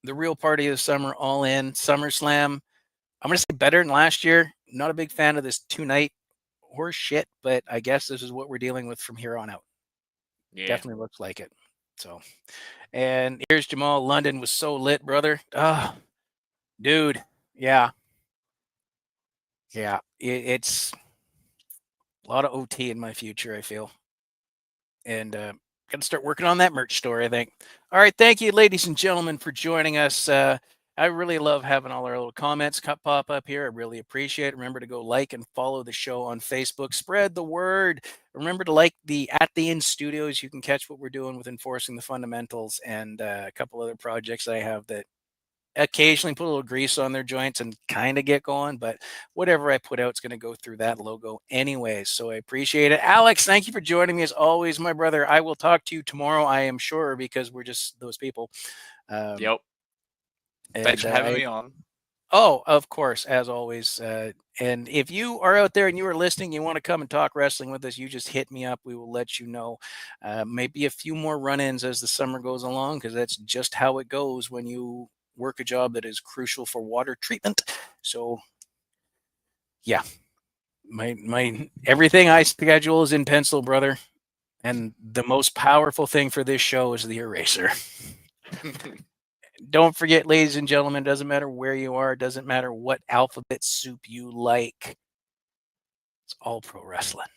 the real party of the summer, all in SummerSlam. I'm gonna say better than last year. Not a big fan of this 2 night horse shit, but I guess this is what we're dealing with from here on out. Yeah. Definitely looks like it. So, and here's Jamal. London was so lit, brother. Ah, dude. Yeah, yeah. It's a lot of OT in my future, I feel, and got to start working on that merch store, I think. All right, thank you, ladies and gentlemen, for joining us. I really love having all our little comments pop up here. I really appreciate it. Remember to go like and follow the show on Facebook. Spread the word. Remember to like the At the Inn Studios. You can catch what we're doing with Enforcing the Fundamentals and a couple other projects I have that occasionally put a little grease on their joints and kind of get going, but whatever I put out is going to go through that logo anyways. So I appreciate it. Alex, thank you for joining me as always, my brother. I will talk to you tomorrow, I am sure, because we're just those people. Um, Yep. Thanks and for having me on. oh, of course, as always. And if you are out there and you are listening, you want to come and talk wrestling with us, you just hit me up. We will let you know. Maybe a few more run-ins as the summer goes along, because that's just how it goes when you work a job that is crucial for water treatment. So yeah, my everything I schedule is in pencil, brother. And the most powerful thing for this show is the eraser. Don't forget, ladies and gentlemen, doesn't matter where you are, doesn't matter what alphabet soup you like. It's all pro wrestling.